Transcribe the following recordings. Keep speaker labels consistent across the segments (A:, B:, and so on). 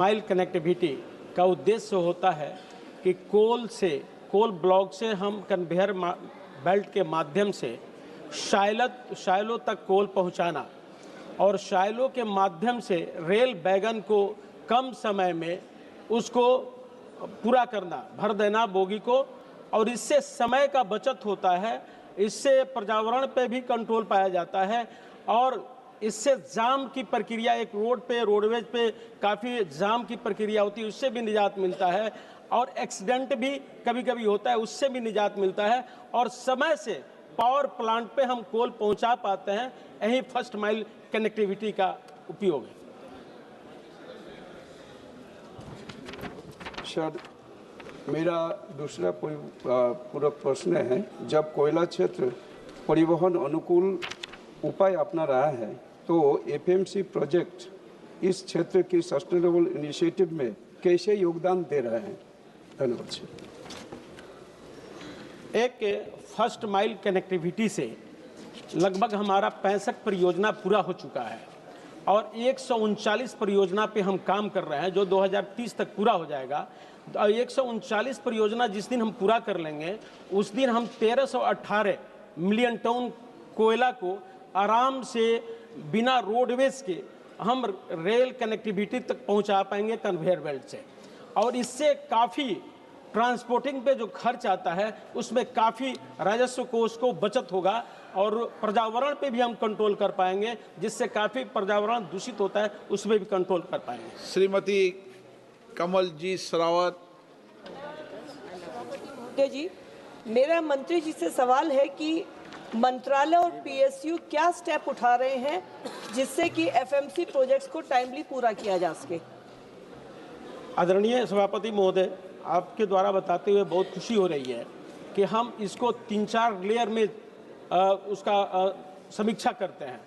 A: Mile connectivity का उद्देश्य होता है कि कोल ब्लॉक से हम कन्वेयर बेल्ट के माध्यम से शाइलों तक कोल पहुंचाना और शाइलों के माध्यम से रेल वैगन को कम समय में उसको पूरा करना, भर देना बोगी को, और इससे समय का बचत होता है, इससे पर्यावरण पे भी कंट्रोल पाया जाता है और इससे जाम की प्रक्रिया, एक रोडवेज पे काफ़ी जाम की प्रक्रिया होती है, उससे भी निजात मिलता है और एक्सीडेंट भी कभी कभी होता है, उससे भी निजात मिलता है और समय से पावर प्लांट पे हम कोल पहुंचा पाते हैं। यही फर्स्ट माइल कनेक्टिविटी का उपयोग है।
B: सर, मेरा दूसरा पूरक प्रश्न है, जब कोयला क्षेत्र परिवहन अनुकूल उपाय अपना रहा है तो एफएमसी प्रोजेक्ट इस क्षेत्र की सस्टेनेबल इनिशिएटिव में कैसे योगदान दे रहे हैं? धन्यवाद सर।
A: एक फर्स्ट माइल कनेक्टिविटी से लगभग हमारा 65 परियोजना पूरा हो चुका है और 139 परियोजना पे हम काम कर रहे हैं जो 2030 तक पूरा हो जाएगा। 139 परियोजना जिस दिन हम पूरा कर लेंगे उस दिन हम 1318 मिलियन टन कोयला को आराम से बिना रोडवेज के हम रेल कनेक्टिविटी तक पहुंचा पाएंगे कन्वेयर बेल्ट से, और इससे काफ़ी ट्रांसपोर्टिंग पे जो खर्च आता है उसमें काफ़ी राजस्व कोष को बचत होगा और पर्यावरण पे भी हम कंट्रोल कर पाएंगे, जिससे काफ़ी पर्यावरण दूषित होता है उसमें भी कंट्रोल कर पाएंगे।
C: श्रीमती कमल जी सरावत।
D: जी, मेरा मंत्री जी से सवाल है कि मंत्रालय और पीएसयू क्या स्टेप उठा रहे हैं जिससे कि एफएमसी प्रोजेक्ट्स को टाइमली पूरा किया जा सके।
A: आदरणीय सभापति महोदय, आपके द्वारा बताते हुए बहुत खुशी हो रही है कि हम इसको 3-4 लेयर में उसका समीक्षा करते हैं।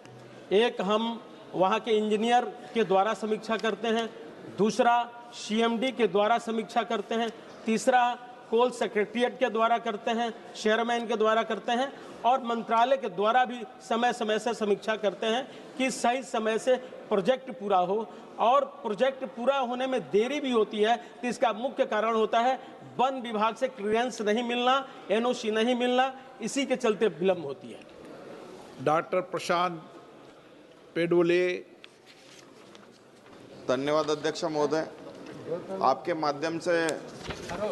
A: एक, हम वहाँ के इंजीनियर के द्वारा समीक्षा करते हैं, दूसरा सीएमडी के द्वारा समीक्षा करते हैं, तीसरा कोल सेक्रेटरिएट के द्वारा करते हैं, चेयरमैन के द्वारा करते हैं और मंत्रालय के द्वारा भी समय समय से समीक्षा करते हैं कि सही समय से प्रोजेक्ट पूरा हो। और प्रोजेक्ट पूरा होने में देरी भी होती है तो इसका मुख्य कारण होता है वन विभाग से क्लियरेंस नहीं मिलना, एनओसी नहीं मिलना, इसी के चलते विलंब होती है।
C: डॉक्टर प्रशांत पेडोले।
E: धन्यवाद अध्यक्ष महोदय। आपके माध्यम से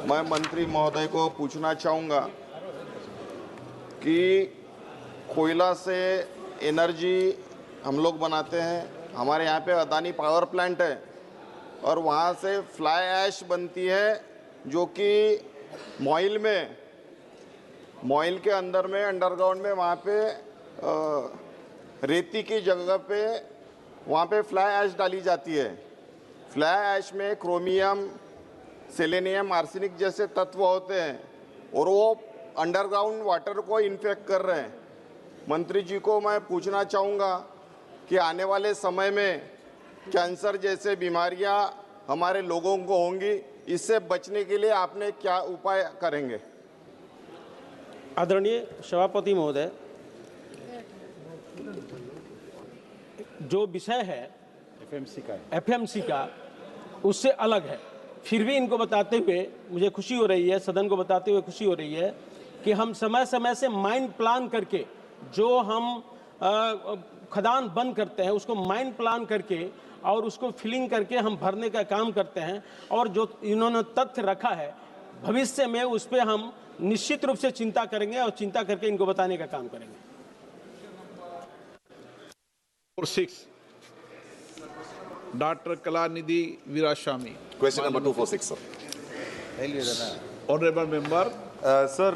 E: मैं मंत्री महोदय को पूछना चाहूँगा कि कोयला से एनर्जी हम लोग बनाते हैं, हमारे यहाँ पे अदानी पावर प्लांट है और वहाँ से फ्लाई ऐश बनती है जो कि मॉइल के अंदर में अंडरग्राउंड में वहाँ पे रेती की जगह पे वहाँ पे फ्लाई ऐश डाली जाती है। फ्लाई ऐश में क्रोमियम, सेलेनियम, आर्सेनिक जैसे तत्व होते हैं और वो अंडरग्राउंड वाटर को इन्फेक्ट कर रहे हैं। मंत्री जी को मैं पूछना चाहूँगा कि आने वाले समय में कैंसर जैसे बीमारियां हमारे लोगों को होंगी, इससे बचने के लिए आपने क्या उपाय करेंगे?
A: आदरणीय सभापति महोदय, जो विषय है एफएमसी का उससे अलग है, फिर भी इनको बताते हुए मुझे खुशी हो रही है, सदन को बताते हुए खुशी हो रही है कि हम समय समय से माइंड प्लान करके जो हम खदान बंद करते हैं उसको माइंड प्लान करके और उसको फिलिंग करके हम भरने का काम करते हैं और जो इन्होंने तथ्य रखा है भविष्य में उस पर हम निश्चित रूप से चिंता करेंगे और चिंता करके इनको बताने का काम करेंगे।
C: 6 doctor Kalanidhi Veeraswamy.
F: Question number 246, sir.
C: Honorable member.
F: Sir,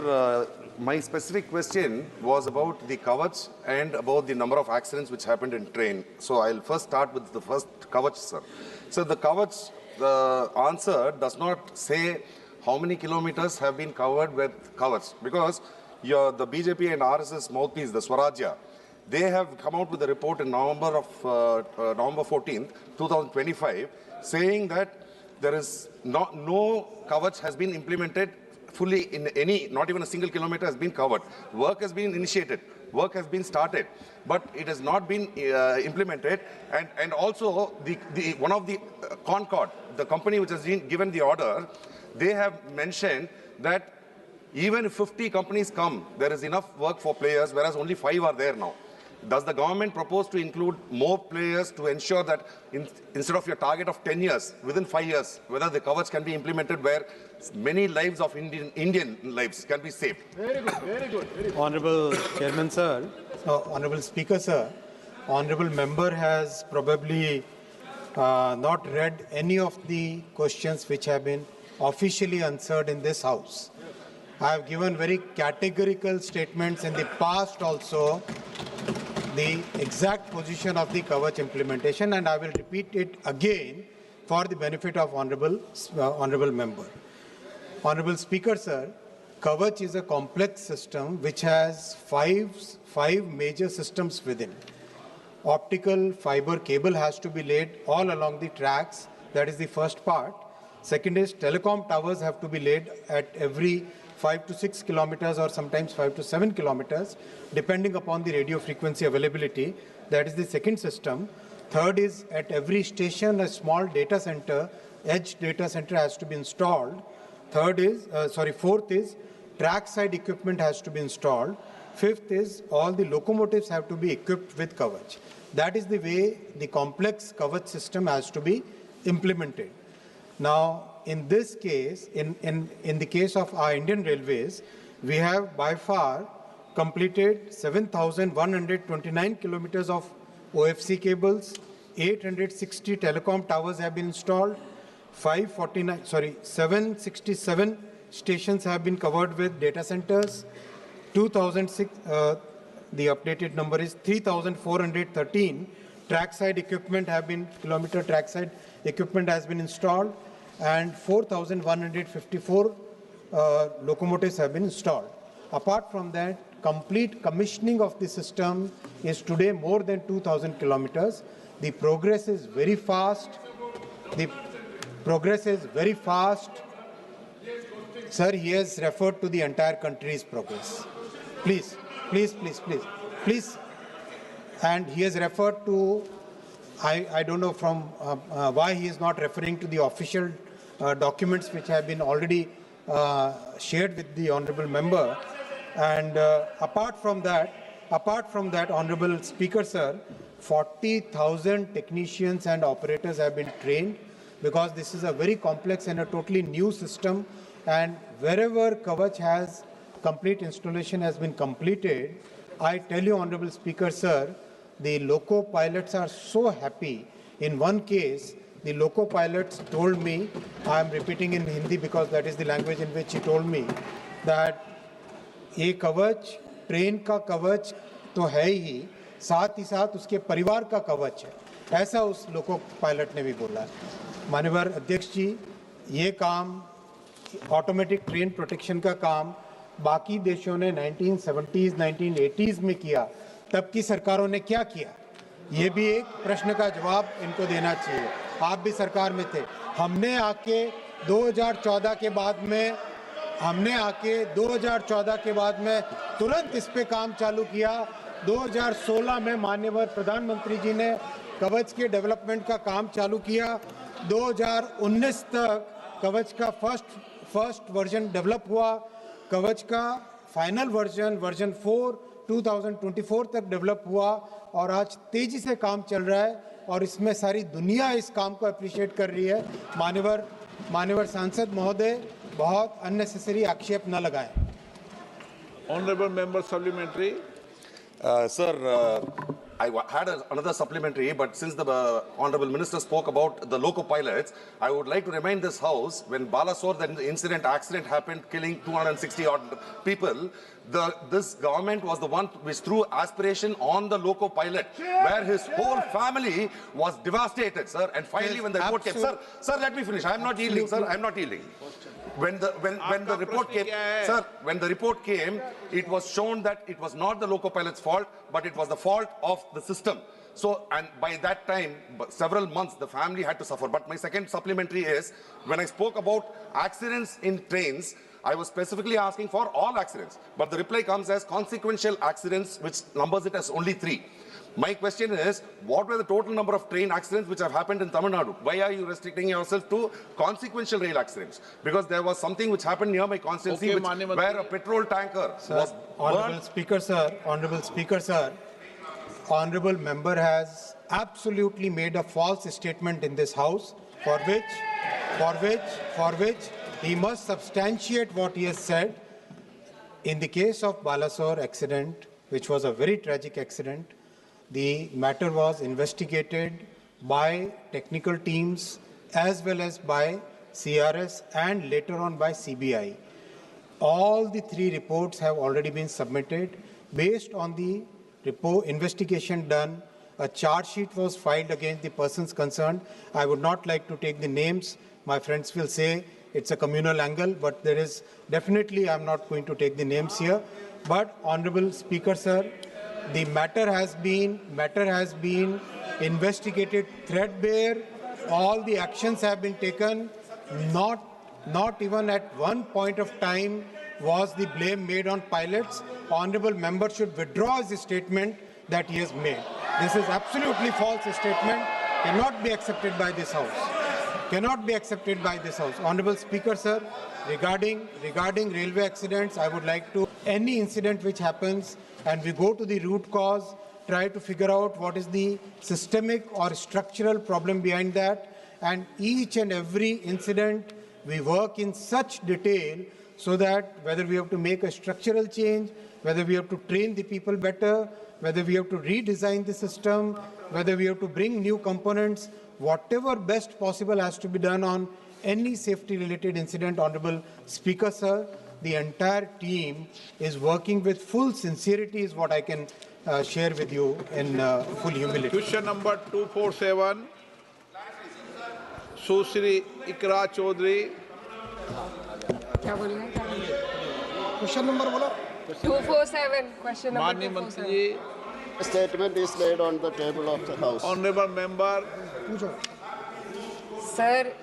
F: my specific question was about the kawatch and about the number of accidents which happened in train. So I'll first start with the first kawatch, sir. So the kawatch, the answer does not say how many kilometers have been covered with kawatch, because the BJP and RSS mouthpiece, the Swarajya, they have come out with a report in November 14th, 2025, saying that there is no kawatch has been implemented fully in any, not even a single kilometer has been covered. Work has been initiated, work has been started, but it has not been implemented. And also the one of the Concord, the company which has given the order, they have mentioned that even if 50 companies come, there is enough work for players, whereas only 5 are there now. Does the government propose to include more players to ensure that instead of your target of 10 years, within 5 years, whether the kawach can be implemented where many lives of Indian lives can be saved?
B: Very good, very good. Very good.
G: Honorable Chairman, sir, Honorable Speaker, sir, Honorable Member has probably not read any of the questions which have been officially answered in this House. I have given very categorical statements in the past also, the exact position of the kawach implementation, and I will repeat it again for the benefit of Honorable Member. Honorable Speaker, sir, kawach is a complex system which has five major systems within. Optical fiber cable has to be laid all along the tracks. That is the first part. Second is telecom towers have to be laid at every 5 to 6 kilometers or sometimes 5 to 7 kilometers, depending upon the radio frequency availability. That is the second system. Third is at every station, a small data center, edge data center has to be installed. Fourth is trackside equipment has to be installed. Fifth is all the locomotives have to be equipped with kawach. That is the way the complex kawach system has to be implemented. Now, in this case, in the case of our Indian Railways, we have by far completed 7,129 kilometers of OFC cables, 860 telecom towers have been installed, 767 stations have been covered with data centers, 2006, the updated number is 3,413 trackside equipment have been, trackside equipment has been installed, and 4,154 locomotives have been installed. Apart from that, complete commissioning of the system is today more than 2,000 kilometers. The progress is very fast. Sir, he has referred to the entire country's progress. Please. And he has referred to, I don't know from why he is not referring to the official documents which have been already shared with the Honorable Member. And apart from that, Honorable Speaker, sir, 40,000 technicians and operators have been trained because this is a very complex and a totally new system. And wherever kawach has complete installation has been completed, I tell you, Honorable Speaker, sir, the loco pilots are so happy. In one case, the loco pilots told me, I am repeating in Hindi because that is the language in which he told me, that ये कवच train का कवच तो है ही, साथ उसके परिवार का कवच है, ऐसा उस लोको पायलट ने भी बोला। माननीय अध्यक्ष जी, ये काम ऑटोमेटिक ट्रेन प्रोटेक्शन का काम बाकी देशों ने 1970s, 1980s में किया, तब की सरकारों ने क्या किया, ये भी एक प्रश्न का जवाब इनको देना चाहिए। आप भी सरकार में थे, हमने आके 2014 के बाद में तुरंत इस पे काम चालू किया। 2016 में माननीय प्रधानमंत्री जी ने कवच के डेवलपमेंट का काम चालू किया। 2019 तक कवच का फर्स्ट वर्जन डेवलप हुआ, कवच का फाइनल वर्जन 4 2024 तक डेवलप हुआ और आज तेजी से काम चल रहा है और इसमें सारी दुनिया इस काम को अप्रिशिएट कर रही है। माननीय सांसद महोदय, बहुत अननेसेसरी आक्षेप न लगाएं।
C: Honorable Member Supplementary.
F: Sir, I had another supplementary, but since the Honorable Minister spoke about the loco pilots, I would like to remind this House, when Balasore, the accident happened, killing 260 odd people, this government was the one which threw aspiration on the loco pilot, where his whole family was devastated, sir. And finally, when the report came, sir, let me finish. I am not yielding, sir. I am not yielding. When the report came, sir, when the report came, it was shown that it was not the loco pilot's fault, but it was the fault of the system. So, and by that time, several months, the family had to suffer. But my second supplementary is, when I spoke about accidents in trains, I was specifically asking for all accidents. But the reply comes as consequential accidents, which numbers it as only 3. My question is, what were the total number of train accidents which have happened in Tamil Nadu? Why are you restricting yourself to consequential rail accidents? Because there was something which happened near my constituency
C: Okay,
F: where a petrol tanker was
G: Honorable
F: burned.
G: Speaker, sir, Honorable Speaker, sir, Honorable Member has absolutely made a false statement in this House for which he must substantiate what he has said. In the case of Balasore accident, which was a very tragic accident, the matter was investigated by technical teams as well as by CRS and later on by CBI. All the three reports have already been submitted. Based on the investigation done, a charge sheet was filed against the persons concerned. I would not like to take the names. My friends will say it's a communal angle, but there is definitely, I'm not going to take the names here. But Honorable Speaker, sir, the matter has been investigated threadbare. All the actions have been taken. Not even at one point of time was the blame made on pilots. Honorable member should withdraw his statement that he has made. This is absolutely false statement. Cannot be accepted by this House. Cannot be accepted by this House. Honorable Speaker, sir, regarding railway accidents, I would like to, any incident which happens and we go to the root cause, try to figure out what is the systemic or structural problem behind that, and each and every incident we work in such detail so that whether we have to make a structural change, whether we have to train the people better, whether we have to redesign the system, whether we have to bring new components, whatever best possible has to be done on any safety-related incident. Honorable Speaker, sir, the entire team is working with full sincerity is what I can share with you in full humility.
C: Question number 247, Susri Ikra Chaudhary.
H: क्या बोलिए
I: question number बोलो
H: 247 question
C: माननीय
H: number
C: मंत्री जी,
I: statement is laid on the table of the house.
C: Honourable member,
H: sir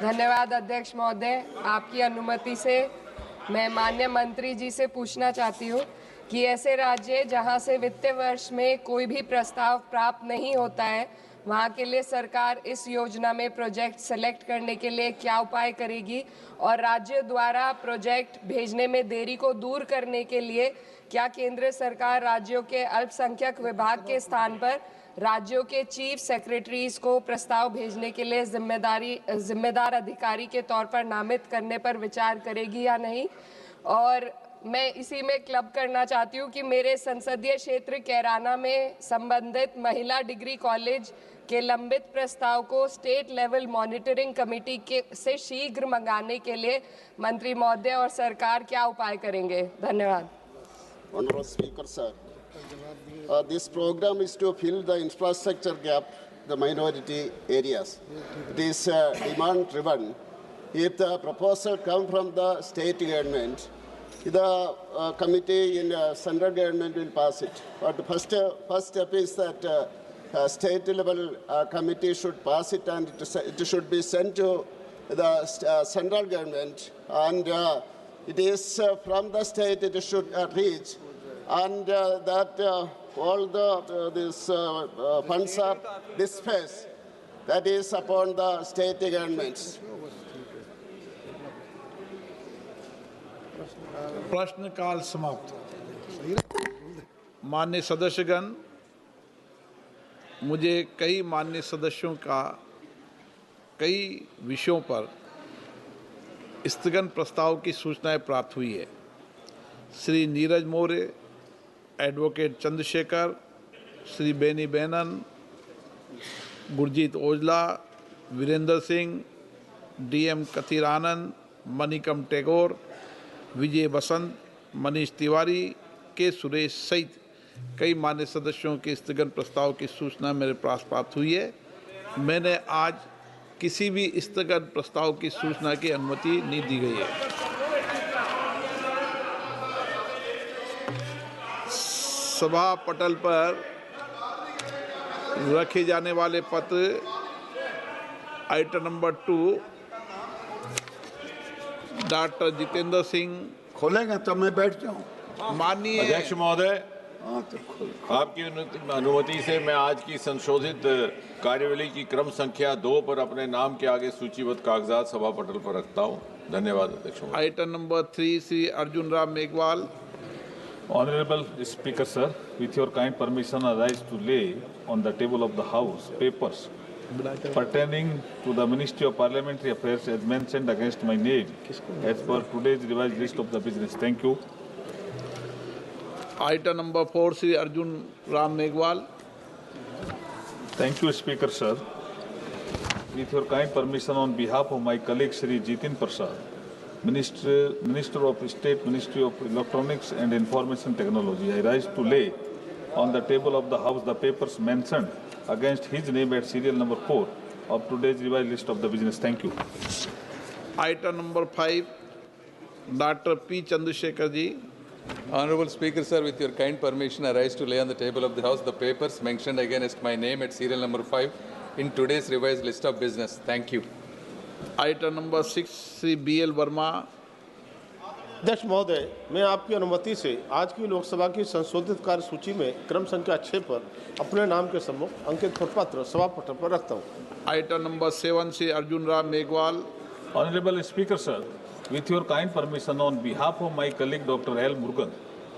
H: धन्यवाद अध्यक्ष महोदय, आपकी अनुमति से मैं माननीय मंत्री जी से पूछना चाहती हूँ कि ऐसे राज्य जहाँ से वित्तीय वर्ष में कोई भी प्रस्ताव प्राप्त नहीं होता है, वहाँ के लिए सरकार इस योजना में प्रोजेक्ट सेलेक्ट करने के लिए क्या उपाय करेगी और राज्य द्वारा प्रोजेक्ट भेजने में देरी को दूर करने के लिए क्या केंद्र सरकार राज्यों के अल्पसंख्यक विभाग के स्थान पर राज्यों के चीफ सेक्रेटरीज को प्रस्ताव भेजने के लिए जिम्मेदार अधिकारी के तौर पर नामित करने पर विचार करेगी या नहीं। और मैं इसी में क्लब करना चाहती हूँ कि मेरे संसदीय क्षेत्र कैराना में संबंधित महिला डिग्री कॉलेज के लंबित प्रस्ताव को स्टेट लेवल मॉनिटरिंग कमेटी के से शीघ्र मंगाने के लिए मंत्री महोदय और सरकार क्या उपाय करेंगे। धन्यवाद।
I: Honorable Speaker, sir, this program is to fill the infrastructure gap, the minority areas. It is demand-driven. If the proposal comes from the state government, the committee in central government will pass it. But the first step is that state level committee should pass it, and it should be sent to the central government, and it is from the state it should reach, and that all these funds are dispersed. That is upon the state governments.
C: प्रश्नकाल समाप्त। माननीय सदस्यगण, मुझे कई माननीय सदस्यों का कई विषयों पर स्थगन प्रस्ताव की सूचनाएं प्राप्त हुई है। Shri Neeraj Maurya, advocate Chandrashekhar, Shri Beni Bannon, Gurjeet Aujla, Virendra Singh, DM कथीरानंद, Manickam Tagore, विजय बसंत, मनीष तिवारी, के सुरेश सहित कई मान्य सदस्यों के स्थगन प्रस्ताव की सूचना मेरे पास प्राप्त हुई है। मैंने आज किसी भी स्थगन प्रस्ताव की सूचना की अनुमति नहीं दी गई है। सभा पटल पर रखे जाने वाले पत्र item number 2 doctor Jitendra Singh.
J: खोलेंगे तब मैं बैठ जाऊं।
C: माननीय
J: अध्यक्ष महोदय, आपकी अनुमति से मैं आज की संशोधित कार्यवली की क्रम संख्या 2 पर अपने नाम के आगे सूचीबद्ध कागजात सभा पटल पर रखता हूं। धन्यवाद अध्यक्ष।
C: Item number 3 Shri Arjun Ram Meghwal.
K: Honorable Speaker, sir, with your kind permission, I rise to lay on the table of the House papers pertaining to the Ministry of Parliamentary Affairs as mentioned against my name as per today's revised list of the business. Thank you.
C: Item number 4 Shri Arjun Ram Meghwal.
K: Thank you, Speaker, sir. With your kind permission, on behalf of my colleague Shri Jitin Prasad, Minister of State, Ministry of Electronics and Information Technology, I rise to lay on the table of the House the papers mentioned against his name at serial number 4 of today's revised list of the business. Thank you.
C: Item number 5, Dr. P. Chandrasekhar ji.
L: Honorable Speaker, sir, with your kind permission, I rise to lay on the table of the House the papers mentioned against my name at serial number 5 in today's revised list of business. Thank you.
C: Item number 6, Shri B.L. Verma.
M: अध्यक्ष महोदय, मैं आपकी अनुमति से आज की लोकसभा की संशोधित कार्य सूची में क्रम संख्या 6 पर अपने नाम के सम्मुख अंकित प्रपत्र सभा पटल पर रखता हूँ।
C: Item number 7 Shri Arjun Ram Meghwal.
K: Honorable Speaker, sir, with your kind permission, on behalf of my colleague Dr. L. Murugan,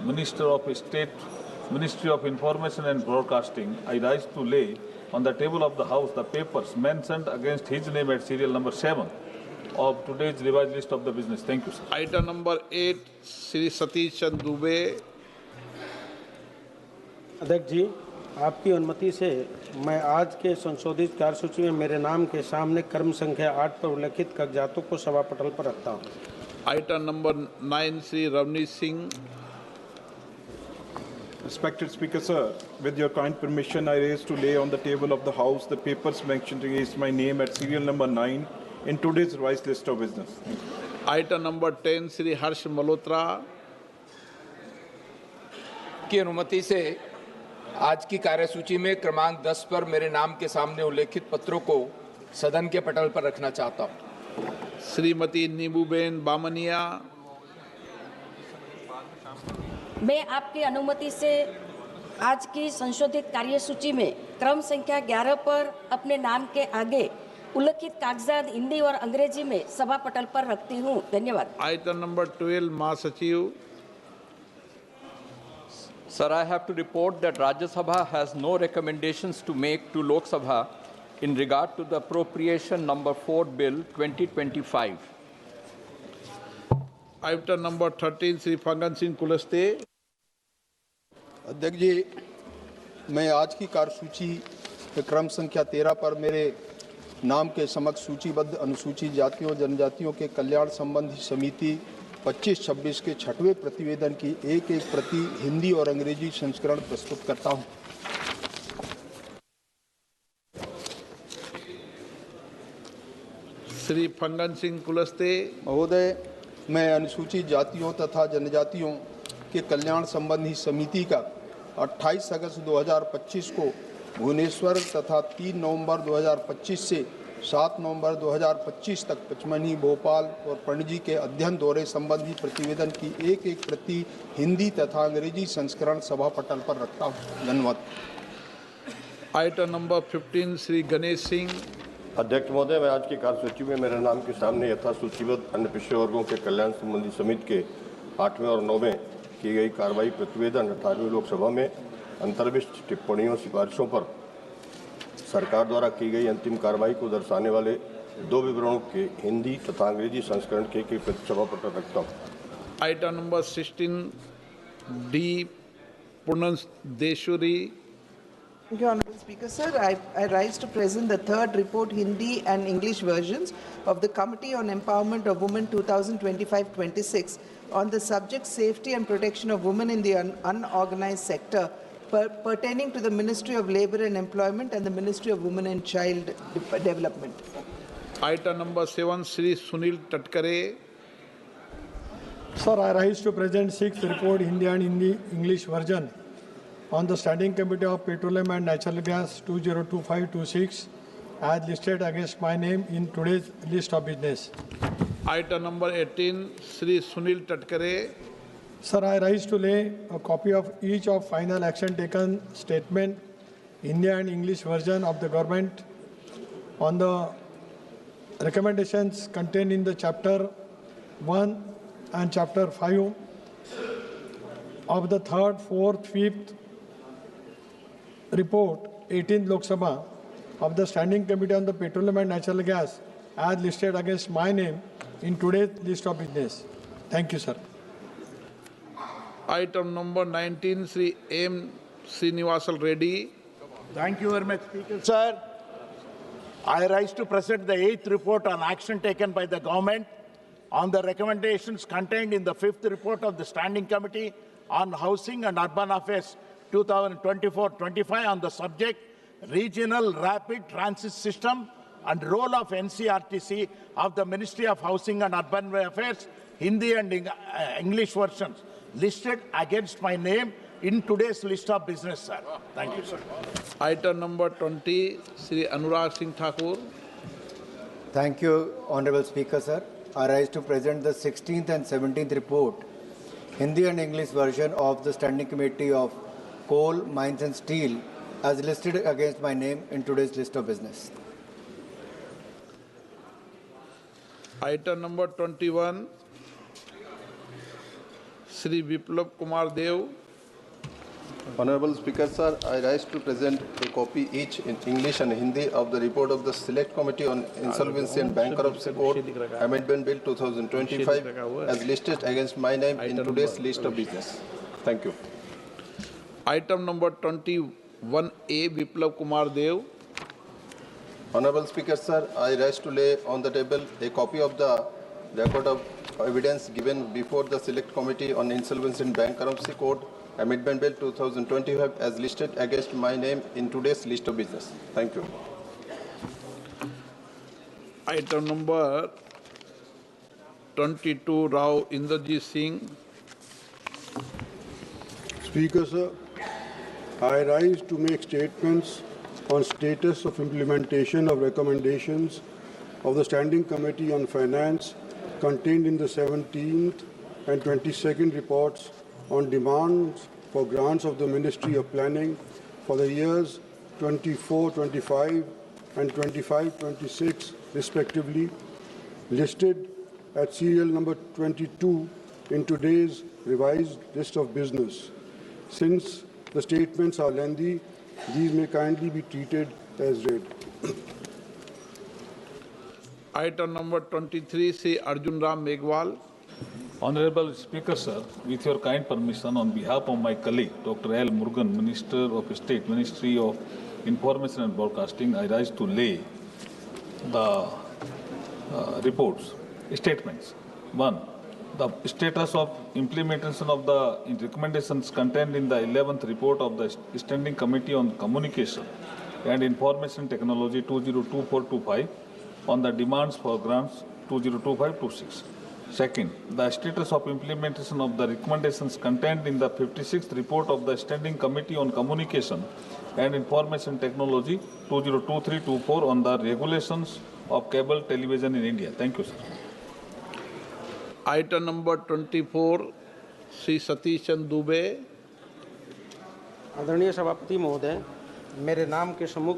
K: Minister of State, Ministry of Information and Broadcasting, I rise to lay on the table of the House the papers mentioned against his name at serial number 7 of today's revised list of the business. Thank you, sir.
C: Item number 8 Shri Satish Chandra Dubey.
A: अध्यक्ष जी, आपकी अनुमति से मैं आज के संशोधित कार्यसूची में मेरे नाम के सामने क्रम संख्या 8 पर उल्लेखित कागजातों को सभा पटल पर रखता हूँ।
C: Item number 9 Shri Ravneet Singh.
N: Respected Speaker, sir, with your kind permission, I raise to lay on the table of the House the papers mentioned against my name at serial number 9 in today's revised list of business.
C: Item number 10 Shri Harsh Malhotra
O: की अनुमति से आज की कार्यसूची में क्रमांक 10 पर मेरे नाम के सामने उल्लेखित पत्रों को सदन के पटल पर रखना चाहता हूं।
C: श्रीमती नीबूबेन बामनिया।
P: मैं आपकी अनुमति से आज की संशोधित कार्यसूची में क्रम संख्या 11 पर अपने नाम के आगे उल्लेखित कागजात हिंदी और अंग्रेजी में सभा पटल पर रखती हूँ। धन्यवाद।
C: आइटम नंबर 12 महासचिव।
Q: Sir, I have to report that Rajya Sabha has no recommendations to make to Lok Sabha in regard to the appropriation number 4 bill 2025.
C: Item number 13 Shri Faggan Singh Kulaste.
R: अध्यक्ष जी, मैं आज की कार्यसूची के क्रम संख्या 13 पर मेरे नाम के समक्ष सूचीबद्ध अनुसूचित जातियों जनजातियों के कल्याण संबंधी समिति 25-26 के 6वें प्रतिवेदन की एक प्रति हिंदी और अंग्रेजी संस्करण प्रस्तुत करता हूं।
C: श्री फंगन सिंह कुलस्ते।
R: महोदय, मैं अनुसूचित जातियों तथा जनजातियों के कल्याण संबंधी समिति का 28 अगस्त 2025 को भुवनेश्वर तथा 3 नवंबर 2025 से 7 नवंबर 2025 तक पचमणी, भोपाल और पणजी के अध्ययन दौरे संबंधी प्रतिवेदन की एक प्रति हिंदी तथा अंग्रेजी संस्करण सभा पटल पर रखता हूँ। धन्यवाद।
C: Item number 15 Shri Ganesh Singh.
S: अध्यक्ष महोदय, मैं आज की कार्यसूची में मेरे नाम के सामने यथा सूचीबद्ध अन्य पिछड़े वर्गों के कल्याण संबंधी समिति के 8वें और 9वें की गई कार्रवाई प्रतिवेदन 18वीं लोकसभा में अंतर्विष्ट टिप्पणियों सिफारिशों पर सरकार द्वारा की गई अंतिम कार्रवाई को दर्शाने वाले 2 विवरणों के हिंदी तथा अंग्रेजी संस्करण के एक प्रति सभा पटल रखता हूँ।
C: Item number 16 D Purandeswari.
T: Thank you, Honorable Speaker, sir. I rise to present the third report Hindi and English versions of the Committee on Empowerment of Women 2025-26 on the subject safety and protection of women in the unorganized sector pertaining to the Ministry of Labour and Employment and the Ministry of Women and Child Development.
C: Item number 7, Shri Sunil Tatkare.
U: Sir, I rise to present 6th report Hindi and English version on the Standing Committee of Petroleum and Natural Gas 2025-26 as listed against my name in today's list of business.
C: Item number 18, Shri Sunil Tatkare.
U: Sir, I rise to lay a copy of each of final action taken statement, India and English version of the government on the recommendations contained in the chapter 1 and chapter 5 of the 3rd, 4th, 5th report, 18th Lok Sabha of the Standing Committee on the Petroleum and Natural Gas as listed against my name in today's list of business. Thank you, sir.
C: Item number 19, Sri M. Srinivasal Reddy.
D: Thank you very much, Speaker. Sir, I rise to present the 8th report on action taken by the government on the recommendations contained in the 5th report of the Standing Committee on Housing and Urban Affairs 2024-25 on the subject Regional Rapid Transit System and role of NCRTC of the Ministry of Housing and Urban Affairs, Hindi and English versions, listed against my name in today's list of business, sir. Thank you, sir.
C: Item number 20, Sri Anurag Singh Thakur.
V: Thank you, Honorable Speaker, sir. I rise to present the 16th and 17th report, Hindi and English version of the Standing Committee of Coal, Mines and Steel as listed against my name in today's list of business.
C: Item number 21, Sri Biplab Kumar Dev.
S: Honorable Speaker, sir, I rise to present a copy each in English and Hindi of the report of the Select Committee on Insolvency and Bankruptcy Code, Amendment Bill 2025, as listed against my name in today's list of business. Thank you.
C: Item number 21A, Biplab Kumar Dev.
S: Honorable Speaker, sir, I rise to lay on the table a copy of the record of evidence given before the Select Committee on Insolvency and Bankruptcy Code, Amendment Bill 2025 as listed against my name in today's list of business. Thank you.
C: Item number 22, Rao Inderjit Singh.
W: Speaker, sir, I rise to make statements on status of implementation of recommendations of the Standing Committee on Finance contained in the 17th and 22nd reports on demands for grants of the Ministry of Planning for the years 24-25 and 25-26 respectively, listed at serial number 22 in today's revised list of business. Since the statements are lengthy, these may kindly be treated as read.
C: Item number 23, Sri Arjun Ram Meghwal.
K: Honorable Speaker, sir, with your kind permission, on behalf of my colleague, Dr. L. Murugan, Minister of State, Ministry of Information and Broadcasting, I rise to lay the reports, statements. 1. The status of implementation of the recommendations contained in the 11th report of the Standing Committee on Communication and Information Technology 2024-25 on the demands for grants 2025-26. Second, the status of implementation of the recommendations contained in the 56th report of the Standing Committee on Communication and Information Technology 2023-24 on the regulations of cable television in India. Thank you, sir.
C: Item number 24, Sri Satish Chand Dubey.
A: आदरणीय सभापति महोदय, मेरे नाम के सम्मुख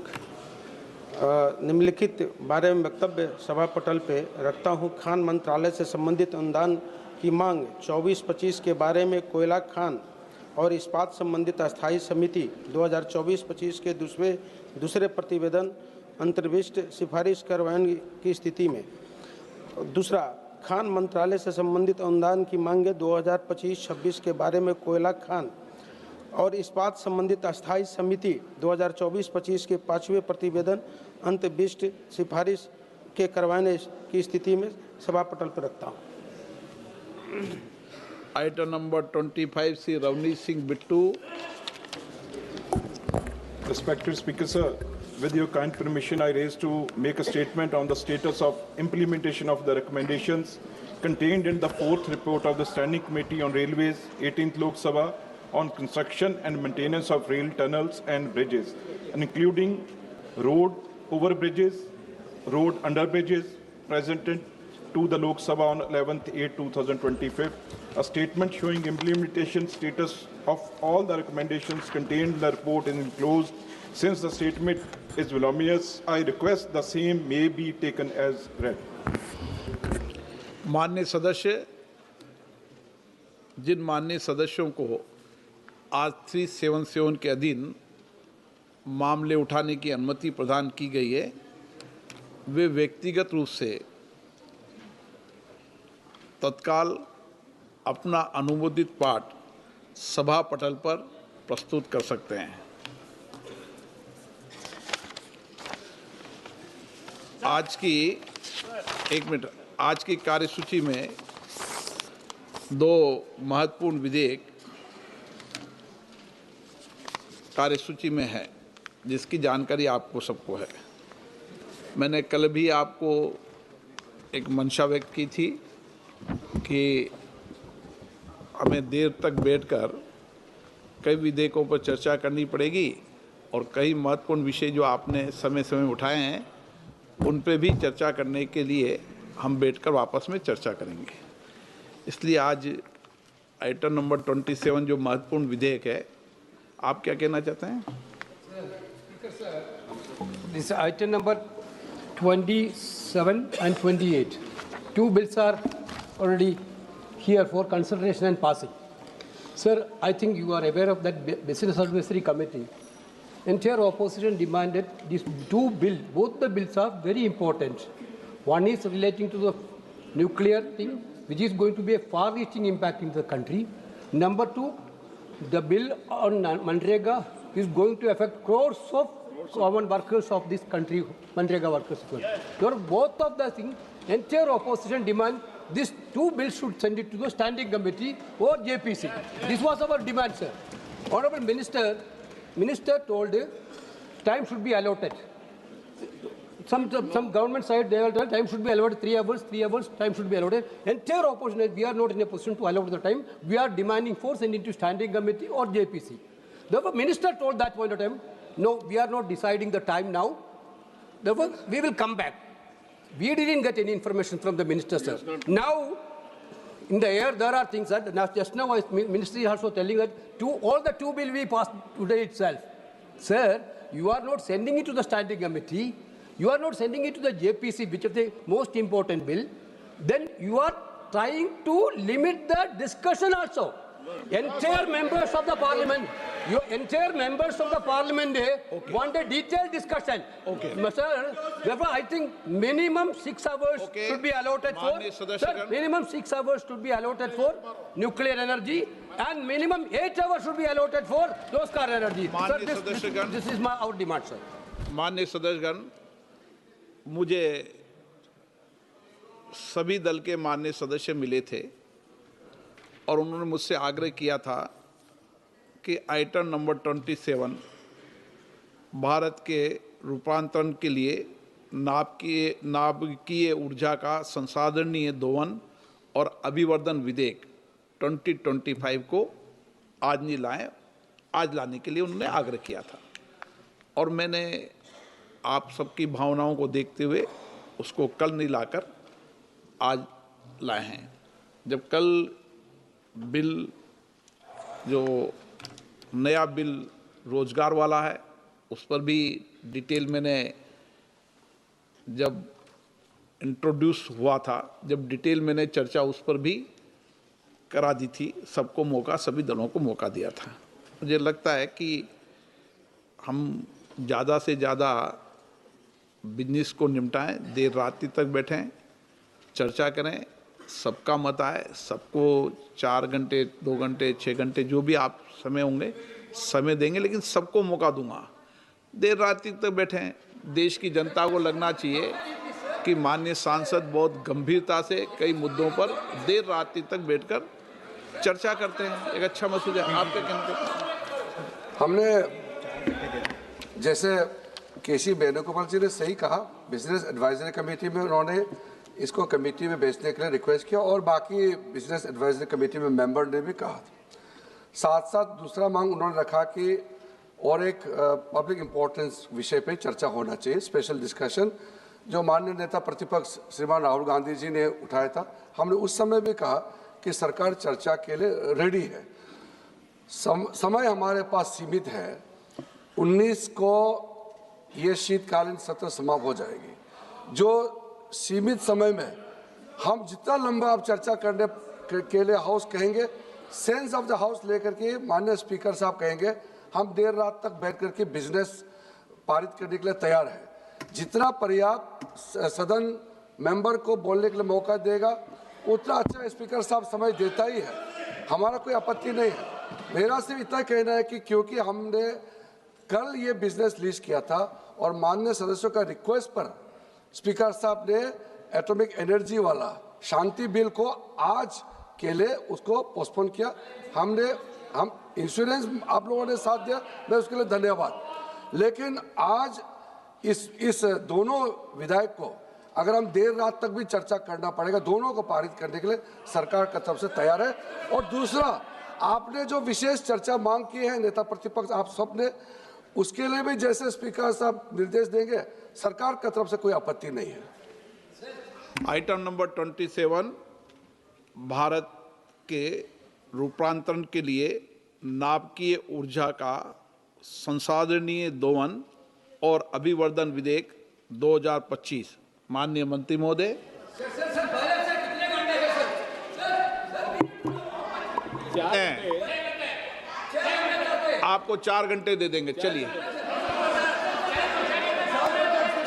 A: निम्नलिखित बारे में वक्तव्य सभा पटल पे रखता हूं। खान मंत्रालय से संबंधित अनुदान की मांग 24-25 के बारे में कोयला खान और इस्पात संबंधित अस्थायी समिति 2024-25 के दूसरे प्रतिवेदन अंतर्विष्ट सिफारिश करवाने की स्थिति में। दूसरा, खान मंत्रालय से संबंधित अनुदान की मांगे 2025-26 के बारे में कोयला खान और इस्पात संबंधित अस्थायी समिति 2024-25 के 5वें प्रतिवेदन अंतर्विष्ट सिफारिश के करवाने की स्थिति में सभा पटल पर रखता हूं।
C: Item number 25, Sri Ravneet Singh Bittu.
N: Respected Speaker, sir, with your kind permission, I raise to make a statement on the status of implementation of the recommendations contained in the 4th report of the Standing Committee on Railways, 18th Lok Sabha, on construction and maintenance of rail tunnels and bridges, and including road overbridges, road underbridges, to the Lok Sabha on 11/8/2025, a statement showing implementation status of all the recommendations contained in the report is enclosed. Since the statement is voluminous, I request the same may be taken as read.
C: माननीय सदस्य, जिन माननीय सदस्यों को आज 377 के अधीन मामले उठाने की अनुमति प्रदान की गई है, वे व्यक्तिगत रूप से तत्काल अपना अनुमोदित पाठ सभा पटल पर प्रस्तुत कर सकते हैं। आज की कार्यसूची में दो महत्वपूर्ण विधेयक कार्यसूची में है, जिसकी जानकारी आपको सबको है। मैंने कल भी आपको एक मंशा व्यक्त की थी कि हमें देर तक बैठकर कई विधेयकों पर चर्चा करनी पड़ेगी और कई महत्वपूर्ण विषय जो आपने समय समय उठाए हैं उन पे भी चर्चा करने के लिए हम बैठकर वापस में चर्चा करेंगे। इसलिए आज आइटम नंबर 27 जो महत्वपूर्ण विधेयक है, आप क्या कहना चाहते हैं?
B: This item number 27 and 28. Two bills are already here for consideration and passing. Sir, I think you are aware of that Business Advisory Committee. Entire opposition demanded these two bills. Both the bills are very important. One is relating to the nuclear thing, which is going to be a far-reaching impact in the country. Number two, the bill on Manrega is going to affect crores of common workers of this country, Manrega workers. So both of the things, entire opposition demand these two bills should send it to the standing committee or JPC. This was our demand, sir. Honorable Minister told time should be allotted. Some government side, they will tell time should be allotted 3 hours, time should be allotted. Entire opposition, we are not in a position to allot the time. We are demanding for sending to standing committee or JPC. The minister told that point of time, no, we are not deciding the time now. Therefore, we will come back. We didn't get any information from the minister, sir. Now, in the air, there are things that just now, ministry is also telling that all the two will be passed today itself. Sir, you are not sending it to the standing committee. You are not sending it to the JPC, which is the most important bill. Then you are trying to limit the discussion also. Entire members of the parliament, want a detailed discussion. Okay. Sir, therefore, I think minimum 6 hours should be allotted for. Sir, minimum 6 hours should be allotted for nuclear energy, and minimum 8 hours should be allotted for those car energy. Sir, this is our demand, sir.
C: माननीय सदस्यगण, मुझे सभी दल के माननीय सदस्य मिले थे और उन्होंने मुझसे आग्रह किया था कि आइटम नंबर 27 भारत के रूपांतरण के लिए नाभिकीय ऊर्जा का संसाधनीय दोहन और अभिवर्धन विधेयक 2025 को आज नहीं लाएं, आज लाने के लिए उन्होंने आग्रह किया था और मैंने आप सबकी भावनाओं को देखते हुए उसको कल नहीं लाकर आज लाए हैं। जब कल बिल जो नया बिल रोजगार वाला है उस पर भी डिटेल मैंने जब इंट्रोड्यूस हुआ था, जब डिटेल मैंने चर्चा उस पर भी करा दी थी, सबको मौका, सभी दलों को मौका दिया था। मुझे लगता है कि हम ज़्यादा से ज़्यादा बिजनेस को निपटाएं, देर रात तक बैठें, चर्चा करें, सबका मत आए, सबको 4 घंटे 2 घंटे 6 घंटे जो भी आप समय होंगे समय देंगे, लेकिन सबको मौका दूंगा। देर रात तक बैठें, देश की जनता को लगना चाहिए कि माननीय सांसद बहुत गंभीरता से कई मुद्दों पर देर रात तक बैठकर चर्चा करते हैं। एक अच्छा मसूद है। आप क्या कहना?
E: हमने जैसे केसी वेणुगोपाल जी ने सही कहा, बिजनेस एडवाइजरी कमेटी में उन्होंने इसको कमेटी में भेजने के लिए रिक्वेस्ट किया और बाकी बिजनेस एडवाइजरी कमेटी में मेंबर ने भी कहा। साथ साथ दूसरा मांग उन्होंने रखा कि और एक पब्लिक इम्पोर्टेंस विषय पे चर्चा होना चाहिए, स्पेशल डिस्कशन, जो माननीय नेता प्रतिपक्ष श्रीमान राहुल गांधी जी ने उठाया था, हमने उस समय भी कहा कि सरकार चर्चा के लिए रेडी है। समय हमारे पास सीमित है। 19 को ये शीतकालीन सत्र समाप्त हो जाएगी। जो सीमित समय में हम जितना लंबा आप चर्चा करने के लिए हाउस कहेंगे, सेंस ऑफ द हाउस लेकर के माननीय स्पीकर साहब कहेंगे, हम देर रात तक बैठ करके बिजनेस पारित करने के लिए तैयार है। जितना पर्याप्त सदन मेंबर को बोलने के लिए मौका देगा, उतना अच्छा स्पीकर साहब समय देता ही है। हमारा कोई आपत्ति नहीं है। मेरा सिर्फ इतना कहना है कि क्योंकि हमने कल ये बिजनेस लिस्ट किया था और माननीय सदस्यों का रिक्वेस्ट पर स्पीकर साहब ने एटॉमिक एनर्जी वाला शांति बिल को आज के लिए उसको पोस्टपोन किया। हम इंश्योरेंस आप लोगों ने साथ दिया, मैं उसके लिए धन्यवाद। लेकिन आज इस दोनों विधायक को अगर हम देर रात तक भी चर्चा करना पड़ेगा, दोनों को पारित करने के लिए सरकार की तरफ से तैयार है। और दूसरा, आपने जो विशेष चर्चा मांग की है नेता प्रतिपक्ष आप सब ने, उसके लिए भी जैसे स्पीकर साहब निर्देश देंगे, सरकार की तरफ से कोई आपत्ति नहीं है।
C: आइटम नंबर 27, भारत के रूपांतरण के लिए नाभिकीय ऊर्जा का संसाधनीय दोहन और अभिवर्धन विधेयक 2025। माननीय मंत्री महोदय। आपको 4 घंटे दे देंगे, चलिए।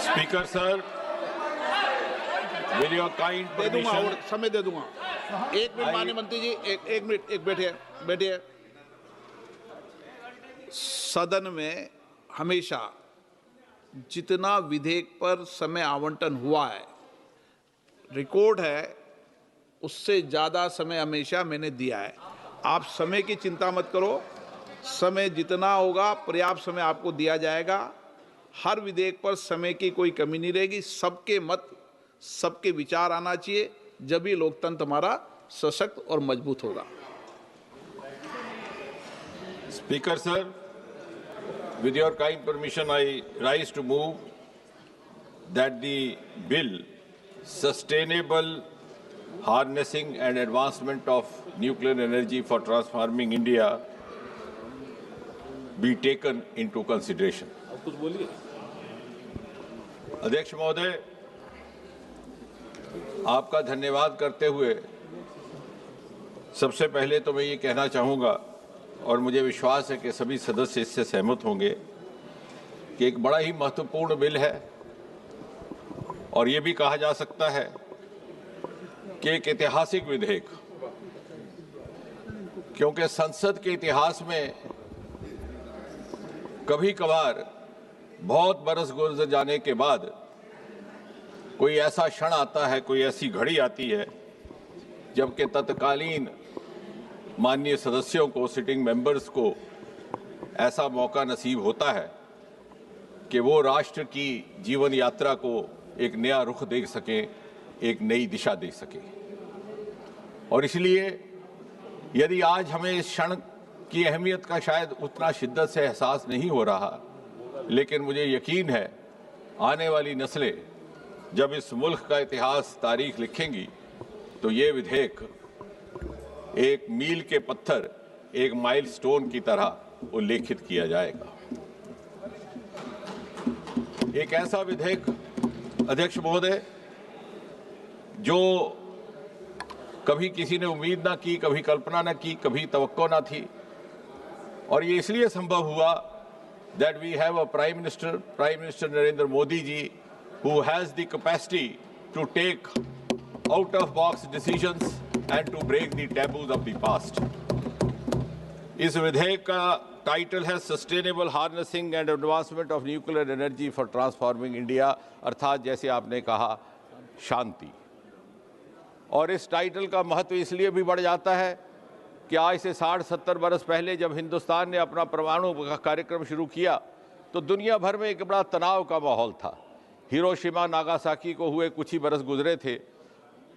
J: Speaker sir, with your kind
C: दे दूंगा,
J: परमिशन,
C: और समय दे दूंगा। 1 मिनट माननीय मंत्री जी, एक मिनट, एक बैठिए। सदन में हमेशा जितना विधेयक पर समय आवंटन हुआ है, रिकॉर्ड है, उससे ज़्यादा समय हमेशा मैंने दिया है। आप समय की चिंता मत करो, समय जितना होगा पर्याप्त समय आपको दिया जाएगा। हर विधेयक पर समय की कोई कमी नहीं रहेगी। सबके मत, सबके विचार आना चाहिए, जब भी लोकतंत्र हमारा सशक्त और मजबूत होगा।
J: Speaker sir, with your kind permission, I rise to move that the bill Sustainable Harnessing and Advancement of Nuclear Energy for Transforming India be taken into consideration.
K: कुछ बोलिए।
J: अध्यक्ष महोदय, आपका धन्यवाद करते हुए सबसे पहले तो मैं ये कहना चाहूँगा, और मुझे विश्वास है कि सभी सदस्य इससे सहमत होंगे, कि एक बड़ा ही महत्वपूर्ण बिल है और ये भी कहा जा सकता है कि एक ऐतिहासिक विधेयक, क्योंकि संसद के इतिहास में कभी कभार बहुत बरस गुजर जाने के बाद कोई ऐसा क्षण आता है, कोई ऐसी घड़ी आती है जबकि तत्कालीन माननीय सदस्यों को, सिटिंग मेंबर्स को ऐसा मौका नसीब होता है कि वो राष्ट्र की जीवन यात्रा को एक नया रुख दे सकें, एक नई दिशा दे सकें। और इसलिए यदि आज हमें इस क्षण की अहमियत का शायद उतना शिद्दत से एहसास नहीं हो रहा, लेकिन मुझे यकीन है आने वाली नस्लें जब इस मुल्क का इतिहास, तारीख लिखेंगी, तो ये विधेयक एक मील के पत्थर, एक माइलस्टोन की तरह उल्लेखित किया जाएगा। एक ऐसा विधेयक अध्यक्ष महोदय जो कभी किसी ने उम्मीद ना की, कभी कल्पना ना की, कभी तवक्को ना थी, और ये इसलिए संभव हुआ that we have a Prime Minister Narendra Modi ji, who has the capacity to take out-of-box decisions and to break the taboos of the past. इस विधेयक का टाइटल है sustainable harnessing and advancement of nuclear energy for transforming India, अर्थात जैसे आपने कहा शांति। और इस टाइटल का महत्व इसलिए भी बढ़ जाता है कि आज से 60-70 बरस पहले जब हिंदुस्तान ने अपना परमाणु कार्यक्रम शुरू किया तो दुनिया भर में एक बड़ा तनाव का माहौल था। हिरोशिमा नागासाकी को हुए कुछ ही बरस गुजरे थे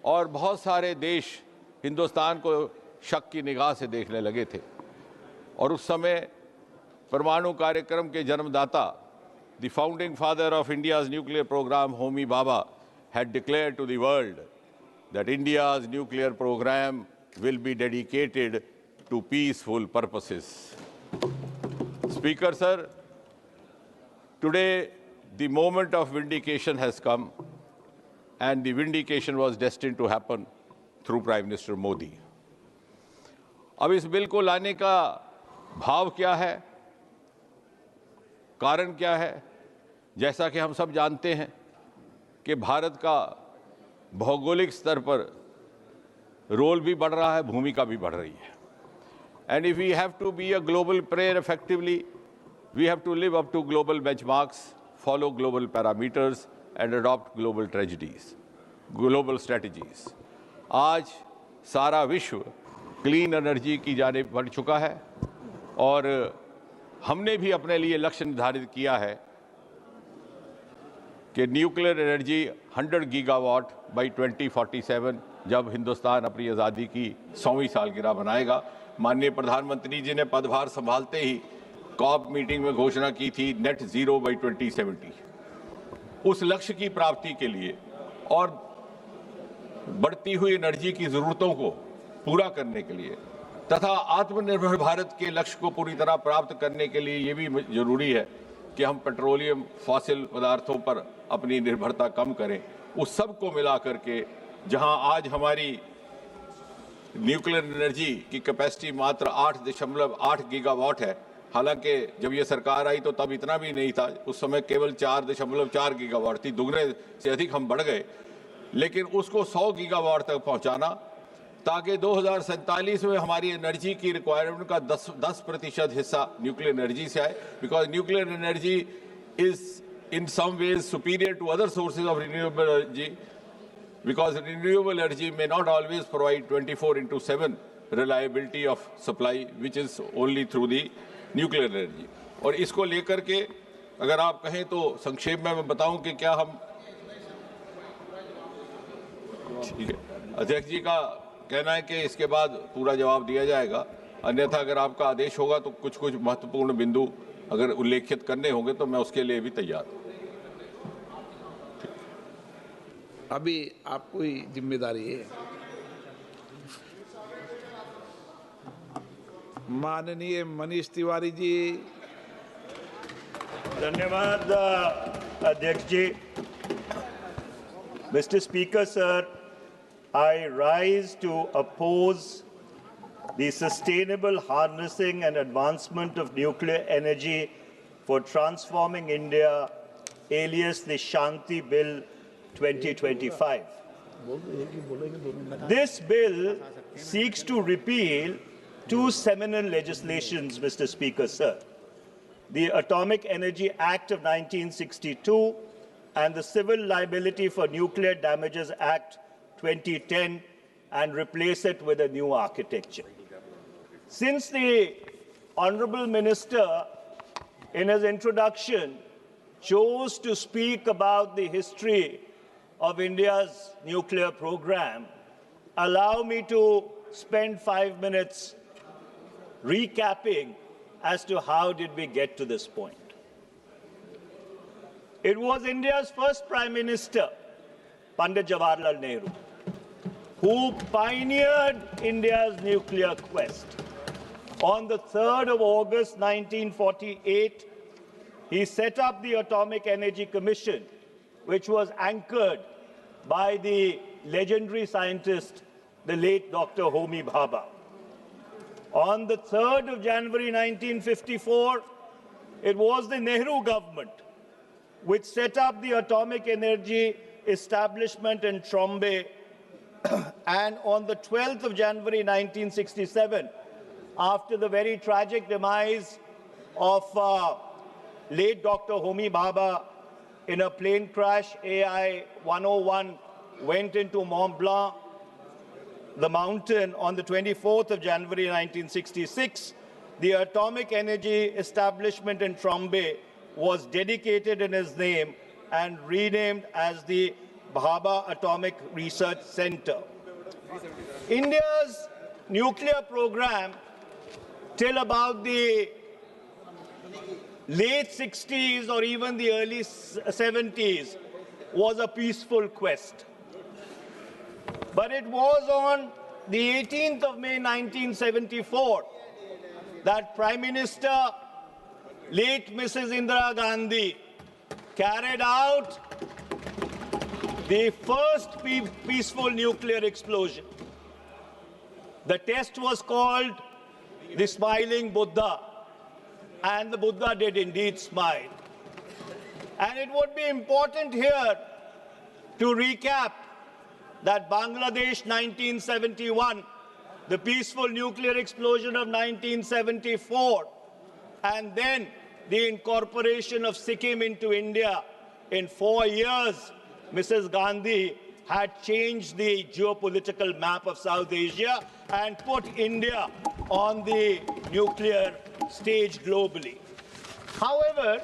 J: और बहुत सारे देश हिंदुस्तान को शक की निगाह से देखने लगे थे। और उस समय परमाणु कार्यक्रम के जन्मदाता the founding father of India's nuclear program, Homi Bhabha, had declared to the world that India's nuclear program will be dedicated to peaceful purposes. Speaker, sir, today the moment of vindication has come, and the vindication was destined to happen through Prime Minister Modi. अब इस bill को लाने का भाव क्या है, कारण क्या है? जैसा कि हम सब जानते हैं कि भारत का भौगोलिक स्तर पर रोल भी बढ़ रहा है, भूमिका भी बढ़ रही है. And if we have to be a global player effectively, we have to live up to global benchmarks, follow global parameters, and adopt global strategies. आज सारा विश्व क्लीन एनर्जी की जानिब बढ़ चुका है और हमने भी अपने लिए लक्ष्य निर्धारित किया है कि न्यूक्लियर एनर्जी 100 गीगावाट बाई 2047 जब हिंदुस्तान अपनी आज़ादी की 100वीं सालगिरह मनाएगा. माननीय प्रधानमंत्री जी ने पदभार संभालते ही कॉप मीटिंग में घोषणा की थी नेट जीरो बाई 2070. उस लक्ष्य की प्राप्ति के लिए और बढ़ती हुई एनर्जी की ज़रूरतों को पूरा करने के लिए तथा आत्मनिर्भर भारत के लक्ष्य को पूरी तरह प्राप्त करने के लिए ये भी जरूरी है कि हम पेट्रोलियम फॉसिल पदार्थों पर अपनी निर्भरता कम करें. उस सब को मिला करके जहां आज हमारी न्यूक्लियर एनर्जी की कैपेसिटी मात्र 8.8 गीगावाट है, हालांकि जब ये सरकार आई तो तब इतना भी नहीं था, उस समय केवल 4.4 गीगावाट थी, दुगने से अधिक हम बढ़ गए. लेकिन उसको 100 गीगावाट तक पहुंचाना ताकि 2047 में हमारी एनर्जी की रिक्वायरमेंट का 10% हिस्सा न्यूक्लियर एनर्जी से आए, because nuclear energy is in some ways superior to other sources of renewable energy, because renewable energy may not always provide 24/7 reliability of supply, which is only through the nuclear energy. और इसको लेकर के अगर आप कहें तो संक्षेप में मैं बताऊं कि क्या हम, ठीक है, अध्यक्ष जी का कहना है कि इसके बाद पूरा जवाब दिया जाएगा, अन्यथा अगर आपका आदेश होगा तो कुछ महत्वपूर्ण बिंदु अगर उल्लेखित करने होंगे तो मैं उसके लिए भी तैयार हूं.
C: अभी आपको ही जिम्मेदारी है. माननीय मनीष तिवारी जी.
F: धन्यवाद अध्यक्ष जी. Mr. Speaker, sir, I rise to oppose the sustainable harnessing and advancement of nuclear energy for transforming India, alias the Shanti Bill 2025. This bill seeks to repeal two seminal legislations, Mr. Speaker, sir. The Atomic Energy Act of 1962 and the Civil Liability for Nuclear Damages Act 2010 and replace it with a new architecture. Since the Honorable Minister, in his introduction, chose to speak about the history of India's nuclear program, allow me to spend 5 minutes recapping as to how did we get to this point. It was India's first Prime Minister, Pandit Jawaharlal Nehru, who pioneered India's nuclear quest. On the 3rd of August 1948, he set up the Atomic Energy Commission, which was anchored by the legendary scientist, the late Dr. Homi Bhabha. On the 3rd of January 1954, it was the Nehru government which set up the Atomic Energy Establishment in Trombay. And on the 12th of January 1967, after the very tragic demise of late Dr. Homi Bhabha in a plane crash, AI 101 went into Mont Blanc, the mountain, on the 24th of January 1966. The Atomic Energy Establishment in Trombay was dedicated in his name and renamed as the Bhabha Atomic Research Center. India's nuclear program till about the late 60s or even the early 70s was a peaceful quest. But it was on the 18th of May 1974 that Prime Minister, late Mrs. Indira Gandhi, carried out the first peaceful nuclear explosion. The test was called the Smiling Buddha, and the Buddha did indeed smile. And it would be important here to recap that Bangladesh 1971, the peaceful nuclear explosion of 1974, and then the incorporation of Sikkim into India in 4 years, Mrs. Gandhi had changed the geopolitical map of South Asia and put India on the nuclear stage globally. However,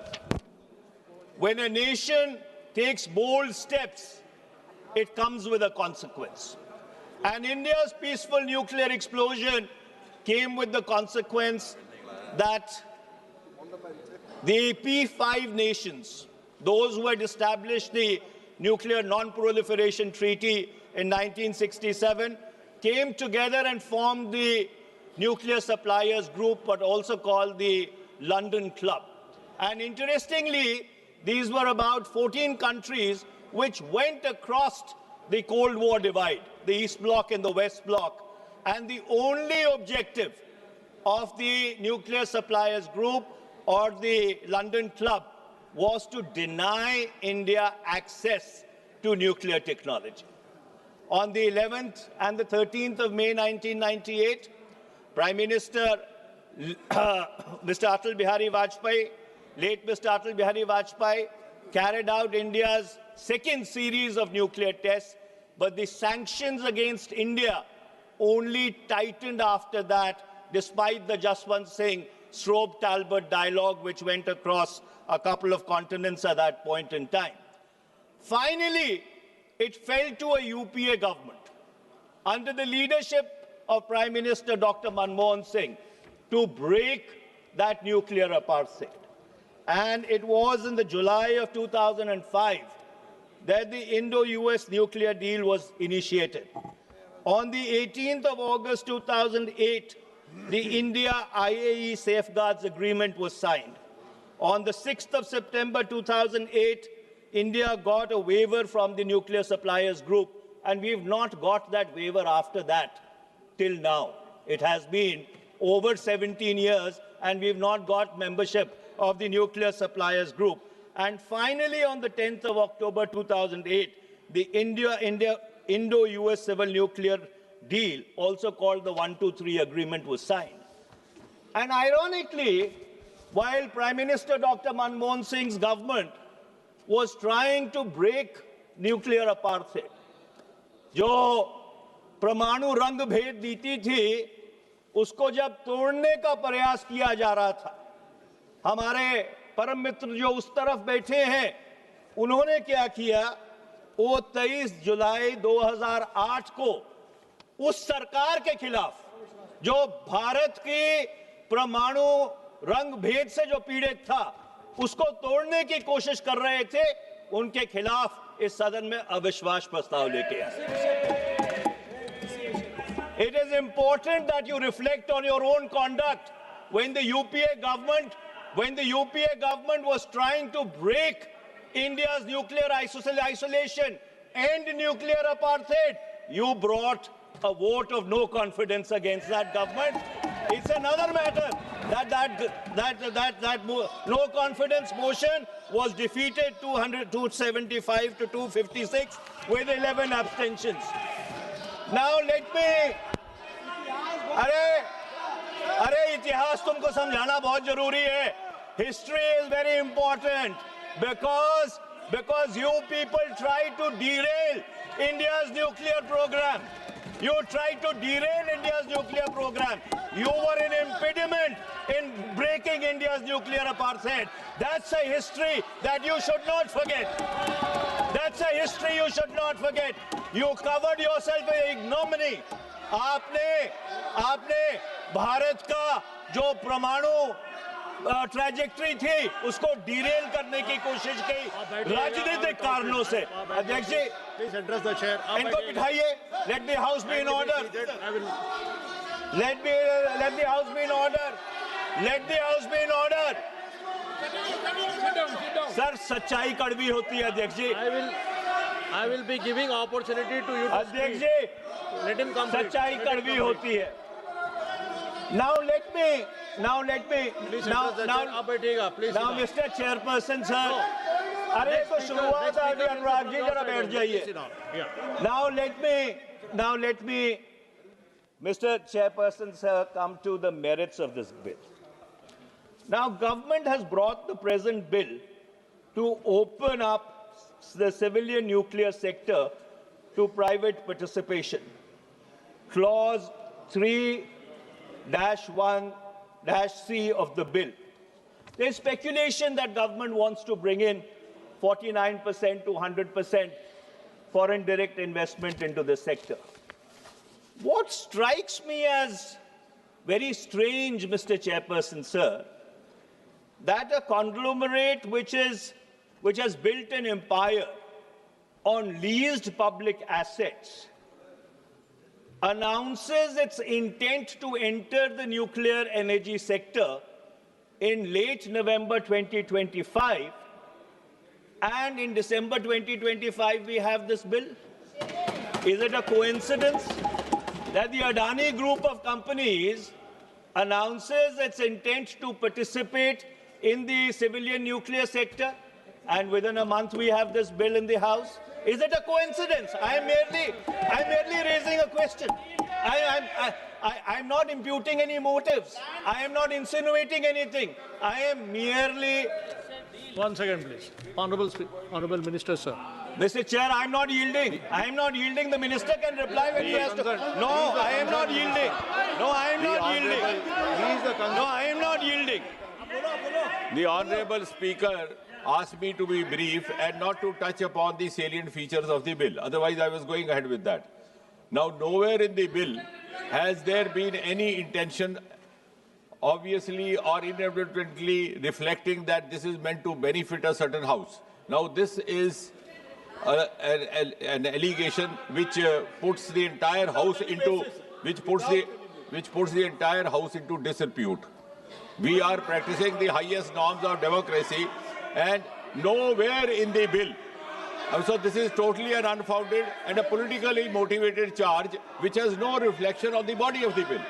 F: when a nation takes bold steps, it comes with a consequence. And India's peaceful nuclear explosion came with the consequence that the P5 nations, those who had established the Nuclear Non-Proliferation Treaty in 1967, came together and formed the Nuclear Suppliers Group, but also called the London Club. And interestingly, these were about 14 countries which went across the Cold War divide, the East Bloc and the West Bloc. And the only objective of the Nuclear Suppliers Group or the London Club was to deny India access to nuclear technology. On the 11th and the 13th of May 1998, Prime Minister Mr. Atal Bihari Vajpayee, late Mr. Atal Bihari Vajpayee, carried out India's second series of nuclear tests, but the sanctions against India only tightened after that, despite the Jaswant Singh Strobe-Talbot dialogue, which went across a couple of continents at that point in time. Finally, it fell to a UPA government under the leadership of Prime Minister Dr. Manmohan Singh to break that nuclear apartheid. And it was in the July of 2005 that the Indo-US nuclear deal was initiated. On the 18th of August 2008, the India-IAE Safeguards Agreement was signed. On the 6th of September 2008, India got a waiver from the Nuclear Suppliers Group, and we've not got that waiver after that till now. It has been over 17 years, and we've not got membership of the Nuclear Suppliers Group. And finally, on the 10th of October 2008, the Indo-US Civil Nuclear Deal, also called the 123 Agreement, was signed. And ironically, while Prime Minister Dr. Manmohan Singh's government was trying to break nuclear apartheid, जो परमाणु रंग भेद नीति थी, उसको जब तोड़ने का प्रयास किया जा रहा था, हमारे परम मित्र जो उस तरफ बैठे हैं, उन्होंने क्या किया? वो 23 जुलाई 2008 को उस सरकार के खिलाफ, जो भारत की परमाणु रंग भेद से जो पीड़ित था, उसको तोड़ने की कोशिश कर रहे थे, उनके खिलाफ इस सदन में अविश्वास प्रस्ताव लेके आए। It is important that you reflect on your own conduct. When the UPA government was trying to break India's nuclear isolation and nuclear apartheid, you brought a vote of no confidence against that government. It's another matter that no confidence motion was defeated 275 to 256 with 11 abstentions. Now let me, अरे इतिहास तुमको समझाना बहुत जरूरी है. History is very important because you people tried to derail India's nuclear program. You tried to derail India's nuclear program. You were an impediment in breaking India's nuclear apartheid. That's a history that you should not forget. That's a history you should not forget. You covered yourself with ignominy. आपने भारत का जो परमाणु trajectory थी उसको Daryl करने की कोशिश की राजनीतिक कारणों से। अध्यक्ष जी इनको बिठाइए। Let the house be in order. Let the house be in order. Let the house be in order. Sir सच्चाई कड़वी होती है अध्यक्ष जी।
G: I will be giving opportunity to you to
F: अध्यक्ष
G: speak.
F: जी
G: Let him complete.
F: सच्चाई कड़वी होती है। Now let me now Mr. Chairperson sir, अरे तो शुरुआत आ गई अनुराग जी जरा बैठ जाइए। Now let me Mr. Chairperson sir come to the merits of this bill. Now government has brought the present bill to open up the civilian nuclear sector to private participation. Clause 3-1-C of the bill. There is speculation that government wants to bring in 49% to 100% foreign direct investment into the sector. What strikes me as very strange, Mr. Chairperson, sir, that a conglomerate which has built an empire on leased public assets announces its intent to enter the nuclear energy sector in late November 2025, and in December 2025 we have this bill. Is it a coincidence that the Adani group of companies announces its intent to participate in the civilian nuclear sector, and within a month we have this bill in the House? Is it a coincidence? I'm merely raising a question. I'm not imputing any motives. I am not insinuating anything. I am merely...
G: One second, please. Honorable Minister, sir.
F: Mr. Chair, I'm not yielding. I am not yielding. The minister can reply when he has to. No, I am not yielding. No, I am not yielding. No, I am not yielding.
J: The Honorable Speaker asked me to be brief and not to touch upon the salient features of the bill. Otherwise, I was going ahead with that. Now, nowhere in the bill has there been any intention, obviously or inadvertently, reflecting that this is meant to benefit a certain house. Now, this is an allegation which puts the entire house into entire house into disrepute. We are practicing the highest norms of democracy, and nowhere in the bill. So this is totally an unfounded and a politically motivated charge which has no reflection on the body of the bill.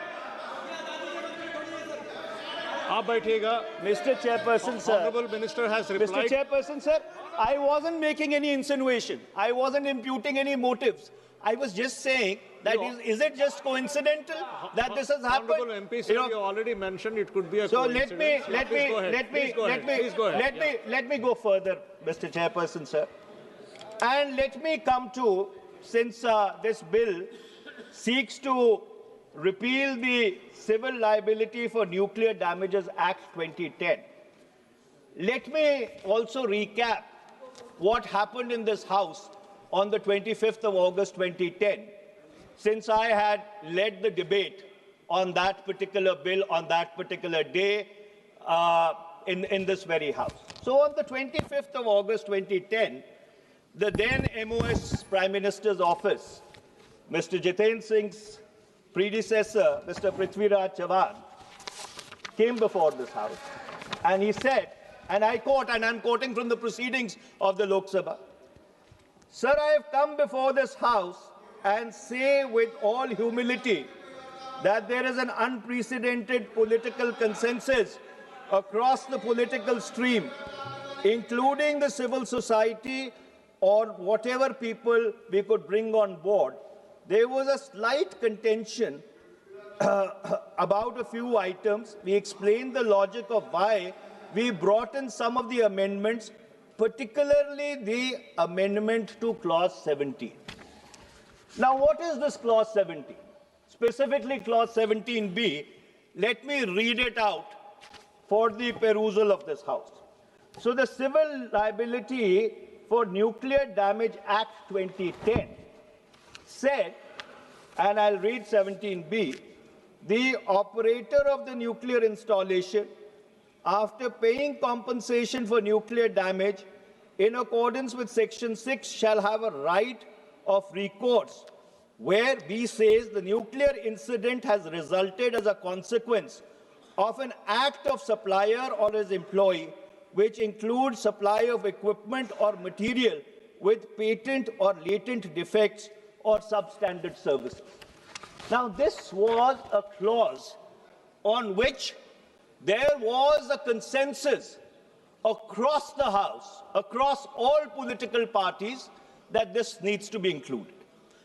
F: Mr. Chairperson, sir.
G: Honorable Minister has replied.
F: Mr. Chairperson, sir, I wasn't making any insinuation. I wasn't imputing any motives. I was just saying that is it just coincidental that this has happened?
G: Honorable MP, sir, you already mentioned it could be a
F: so
G: coincidence.
F: let me go further, Mr. Chairperson, sir. And let me come to, since this bill seeks to repeal the Civil Liability for Nuclear Damages Act 2010, let me also recap what happened in this House on the 25th of August 2010, since I had led the debate on that particular bill on that particular day in this very House. So on the 25th of August 2010, the then MOS Prime Minister's office, Mr. Jiten Singh's predecessor, Mr. Prithviraj Chavan, came before this House and he said, and I quote, and I'm quoting from the proceedings of the Lok Sabha, "Sir, I have come before this House and say with all humility that there is an unprecedented political consensus across the political stream, including the civil society or whatever people we could bring on board. There was a slight contention about a few items. We explained the logic of why we brought in some of the amendments, particularly the amendment to Clause 17. Now, what is this Clause 17? Specifically, Clause 17B, let me read it out for the perusal of this House. So, the Civil Liability for Nuclear Damage Act 2010 said, and I'll read 17B, the operator of the nuclear installation after paying compensation for nuclear damage in accordance with Section 6 shall have a right of recourse, where B says the nuclear incident has resulted as a consequence of an act of supplier or his employee, which includes supply of equipment or material with patent or latent defects or substandard services. Now, this was a clause on which there was a consensus across the House, across all political parties, that this needs to be included.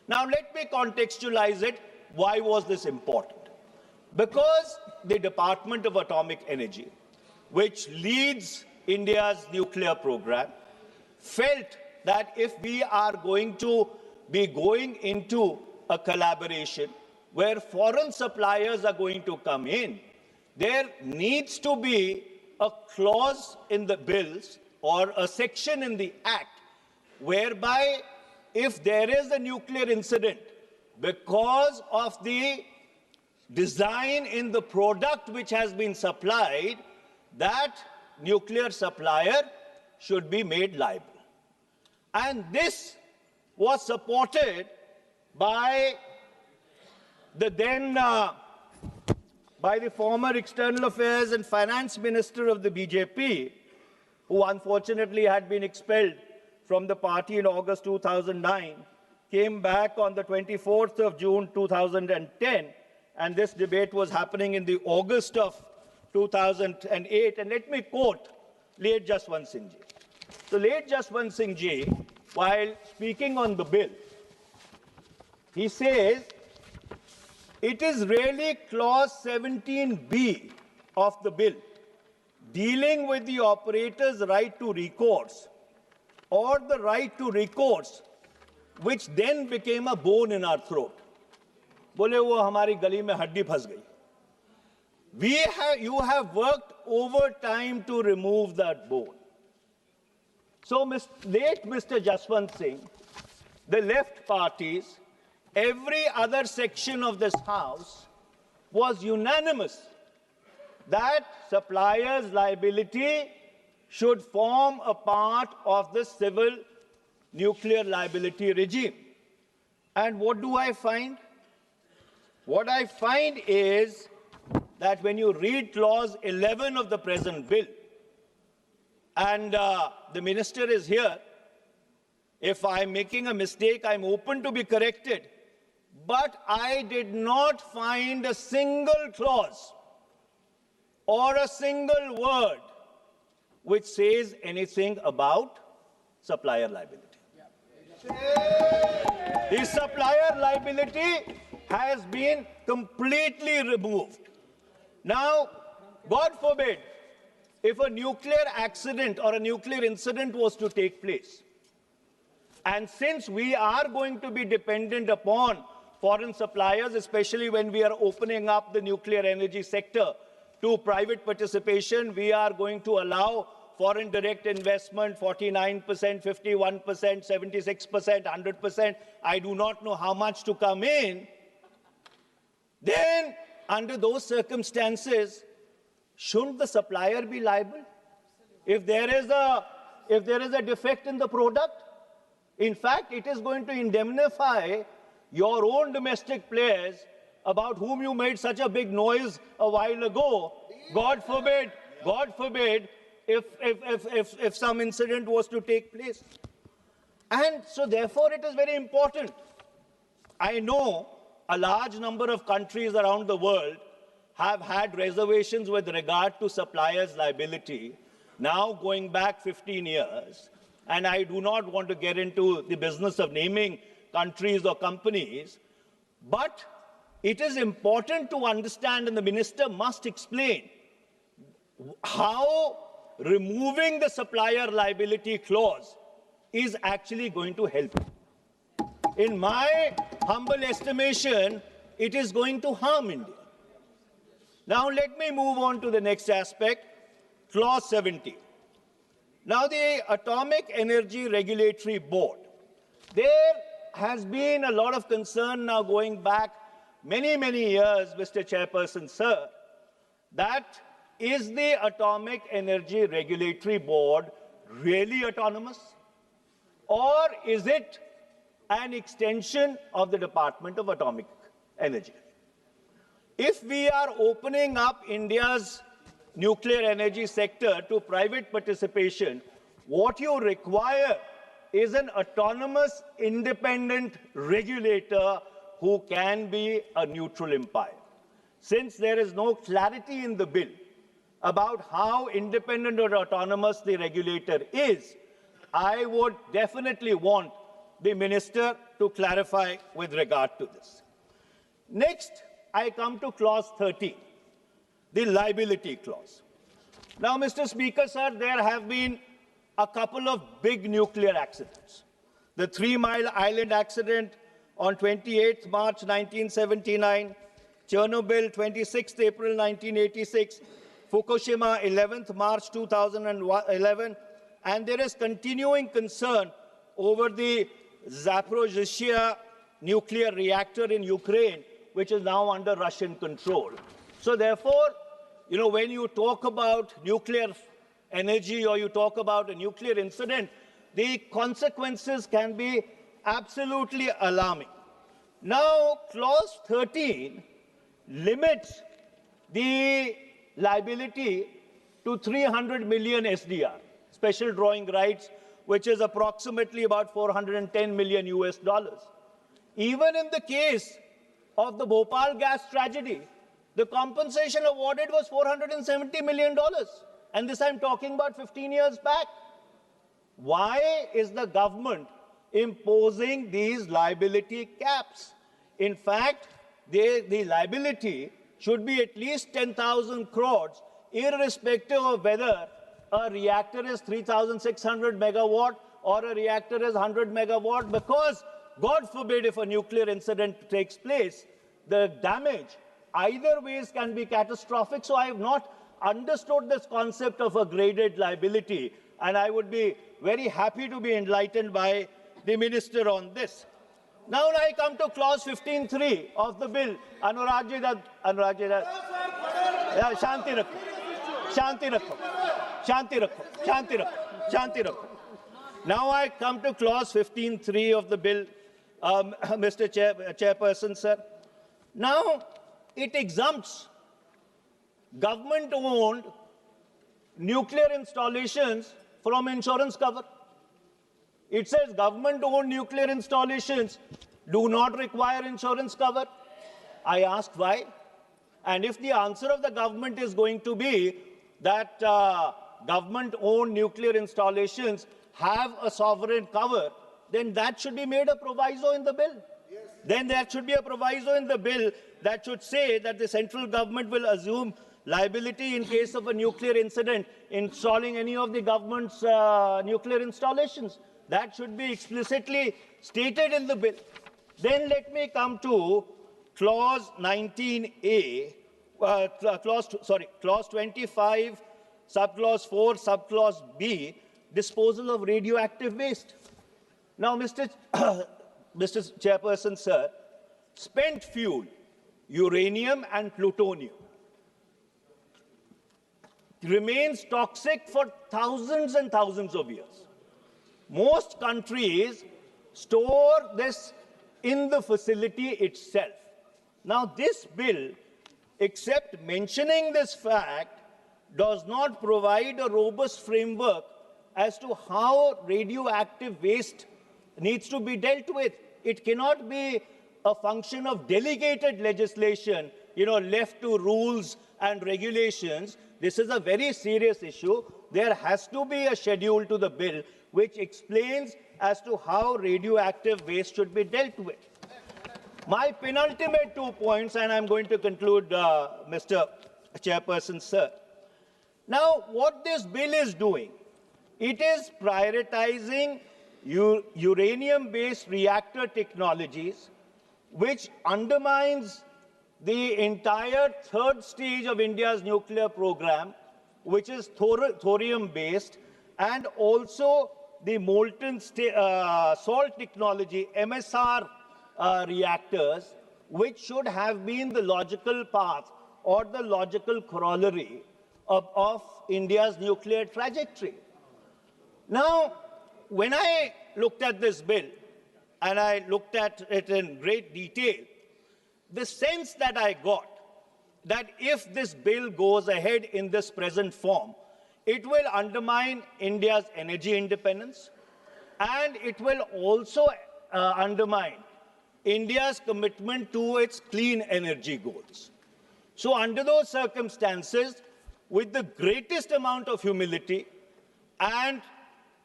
F: Now, let me contextualize it. Why was this important? Because the Department of Atomic Energy, which leads India's nuclear program, felt that if we are going to be going into a collaboration where foreign suppliers are going to come in, there needs to be a clause in the bills or a section in the Act whereby if there is a nuclear incident because of the design in the product which has been supplied, that nuclear supplier should be made liable. And this was supported by the then by the former External Affairs and Finance Minister of the BJP, who unfortunately had been expelled from the party in August 2009, came back on the 24th of June 2010, and this debate was happening in the August of 2008. And let me quote late Jaswant Singh Ji. So late Jaswant Singh Ji, while speaking on the bill, he says, it is really clause 17B of the bill, dealing with the operator's right to recourse or the right to recourse, which then became a bone in our throat. बोले वो हमारी गली में हड्डी फंस गई. You have worked overtime to remove that bone. So late Mr. Jaswant Singh, the left parties, every other section of this House was unanimous that suppliers' liability should form a part of the civil nuclear liability regime. And what do I find? What I find is that when you read clause 11 of the present bill, and the minister is here, if I'm making a mistake, I'm open to be corrected. But I did not find a single clause or a single word which says anything about supplier liability. The supplier liability has been completely removed. Now, God forbid, if a nuclear accident or a nuclear incident was to take place, and since we are going to be dependent upon foreign suppliers, especially when we are opening up the nuclear energy sector to private participation, we are going to allow foreign direct investment, 49%, 51%, 76%, 100%. I do not know how much to come in. Then, under those circumstances, shouldn't the supplier be liable? If there is a defect in the product, in fact, it is going to indemnify your own domestic players about whom you made such a big noise a while ago. God forbid, if some incident was to take place. And so therefore it is very important. I know a large number of countries around the world have had reservations with regard to suppliers' liability, now going back 15 years. And I do not want to get into the business of naming countries or companies, but it is important to understand, and the minister must explain, how removing the supplier liability clause is actually going to help. In my humble estimation, it is going to harm India. Now let me move on to the next aspect, clause 70. Now the Atomic Energy Regulatory Board, there has been a lot of concern now going back many, many years, Mr. Chairperson, sir, that is the Atomic Energy Regulatory Board really autonomous? Or is it an extension of the Department of Atomic Energy? If we are opening up India's nuclear energy sector to private participation, what you require is an autonomous, independent regulator who can be a neutral umpire. Since there is no clarity in the bill about how independent or autonomous the regulator is, I would definitely want the minister to clarify with regard to this. Next, I come to clause 30, the liability clause. Now, Mr. Speaker, sir, there have been a couple of big nuclear accidents. The 3 Mile Island accident on 28th March 1979, Chernobyl 26th April 1986, Fukushima 11th March 2011, and there is continuing concern over the Zaporizhzhia nuclear reactor in Ukraine, which is now under Russian control. So therefore, when you talk about nuclear energy or you talk about a nuclear incident, the consequences can be absolutely alarming. Now, clause 13 limits the liability to 300 million SDR, special drawing rights, which is approximately about 410 million US dollars. Even in the case of the Bhopal gas tragedy, the compensation awarded was $470 million. And this I'm talking about 15 years back. Why is the government imposing these liability caps? In fact, the liability should be at least 10,000 crores, irrespective of whether a reactor is 3,600 megawatt or a reactor is 100 megawatt, because God forbid if a nuclear incident takes place, the damage either ways can be catastrophic. So I have not understood this concept of a graded liability, and I would be very happy to be enlightened by the minister on this. Now I come to clause 15.3 of the bill. Shanti Rakho. Now I come to clause 15.3 of the bill, Mr. Chairperson, sir. Now, it exempts government-owned nuclear installations from insurance cover. It says government-owned nuclear installations do not require insurance cover. I ask why. And if the answer of the government is going to be that government-owned nuclear installations have a sovereign cover, then that should be made a proviso in the bill. Yes. Then there should be a proviso in the bill that should say that the central government will assume liability in case of a nuclear incident installing any of the government's nuclear installations. That should be explicitly stated in the bill. Then let me come to clause 19A, clause 25, subclause 4, subclause B, disposal of radioactive waste. Now, Mr. Chairperson, sir, spent fuel, uranium and plutonium remains toxic for thousands and thousands of years. Most countries store this in the facility itself. Now, this bill, except mentioning this fact, does not provide a robust framework as to how radioactive waste needs to be dealt with. It cannot be a function of delegated legislation, left to rules and regulations. This is a very serious issue. There has to be a schedule to the bill which explains as to how radioactive waste should be dealt with. My penultimate 2 points, and I'm going to conclude, Mr. Chairperson, sir. Now, what this bill is doing, it is prioritizing uranium-based reactor technologies, which undermines the entire third stage of India's nuclear program, which is thorium-based, and also the molten salt technology, MSR reactors, which should have been the logical path or the logical corollary of India's nuclear trajectory. Now, when I looked at this bill, and I looked at it in great detail, the sense that I got that if this bill goes ahead in this present form, it will undermine India's energy independence, and it will also undermine India's commitment to its clean energy goals. So under those circumstances, with the greatest amount of humility and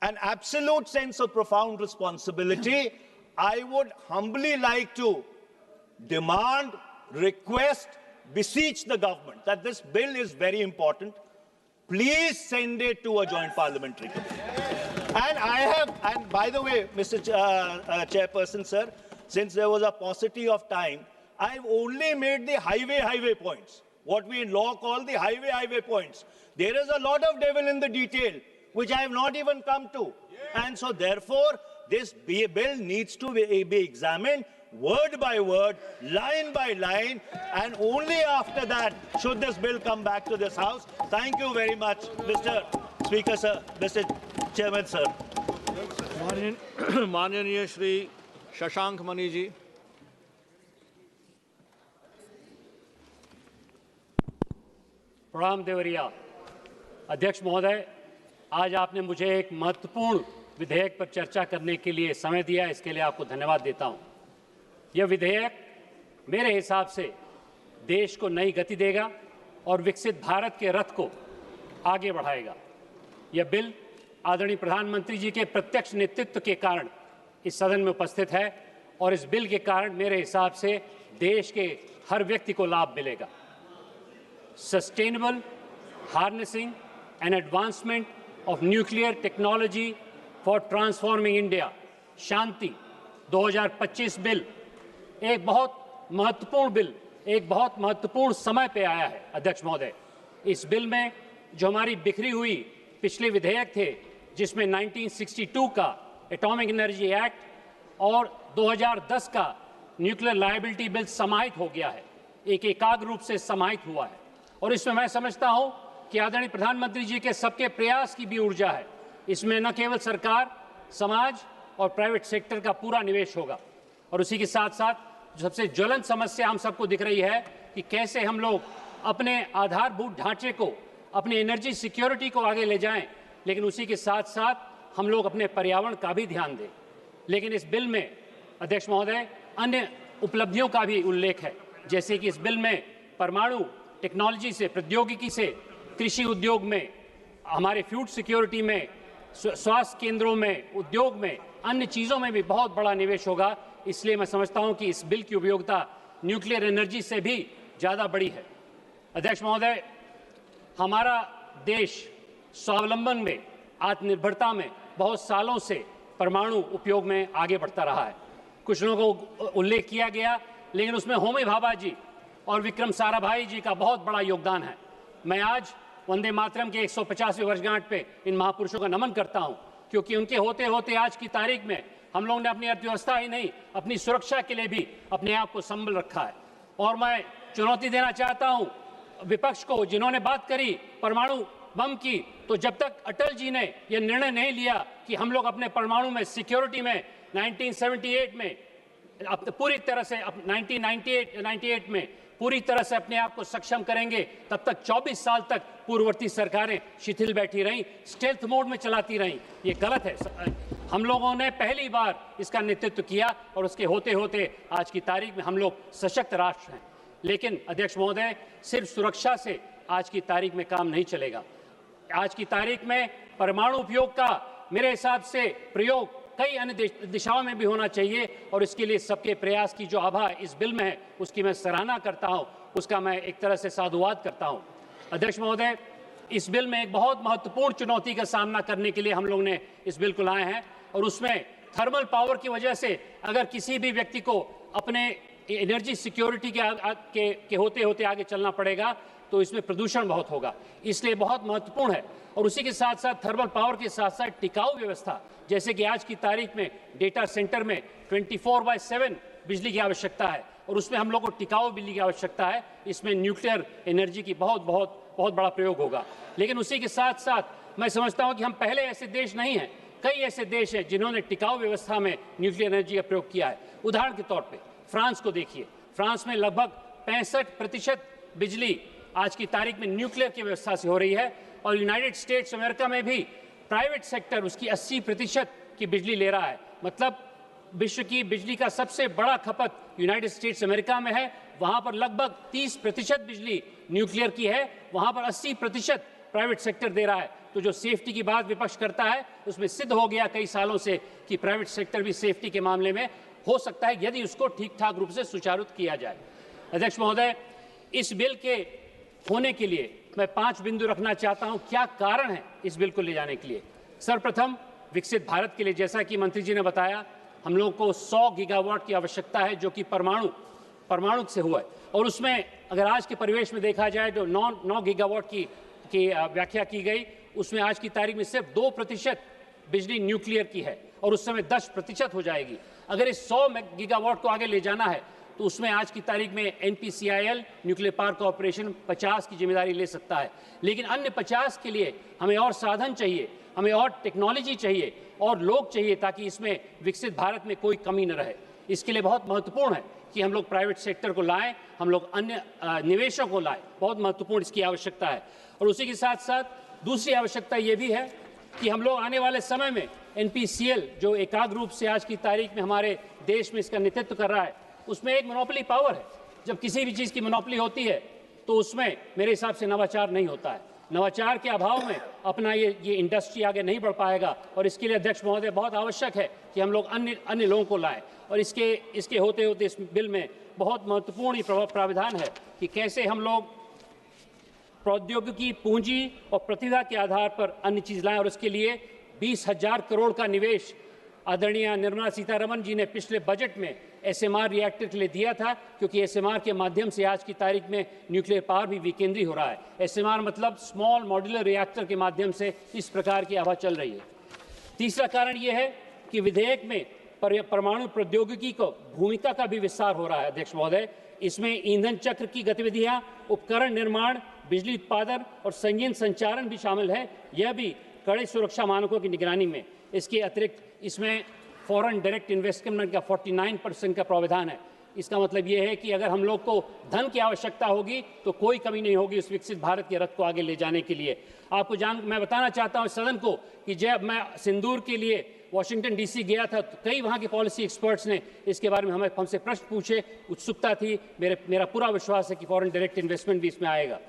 F: an absolute sense of profound responsibility, I would humbly like to demand, request, beseech the government that this bill is very important. Please send it to a joint parliamentary committee. And by the way, Mr. Chairperson, sir, since there was a paucity of time, I've only made the highway points, what we in law call the highway points. There is a lot of devil in the detail, which I have not even come to. And so therefore, this bill needs to be examined word by word, line by line, and only after that should this bill come back to this House. Thank you very much, Mr. Speaker, sir, Mr. Chairman, sir.
G: माननीय श्री शशांक मणि जी।
H: प्रणाम देवरिया। अध्यक्ष महोदय, आज आपने मुझे एक महत्वपूर्ण विधेयक पर चर्चा करने के लिए समय दिया, इसके लिए आपको धन्यवाद देता हूं। यह विधेयक मेरे हिसाब से देश को नई गति देगा और विकसित भारत के रथ को आगे बढ़ाएगा। यह बिल आदरणीय प्रधानमंत्री जी के प्रत्यक्ष नेतृत्व के कारण इस सदन में उपस्थित है और इस बिल के कारण मेरे हिसाब से देश के हर व्यक्ति को लाभ मिलेगा। Sustainable harnessing and advancement of nuclear technology for transforming India, Shanti 2025 bill एक बहुत महत्वपूर्ण बिल, एक बहुत महत्वपूर्ण समय पे आया है। अध्यक्ष महोदय, इस बिल में जो हमारी बिखरी हुई पिछले विधेयक थे, जिसमें 1962 का एटॉमिक एनर्जी एक्ट और 2010 का न्यूक्लियर लायबिलिटी बिल समाहित हो गया है, एक एकाग्र रूप से समाहित हुआ है। और इसमें मैं समझता हूं कि आदरणीय प्रधानमंत्री जी के सबके प्रयास की भी ऊर्जा है। इसमें न केवल सरकार, समाज और प्राइवेट सेक्टर का पूरा निवेश होगा, और उसी के साथ साथ सबसे ज्वलंत समस्या हम सबको दिख रही है कि कैसे हम लोग अपने आधारभूत ढांचे को, अपनी एनर्जी सिक्योरिटी को आगे ले जाएं, लेकिन उसी के साथ साथ हम लोग अपने पर्यावरण का भी ध्यान दें। लेकिन इस बिल में अध्यक्ष महोदय अन्य उपलब्धियों का भी उल्लेख है, जैसे कि इस बिल में परमाणु टेक्नोलॉजी से, प्रौद्योगिकी से, कृषि उद्योग में, हमारे फूड सिक्योरिटी में, स्वास्थ्य केंद्रों में, उद्योग में, अन्य चीज़ों में भी बहुत बड़ा निवेश होगा। इसलिए मैं समझता हूं कि इस बिल की उपयोगिता न्यूक्लियर एनर्जी से भी ज़्यादा बड़ी है। अध्यक्ष महोदय, हमारा देश स्वावलंबन में, आत्मनिर्भरता में बहुत सालों से परमाणु उपयोग में आगे बढ़ता रहा है। कुछ लोगों को उल्लेख किया गया, लेकिन उसमें होमी भाभा जी और विक्रम साराभाई जी का बहुत बड़ा योगदान है। मैं आज वंदे मातरम के 150वें वर्षगांठ पे इन महापुरुषों का नमन करता हूं, क्योंकि उनके होते होते आज की तारीख में हम लोगों ने अपनी अर्थव्यवस्था ही नहीं, अपनी सुरक्षा के लिए भी अपने आप को संभल रखा है। और मैं चुनौती देना चाहता हूं विपक्ष को, जिन्होंने बात करी परमाणु बम की, तो जब तक अटल जी ने यह निर्णय नहीं लिया कि हम लोग अपने परमाणु में सिक्योरिटी में 1978 में पूरी तरह से 1998 में पूरी तरह से अपने आप को सक्षम करेंगे, तब तक 24 साल तक पूर्ववर्ती सरकारें शिथिल बैठी रहीं, स्टेल्थ मोड में चलाती रहीं। ये गलत है। हम लोगों ने पहली बार इसका नेतृत्व किया और उसके होते होते आज की तारीख में हम लोग सशक्त राष्ट्र हैं। लेकिन अध्यक्ष महोदय, सिर्फ सुरक्षा से आज की तारीख में काम नहीं चलेगा। आज की तारीख में परमाणु उपयोग का मेरे हिसाब से प्रयोग कई अन्य दिशाओं में भी होना चाहिए, और इसके लिए सबके प्रयास की जो आभा इस बिल में है उसकी मैं सराहना करता हूं, उसका मैं एक तरह से साधुवाद करता हूं। अध्यक्ष महोदय, इस बिल में एक बहुत महत्वपूर्ण चुनौती का सामना करने के लिए हम लोग ने इस बिल को लाए हैं, और उसमें थर्मल पावर की वजह से अगर किसी भी व्यक्ति को अपने एनर्जी सिक्योरिटी के होते होते आगे चलना पड़ेगा तो इसमें प्रदूषण बहुत होगा, इसलिए बहुत महत्वपूर्ण है। और उसी के साथ साथ थर्मल पावर के साथ साथ टिकाऊ व्यवस्था, जैसे कि आज की तारीख में डेटा सेंटर में 24/7 बिजली की आवश्यकता है। और उसमें हम लोग को टिकाऊ बिजली की आवश्यकता है। इसमें न्यूक्लियर एनर्जी की बहुत बड़ा प्रयोग होगा। लेकिन उसी के साथ साथ मैं समझता हूं कि हम पहले ऐसे देश नहीं हैं, कई ऐसे देश हैं जिन्होंने टिकाऊ व्यवस्था में न्यूक्लियर एनर्जी का प्रयोग किया है। उदाहरण के तौर पे फ्रांस को देखिए, फ्रांस में लगभग 65% बिजली आज की तारीख में न्यूक्लियर की व्यवस्था से हो रही है, और यूनाइटेड स्टेट्स अमेरिका में भी प्राइवेट सेक्टर उसकी 80% की बिजली ले रहा है। मतलब विश्व की बिजली का सबसे बड़ा खपत यूनाइटेड स्टेट्स अमेरिका में है, वहां पर लगभग 30% बिजली न्यूक्लियर की है, वहां पर 80% प्राइवेट सेक्टर दे रहा है। तो जो सेफ्टी की बात विपक्ष करता है, उसमें सिद्ध हो गया कई सालों से कि प्राइवेट सेक्टर भी सेफ्टी के मामले में हो सकता है यदि उसको ठीक ठाक रूप से सुचारू किया जाए। अध्यक्ष महोदय, इस बिल के होने के लिए मैं 5 बिंदु रखना चाहता हूं। क्या कारण है इस बिल को ले जाने के लिए? सर्वप्रथम, विकसित भारत के लिए, जैसा कि मंत्री जी ने बताया, हम लोग को 100 गीगावाट की आवश्यकता है, जो कि परमाणु से हुआ है। और उसमें अगर आज के परिवेश में देखा जाए, जो 9 गीगावाट की व्याख्या की गई, उसमें आज की तारीख में सिर्फ 2% बिजली न्यूक्लियर की है, और उस समय 10% हो जाएगी। अगर इस 100 गीगावाट को आगे ले जाना है तो उसमें आज की तारीख में NPCIL न्यूक्लियर पावर कॉर्पोरेशन 50 की जिम्मेदारी ले सकता है। लेकिन अन्य 50 के लिए हमें और साधन चाहिए, हमें और टेक्नोलॉजी चाहिए और लोग चाहिए, ताकि इसमें विकसित भारत में कोई कमी न रहे। इसके लिए बहुत महत्वपूर्ण है कि हम लोग प्राइवेट सेक्टर को लाएं, हम लोग अन्य निवेशों को लाएं, बहुत महत्वपूर्ण इसकी आवश्यकता है। और उसी के साथ साथ दूसरी आवश्यकता ये भी है कि हम लोग आने वाले समय में NPCL, जो एकाग्र रूप से आज की तारीख में हमारे देश में इसका नेतृत्व कर रहा है, उसमें एक मोनोपोली पावर है। जब किसी भी चीज़ की मोनोपोली होती है तो उसमें मेरे हिसाब से नवाचार नहीं होता है। नवाचार के अभाव में अपना ये इंडस्ट्री आगे नहीं बढ़ पाएगा, और इसके लिए अध्यक्ष महोदय बहुत आवश्यक है कि हम लोग अन्य लोगों को लाएं। और इसके होते होते इस बिल में बहुत महत्वपूर्ण प्रावधान है कि कैसे हम लोग प्रौद्योगिकी, पूंजी और प्रतिभा के आधार पर अन्य चीज लाएं। और उसके लिए 20,000 करोड़ का निवेश आदरणीय निर्मला सीतारमण जी ने पिछले बजट में SMR रिएक्टर के लिए दिया था, क्योंकि SMR के माध्यम से आज की तारीख में न्यूक्लियर पावर भी विकेंद्री हो रहा है। SMR मतलब स्मॉल मॉड्यूलर रिएक्टर के माध्यम से इस प्रकार की हवा चल रही है। तीसरा कारण यह है कि विधेयक में परमाणु प्रौद्योगिकी को भूमिका का भी विस्तार हो रहा है। अध्यक्ष महोदय, इसमें ईंधन चक्र की गतिविधियां, उपकरण निर्माण, बिजली उत्पादन और संयंत्र संचालन भी शामिल है, यह भी कड़े सुरक्षा मानकों की निगरानी में। इसके अतिरिक्त इसमें फॉरेन डायरेक्ट इन्वेस्टमेंट का 49% का प्रावधान है। इसका मतलब यह है कि अगर हम लोग को धन की आवश्यकता होगी तो कोई कमी नहीं होगी उस विकसित भारत के रथ को आगे ले जाने के लिए। मैं बताना चाहता हूं सदन को कि जब मैं सिंदूर के लिए वाशिंगटन DC गया था तो कई वहां के पॉलिसी एक्सपर्ट्स ने इसके बारे में हमसे प्रश्न पूछे, उत्सुकता थी। मेरा पूरा विश्वास है कि फॉरेन डायरेक्ट इन्वेस्टमेंट भी इसमें आएगा।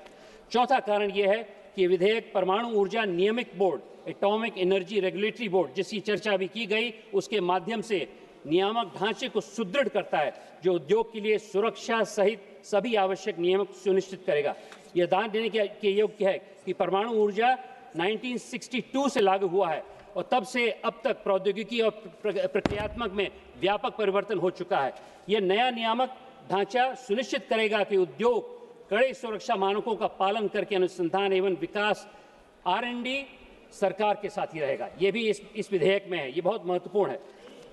H: चौथा कारण यह है कि विधेयक परमाणु ऊर्जा नियामक board, atomic energy regulatory board, जिसकी चर्चा भी की गई, उसके माध्यम से नियामक ढांचे को सुदृढ़ करता है, जो उद्योग के लिए सुरक्षा सहित सभी आवश्यक नियम सुनिश्चित करेगा। यह ध्यान देने के योग्य है कि परमाणु ऊर्जा 1962 से लागू हुआ है और तब से अब तक प्रौद्योगिकी और प्रक्रियात्मक में व्यापक परिवर्तन हो चुका है। यह नया नियामक ढांचा सुनिश्चित करेगा कि उद्योग कड़े सुरक्षा मानकों का पालन करके अनुसंधान एवं विकास R&D सरकार के साथ ही रहेगा। ये भी इस विधेयक में है, ये बहुत महत्वपूर्ण है।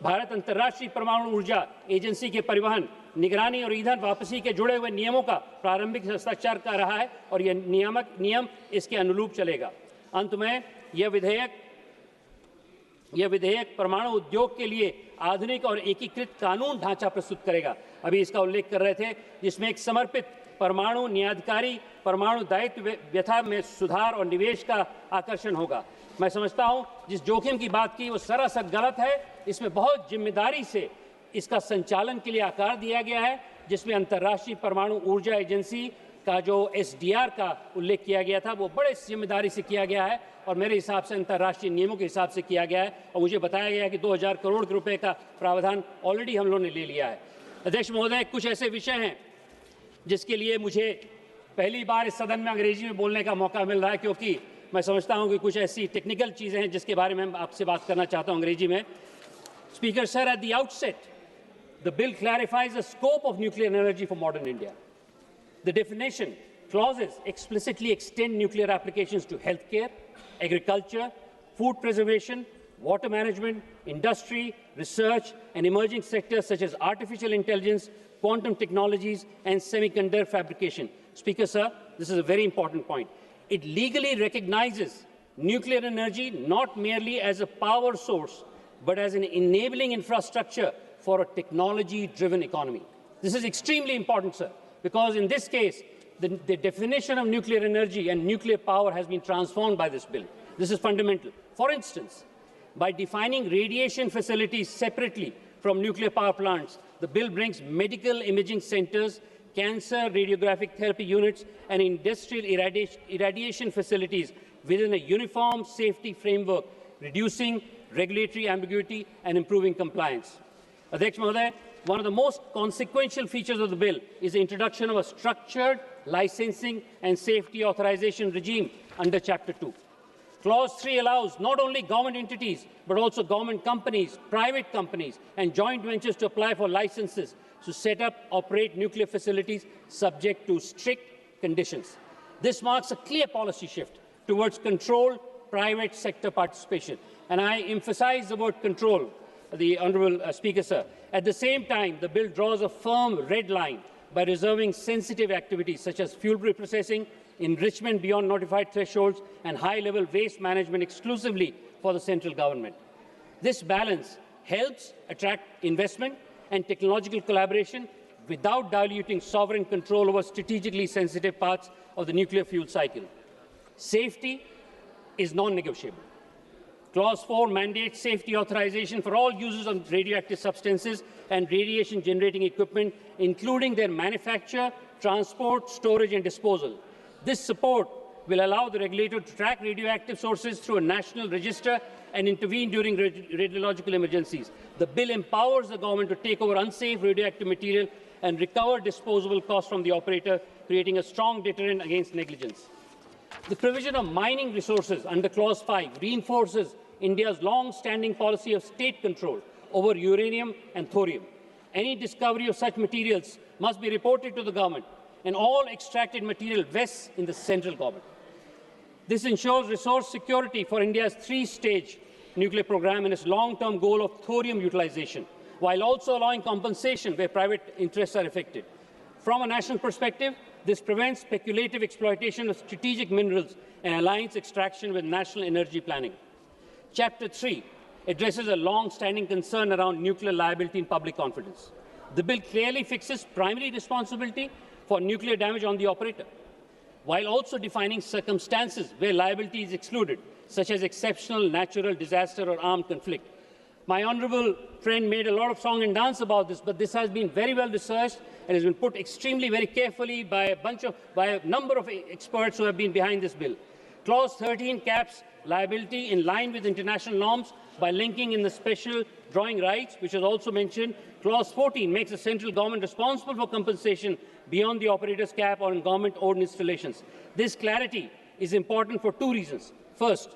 H: भारत अंतर्राष्ट्रीय परमाणु ऊर्जा एजेंसी के परिवहन, निगरानी और ईंधन वापसी के जुड़े हुए नियमों का प्रारंभिक हस्ताक्षर कर रहा है और यह नियम इसके अनुरूप चलेगा। अंत में यह विधेयक परमाणु उद्योग के लिए आधुनिक और एकीकृत कानून ढांचा प्रस्तुत करेगा। अभी इसका उल्लेख कर रहे थे, जिसमें एक समर्पित परमाणु न्यायाधिकारी, परमाणु दायित्व व्यवस्था में सुधार और निवेश का आकर्षण होगा। मैं समझता हूं जिस जोखिम की बात की वो सरासर गलत है। इसमें बहुत जिम्मेदारी से इसका संचालन के लिए आकार दिया गया है, जिसमें अंतर्राष्ट्रीय परमाणु ऊर्जा एजेंसी का जो SDR का उल्लेख किया गया था वो बड़े जिम्मेदारी से किया गया है और मेरे हिसाब से अंतर्राष्ट्रीय नियमों के हिसाब से किया गया है। और मुझे बताया गया है कि 2000 करोड़ रुपए का प्रावधान ऑलरेडी हम लोगों ने ले लिया है। अध्यक्ष महोदय, कुछ ऐसे विषय हैं जिसके लिए मुझे पहली बार इस सदन में अंग्रेजी में बोलने का मौका मिल रहा है, क्योंकि मैं समझता हूं कि कुछ ऐसी टेक्निकल चीज़ें हैं जिसके बारे में आपसे बात करना चाहता हूं अंग्रेजी में। Speaker sir, at the outset the bill clarifies the scope of nuclear energy for modern India. The definition clauses explicitly extend nuclear applications to healthcare, agriculture, food preservation, water management, industry, research, and emerging sectors such as artificial intelligence, quantum technologies, and semiconductor fabrication. Speaker, sir, this is a very important point. It legally recognizes nuclear energy not merely as a power source, but as an enabling infrastructure for a technology-driven economy. This is extremely important, sir, because in this case, the definition of nuclear energy and nuclear power has been transformed by this bill. This is fundamental. For instance, by defining radiation facilities separately from nuclear power plants, the bill brings medical imaging centers, cancer radiographic therapy units, and industrial irradiation facilities within a uniform safety framework, reducing regulatory ambiguity and improving compliance. Adhyaksh Mahoday, one of the most consequential features of the bill is the introduction of a structured licensing and safety authorization regime under Chapter 2. Clause 3 allows not only government entities, but also government companies, private companies, and joint ventures to apply for licenses to set up, operate nuclear facilities subject to strict conditions. This marks a clear policy shift towards controlled private sector participation. And I emphasize the word control, the Honourable Speaker, sir. At the same time, the bill draws a firm red line by reserving sensitive activities such as fuel reprocessing, enrichment beyond notified thresholds, and high-level waste management exclusively for the central government. This balance helps attract investment and technological collaboration without diluting sovereign control over strategically sensitive parts of the nuclear fuel cycle. Safety is non-negotiable. Clause 4 mandates safety authorization for all users of radioactive substances and radiation-generating equipment, including their manufacture, transport, storage, and disposal. This support will allow the regulator to track radioactive sources through a national register and intervene during radiological emergencies. The bill empowers the government to take over unsafe radioactive material and recover disposable costs from the operator, creating a strong deterrent against negligence. The provision of mining resources under Clause 5 reinforces India's long-standing policy of state control over uranium and thorium. Any discovery of such materials must be reported to the government, and all extracted material vests in the central government. This ensures resource security for India's three-stage nuclear program and its long-term goal of thorium utilization, while also allowing compensation where private interests are affected. From a national perspective, this prevents speculative exploitation of strategic minerals and aligns extraction with national energy planning. Chapter 3 addresses a long-standing concern around nuclear liability and public confidence. The bill clearly fixes primary responsibility for nuclear damage on the operator, while also defining circumstances where liability is excluded, such as exceptional natural disaster or armed conflict. My honourable friend made a lot of song and dance about this, but this has been very well researched and has been put extremely very carefully by a number of experts who have been behind this bill. Clause 13 caps liability in line with international norms by linking in the special drawing rights, which is also mentioned. Clause 14 makes the central government responsible for compensation beyond the operator's cap or in government-owned installations. This clarity is important for two reasons. First,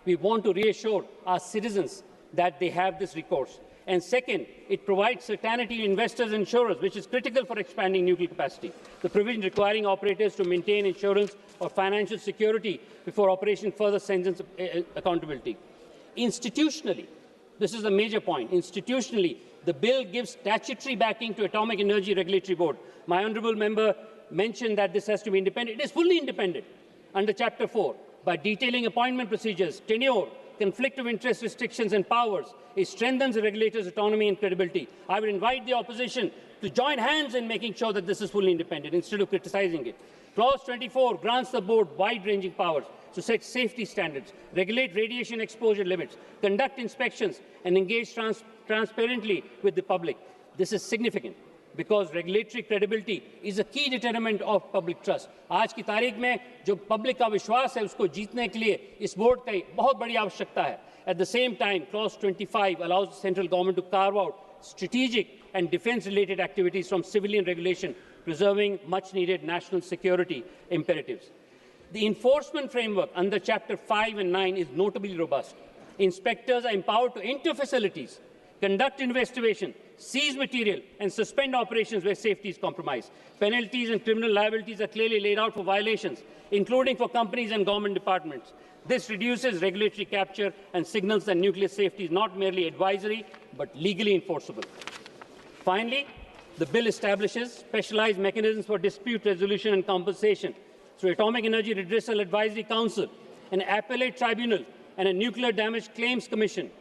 H: we want to reassure our citizens that they have this recourse. And second, it provides certainty to investors and insurers, which is critical for expanding nuclear capacity. The provision requiring operators to maintain insurance or financial security before operation further strengthens accountability. Institutionally, this is a major point. Institutionally, the bill gives statutory backing to Atomic Energy Regulatory Board. My honourable member mentioned that this has to be independent. It is fully independent under Chapter 4 by detailing appointment procedures, tenure, conflict of interest restrictions and powers. It strengthens the regulator's autonomy and credibility. I would invite the opposition to join hands in making sure that this is fully independent instead of criticizing it. Clause 24 grants the board wide-ranging powers to set safety standards, regulate radiation exposure limits, conduct inspections, and engage transparently with the public. This is significant because regulatory credibility is a key determinant of public trust. आज की तारीख में जो public का विश्वास है उसको जीतने के लिए इस बोर्ड की बहुत बड़ी आवश्यकता है. At the same time, Clause 25 allows the central government to carve out strategic and defence-related activities from civilian regulation, preserving much-needed national security imperatives. The enforcement framework under Chapter 5 and 9 is notably robust. Inspectors are empowered to enter facilities, conduct investigation, seize material, and suspend operations where safety is compromised. Penalties and criminal liabilities are clearly laid out for violations, including for companies and government departments. This reduces regulatory capture and signals that nuclear safety is not merely advisory, but legally enforceable. Finally, The bill establishes specialized mechanisms for dispute resolution and compensation through Atomic Energy Redressal Advisory Council, an appellate tribunal, and a Nuclear Damage Claims Commission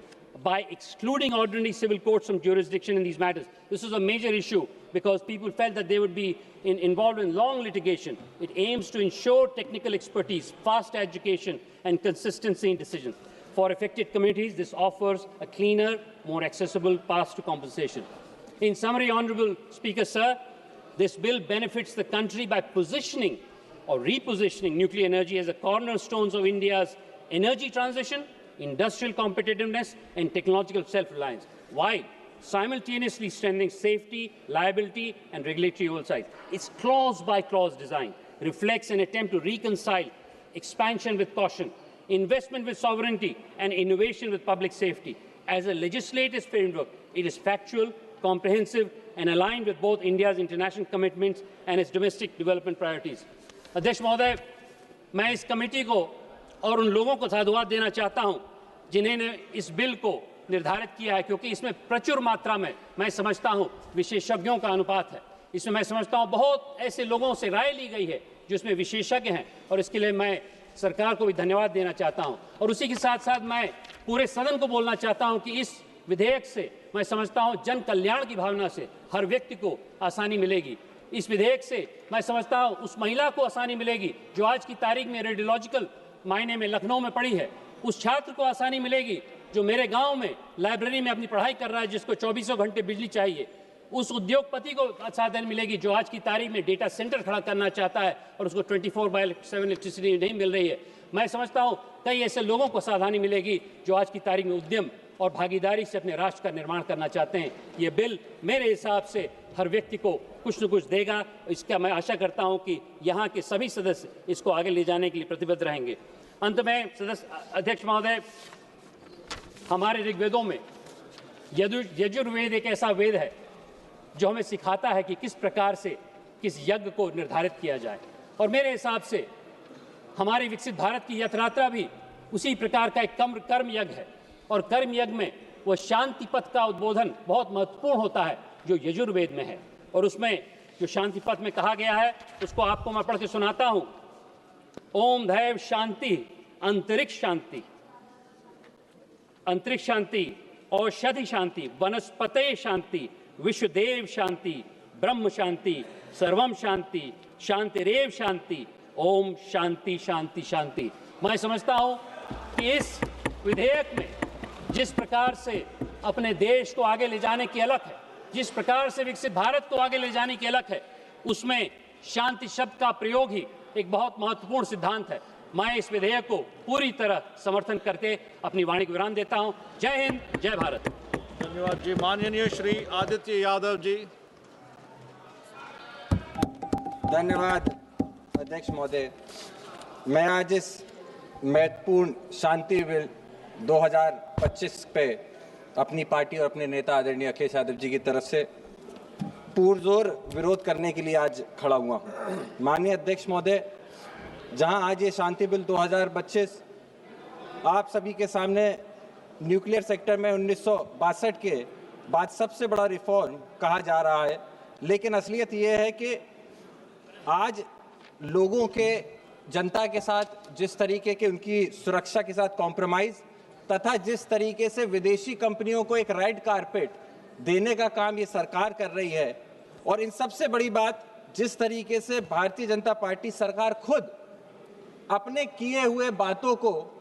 H: by excluding ordinary civil courts from jurisdiction in these matters. This is a major issue because people felt that they would be involved in long litigation. It aims to ensure technical expertise, fast education, and consistency in decisions. For affected communities, this offers a cleaner, more accessible path to compensation. In summary, Honourable Speaker, Sir, this bill benefits the country by positioning or repositioning nuclear energy as a cornerstone of India's energy transition, industrial competitiveness, and technological self-reliance, while simultaneously strengthening safety, liability, and regulatory oversight. Its clause-by-clause design reflects an attempt to reconcile expansion with caution, investment with sovereignty, and innovation with public safety. As a legislative framework, it is factual, comprehensive, and aligned with both India's international commitments and its domestic development priorities. अध्यक्ष महोदय, मैं इस committee को और उन लोगों को साधुवाद देना चाहता हूं जिन्होंने इस बिल को निर्धारित किया है, क्योंकि इसमें प्रचुर मात्रा में मैं समझता हूं विशेषज्ञों का अनुपात है। इसमें मैं समझता हूं बहुत ऐसे लोगों से राय ली गई है जो इसमें विशेषज्ञ हैं, और इसके लिए मैं सरकार को भी धन्यवाद देना चाहता हूं। और उसी के साथ साथ मैं पूरे सदन को बोलना चाहता हूं कि इस विधेयक से मैं समझता हूं जन कल्याण की भावना से हर व्यक्ति को आसानी मिलेगी। इस विधेयक से मैं समझता हूं उस महिला को आसानी मिलेगी जो आज की तारीख में रेडियोलॉजिकल मायने में लखनऊ में पड़ी है, उस छात्र को आसानी मिलेगी जो मेरे गांव में लाइब्रेरी में अपनी पढ़ाई कर रहा है, जिसको 24 घंटे बिजली चाहिए, उस उद्योगपति को साधन मिलेगी जो आज की तारीख में डेटा सेंटर खड़ा करना चाहता है और उसको 24/7 इलेक्ट्रिसिटी नहीं मिल रही है। मैं समझता हूं कई ऐसे लोगों को सावधानी मिलेगी जो आज की तारीख में उद्यम और भागीदारी से अपने राष्ट्र का निर्माण करना चाहते हैं। ये बिल मेरे हिसाब से हर व्यक्ति को कुछ न कुछ देगा। इसका मैं आशा करता हूं कि यहाँ के सभी सदस्य इसको आगे ले जाने के लिए प्रतिबद्ध रहेंगे। अंत में अध्यक्ष महोदय, हमारे ऋग्वेदों में यजुर्वेद एक ऐसा वेद है जो हमें सिखाता है कि किस प्रकार से किस यज्ञ को निर्धारित किया जाए, और मेरे हिसाब से हमारे विकसित भारत की यात्रा भी उसी प्रकार का एक कर्म यज्ञ है, और कर्म यज्ञ में वो शांति पथ का उद्बोधन बहुत महत्वपूर्ण होता है जो यजुर्वेद में है। और उसमें जो शांति पथ में कहा गया है उसको आपको मैं पढ़ के सुनाता हूं। ओम दैव शांति, अंतरिक्ष शांति, अंतरिक्ष शांति, औषधि शांति, वनस्पते शांति, विश्वदेव शांति, ब्रह्म शांति, सर्वम शांति, शांतिरेव शांति, ओम शांति शांति शांति। मैं समझता हूं कि इस विधेयक में जिस प्रकार से अपने देश को आगे ले जाने की अलख है, जिस प्रकार से विकसित भारत को आगे ले जाने की अलख है, उसमें शांति शब्द का प्रयोग ही एक बहुत महत्वपूर्ण सिद्धांत है। मैं इस विधेयक को पूरी तरह समर्थन करके अपनी वाणी को विराम देता हूं। जय हिंद, जय भारत।
G: धन्यवाद जी। माननीय श्री आदित्य यादव जी।
I: धन्यवाद अध्यक्ष महोदय। मैं आज इस महत्वपूर्ण शांति बिल 2025 पे अपनी पार्टी और अपने नेता आदरणीय अखिलेश यादव जी की तरफ से पुरजोर विरोध करने के लिए आज खड़ा हुआ हूँ। माननीय अध्यक्ष महोदय, जहां आज ये शांति बिल 2025 आप सभी के सामने न्यूक्लियर सेक्टर में 1962 के बाद सबसे बड़ा रिफॉर्म कहा जा रहा है, लेकिन असलियत ये है कि आज लोगों के, जनता के साथ जिस तरीके के उनकी सुरक्षा के साथ कॉम्प्रोमाइज़ तथा जिस तरीके से विदेशी कंपनियों को एक रेड कारपेट देने का काम ये सरकार कर रही है, और इन सबसे बड़ी बात जिस तरीके से भारतीय जनता पार्टी सरकार खुद अपने किए हुए बातों को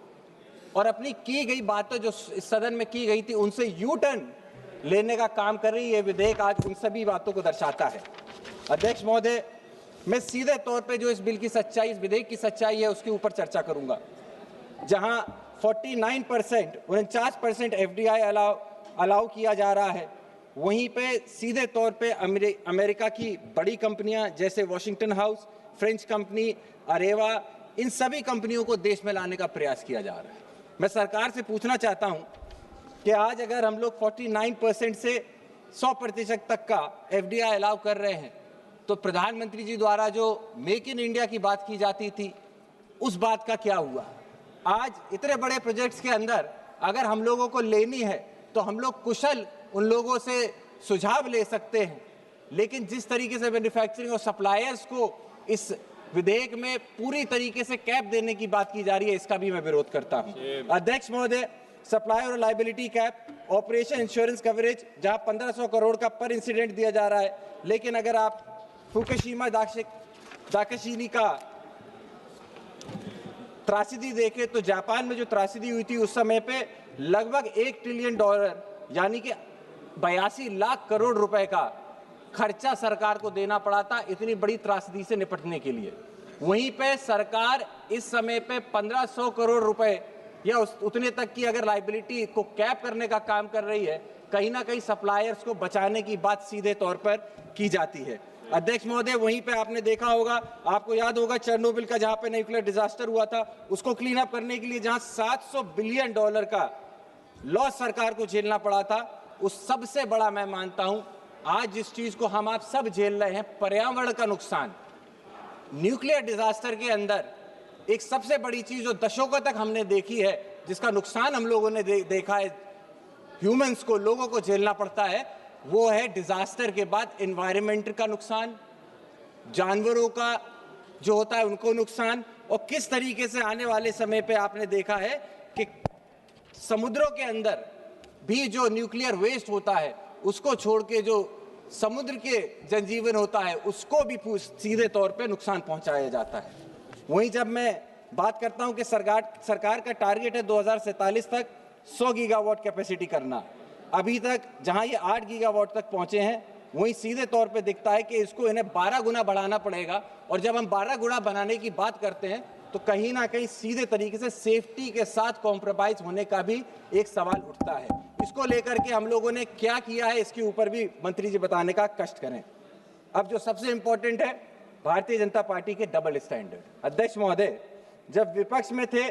I: और अपनी की गई बातों जो इस सदन में की गई थी उनसे यू टर्न लेने का काम कर रही है, विधेयक आज उन सभी बातों को दर्शाता है। अध्यक्ष महोदय, मैं सीधे तौर पे जो इस बिल की सच्चाई, इस विधेयक की सच्चाई है उसके ऊपर चर्चा करूंगा। जहां 49% FDI अलाउ किया जा रहा है, वहीं पे सीधे तौर पे अमेरिका की बड़ी कंपनियां जैसे वॉशिंगटन हाउस, फ्रेंच कंपनी, अरेवा, इन सभी कंपनियों को देश में लाने का प्रयास किया जा रहा है। मैं सरकार से पूछना चाहता हूं कि आज अगर हम लोग 49% से 100% तक का FDI अलाउ कर रहे हैं, तो प्रधानमंत्री जी द्वारा जो मेक इन इंडिया की बात की जाती थी उस बात का क्या हुआ? आज इतने बड़े प्रोजेक्ट्स के अंदर अगर हम लोगों को लेनी है तो हम लोग कुशल उन लोगों से सुझाव ले सकते हैं, लेकिन जिस तरीके से मैन्युफैक्चरिंग और सप्लायर्स को इस विधेयक में पूरी तरीके से कैप देने की बात की जा रही है, इसका भी मैं विरोध करता हूं। अध्यक्ष महोदय, सप्लाई और liability cap, operation insurance coverage, जहां 1500 करोड़ का पर इंसिडेंट दिया जा रहा है, लेकिन अगर आप फुकुशिमा दाकाशिनी का त्रासदी देखें तो जापान में जो त्रासदी हुई थी उस समय पे लगभग $1 ट्रिलियन यानी कि 82 लाख करोड़ रुपए का खर्चा सरकार को देना पड़ा था इतनी बड़ी त्रासदी से निपटने के लिए। वहीं पे सरकार इस समय पे 1500 करोड़ रुपए या उतने तक की अगर लायबिलिटी को कैप करने का काम कर रही है, कहीं ना कहीं सप्लायर्स को बचाने की बात सीधे तौर पर की जाती है। अध्यक्ष महोदय, वहीं पे आपने देखा होगा, आपको याद होगा चेरनोबिल का जहां पे न्यूक्लियर डिजास्टर हुआ था, उसको क्लीन अप करने के लिए जहां $700 बिलियन का लॉस सरकार को झेलना पड़ा था, उस सबसे बड़ा मैं मानता हूं आज जिस चीज को हम आप सब झेल रहे हैं, पर्यावरण का नुकसान। न्यूक्लियर डिजास्टर के अंदर एक सबसे बड़ी चीज जो दशकों तक हमने देखी है, जिसका नुकसान हम लोगों ने देखा है, ह्यूमंस को, लोगों को झेलना पड़ता है, वो है डिजास्टर के बाद एनवायरनमेंट का नुकसान, जानवरों का जो होता है उनको नुकसान, और किस तरीके से आने वाले समय पे आपने देखा है कि समुद्रों के अंदर भी जो न्यूक्लियर वेस्ट होता है उसको छोड़ के जो समुद्र के जनजीवन होता है उसको भी सीधे तौर पे नुकसान पहुंचाया जाता है। वहीं जब मैं बात करता हूं कि सरकार का टारगेट है 2047 तक 100 गीगावाट कैपेसिटी करना, अभी तक जहां ये 8 गीगावाट तक पहुंचे हैं, वहीं सीधे तौर पे दिखता है कि इसको इन्हें 12 गुना बढ़ाना पड़ेगा। और जब हम 12 गुना बनाने की बात करते हैं तो कहीं ना कहीं सीधे तरीके से सेफ्टी के साथ कॉम्प्रोमाइज होने का भी एक सवाल उठता है। इसको लेकर के हम लोगों ने क्या किया है, इसके ऊपर भी मंत्री जी बताने का कष्ट करें। अब जो सबसे इंपॉर्टेंट है, भारतीय जनता पार्टी के डबल स्टैंडर्ड। अध्यक्ष महोदय, जब विपक्ष में थे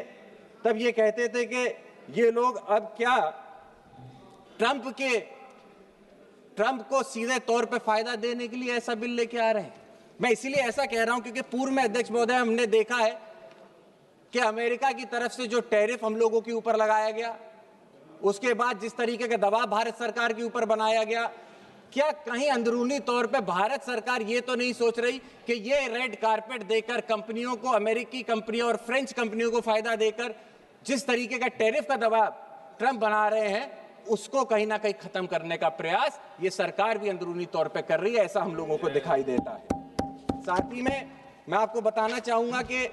I: तब ये कहते थे कि ये लोग अब क्या ट्रंप को सीधे तौर पे फायदा देने के लिए ऐसा बिल लेके आ रहे हैं। मैं इसीलिए ऐसा कह रहा हूं क्योंकि पूर्व में अध्यक्ष महोदय हमने देखा है कि अमेरिका की तरफ से जो टैरिफ हम लोगों के ऊपर लगाया गया, उसके बाद जिस तरीके का दबाव भारत सरकार के ऊपर बनाया गया, क्या कहीं अंदरूनी तौर पे भारत सरकार ये तो नहीं सोच रही कि ये रेड कारपेट देकर कंपनियों को, अमेरिकी कंपनियों और फ्रेंच कंपनियों को फायदा देकर जिस तरीके का टैरिफ का दबाव ट्रंप बना रहे हैं, उसको कहीं ना कहीं खत्म करने का प्रयास ये सरकार भी अंदरूनी तौर पे कर रही है, ऐसा हम लोगों को दिखाई देता है। साथ ही में मैं आपको बताना चाहूंगा कि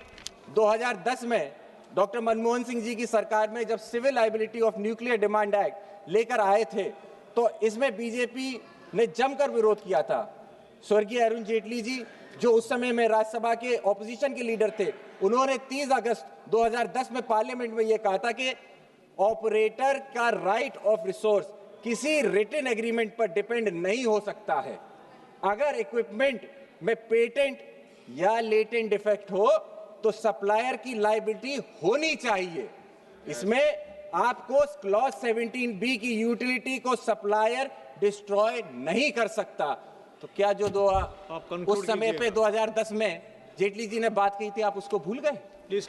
I: 2010 में डॉक्टर मनमोहन सिंह जी की सरकार में जब civil liability of nuclear demand act लेकर आए थे तो इसमें बीजेपी ने जमकर विरोध किया था। स्वर्गीय अरुण जेटली जी, जो उस समय में राज्यसभा के ऑपोजिशन के लीडर थे, उन्होंने 30 अगस्त 2010 में पार्लियामेंट में यह कहा था कि ऑपरेटर का राइट ऑफ रिसोर्स किसी रिटन एग्रीमेंट पर डिपेंड नहीं हो सकता है। अगर इक्विपमेंट में पेटेंट या लेटेंट डिफेक्ट हो तो सप्लायर की लायबिलिटी होनी चाहिए। इसमें आपको क्लॉज 17B की यूटिलिटी को सप्लायर डिस्ट्रॉय नहीं कर सकता। तो क्या जो उस समय पे 2010 में जेटली जी ने बात की थी, आप उसको भूल गए?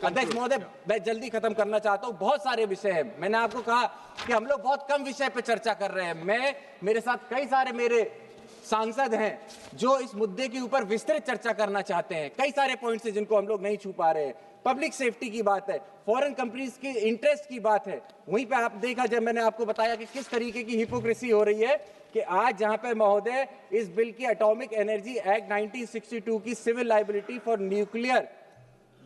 I: अध्यक्ष महोदय, मैं जल्दी खत्म करना चाहता हूं। बहुत सारे विषय हैं। मैंने आपको कहा कि हम लोग बहुत कम विषय पे चर्चा कर रहे हैं। मेरे साथ कई सारे मेरे सांसद हैं जो इस मुद्दे के ऊपर विस्तृत चर्चा करना चाहते हैं। कई सारे पॉइंट्स हैं जिनको हम लोग नहीं छू पा रहे हैं। पब्लिक सेफ्टी की बात है, फॉरेन कंपनीज के इंटरेस्ट की बात है। वहीं पे आप देखा, जब मैंने आपको बताया कि किस तरीके की हिपोक्रेसी हो रही है कि आज जहां पे महोदय इस बिल की एटॉमिक एनर्जी एक्ट 1962 की civil liability for nuclear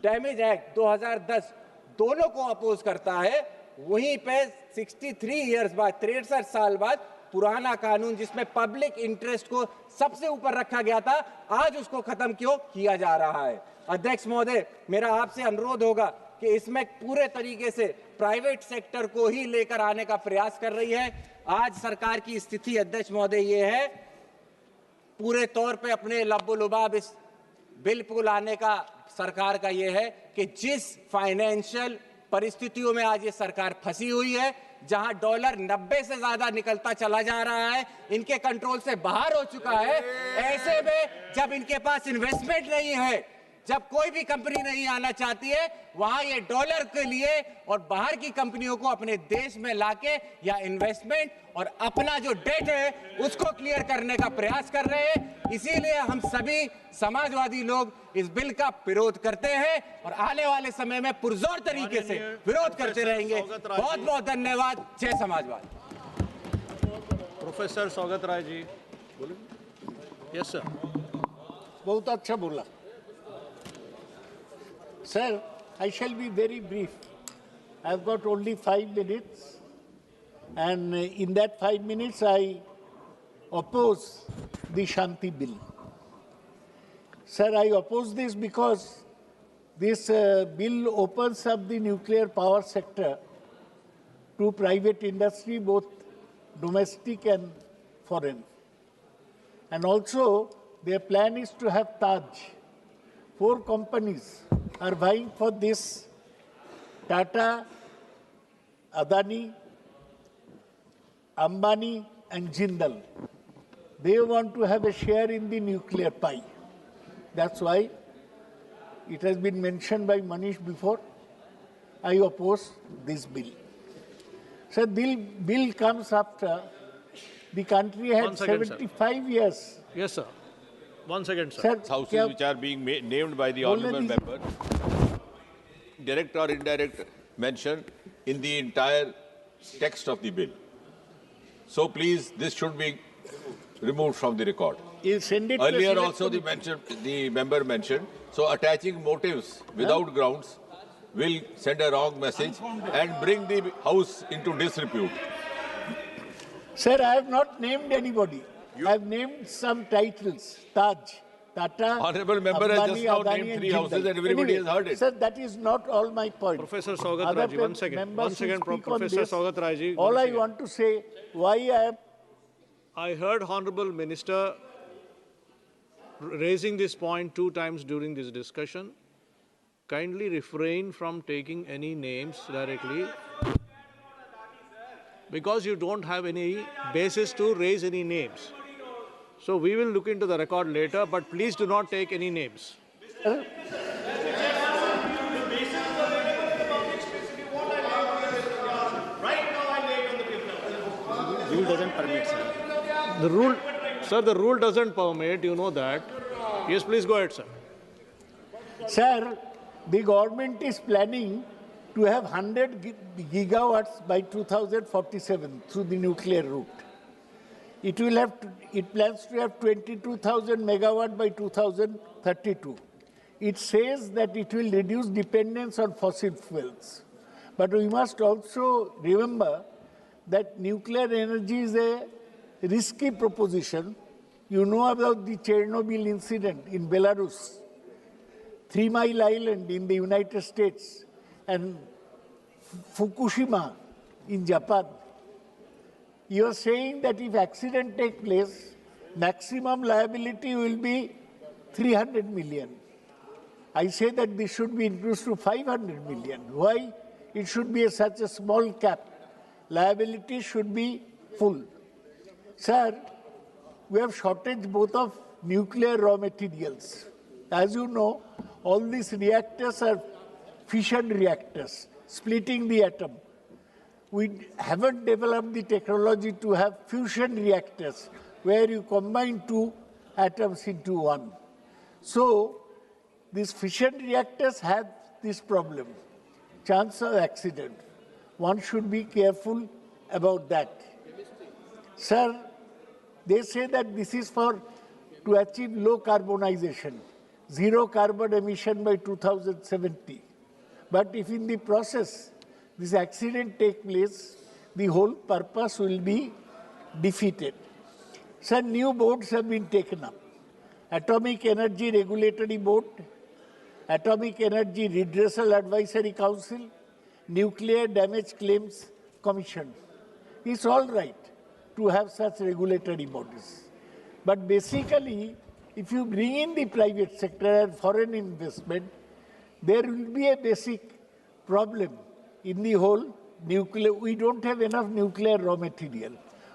I: damage act 2010 दोनों को अपोज करता है, वहीं पे 63 ईयर्स बाद, 63 साल बाद पुराना कानून जिसमें पब्लिक इंटरेस्ट को सबसे ऊपर रखा गया था, आज उसको खत्म क्यों किया जा रहा है? अध्यक्ष महोदय, मेरा आपसे अनुरोध होगा कि इसमें पूरे तरीके से प्राइवेट सेक्टर को ही लेकर आने का प्रयास कर रही है। आज सरकार की स्थिति अध्यक्ष महोदय ये है, पूरे तौर पे अपने लब्बो-लुबाब इस बिल को लाने का सरकार का ये है कि जिस फाइनेंशियल परिस्थितियों में आज ये सरकार फंसी हुई है, जहां डॉलर 90 से ज्यादा निकलता चला जा रहा है, इनके कंट्रोल से बाहर हो चुका है, ऐसे में जब इनके पास इन्वेस्टमेंट नहीं है,
L: जब कोई भी कंपनी नहीं आना चाहती है, वहां ये डॉलर के लिए और बाहर की कंपनियों को अपने देश में लाके या इन्वेस्टमेंट और अपना जो डेट है उसको क्लियर करने का प्रयास कर रहे हैं। इसीलिए हम सभी समाजवादी लोग इस बिल का विरोध करते हैं और आने वाले समय में पुरजोर तरीके से विरोध करते रहेंगे। बहुत बहुत धन्यवाद। जय समाजवाद।
G: प्रोफेसर स्वागत राय जी बोले। Yes sir.
D: बहुत अच्छा बोला sir. I shall be very brief. I've got only 5 minutes, and in that 5 minutes I oppose the Shanti bill. Sir, I oppose this because this bill opens up the nuclear power sector to private industry, both domestic and foreign. And also, their plan is to have Taj. 4 companies are vying for this: Tata, Adani, Ambani, and Jindal. They want to have a share in the nuclear pie. That's why it has been mentioned by Manish before. I oppose this bill. So, the bill comes after the country had 75 years.
G: Yes, sir. 1 second, sir.
J: Houses which are being named by the honourable member, direct or indirect mention in the entire text of the bill. So please, this should be removed from the record. Earlier also the member mentioned, so attaching motives without grounds will send a wrong message and bring the house into disrepute.
D: Sir, I have not named anybody. I have named some titles: Taj, Tata,
J: Honourable member
D: Ambani,
J: has just now
D: Adani,
J: named 3 houses and everybody has heard it.
D: Sir, that is not all my point.
G: Professor Saugat Rai ji, 1 second. 1 second, Professor Saugat Rai ji.
D: All I want to say, why I am...
G: I heard Honourable Minister raising this point 2 times during this discussion. Kindly refrain from taking any names directly, because you don't have any basis to raise any names. So we will look into the record later, but please do not take any names.
M: Rule doesn't permit, sir.
G: The rule, sir, the rule doesn't permit, you know that. Yes, please go ahead, sir.
D: Sir, the government is planning to have 100 gigawatts by 2047 through the nuclear route. It plans to have 22,000 megawatt by 2032. It says that it will reduce dependence on fossil fuels. But we must also remember that nuclear energy is a risky proposition. You know about the Chernobyl incident in Belarus, 3 Mile Island in the United States, and Fukushima in Japan. You are saying that if accident takes place, maximum liability will be 300 million. I say that this should be increased to 500 million. Why? It should be such a small cap. Liability should be full. Sir, we have shortage both of nuclear raw materials. As you know, all these reactors are fission reactors, splitting the atom. We haven't developed the technology to have fusion reactors, where you combine 2 atoms into 1. So, these fission reactors have this problem, chance of accident. One should be careful about that. Sir, they say that this is to achieve low carbonization, 0 carbon emission by 2070. But if in the process this accident takes place, the whole purpose will be defeated. Sir, new boards have been taken up. Atomic Energy Regulatory Board, Atomic Energy Redressal Advisory Council, Nuclear Damage Claims Commission. It's all right to have such regulatory bodies. But basically, if you bring in the private sector and foreign investment, there will be a basic problem in the whole nuclear. We don't have enough nuclear raw material.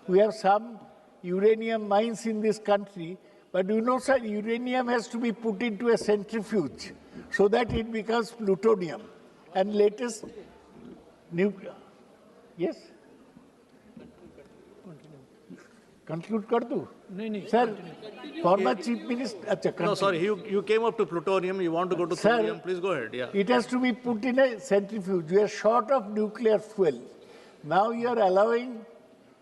D: We have some uranium mines in this country, but you know, sir, uranium has to be put into a centrifuge so that it becomes plutonium. And latest nuclear. Yes? Conclude kar do? Sir, former Chief Minister.
G: No, sorry, you came up to plutonium, you want to go to thorium, please go ahead. Yeah.
D: It has to be put in a centrifuge. We are short of nuclear fuel. Now you are allowing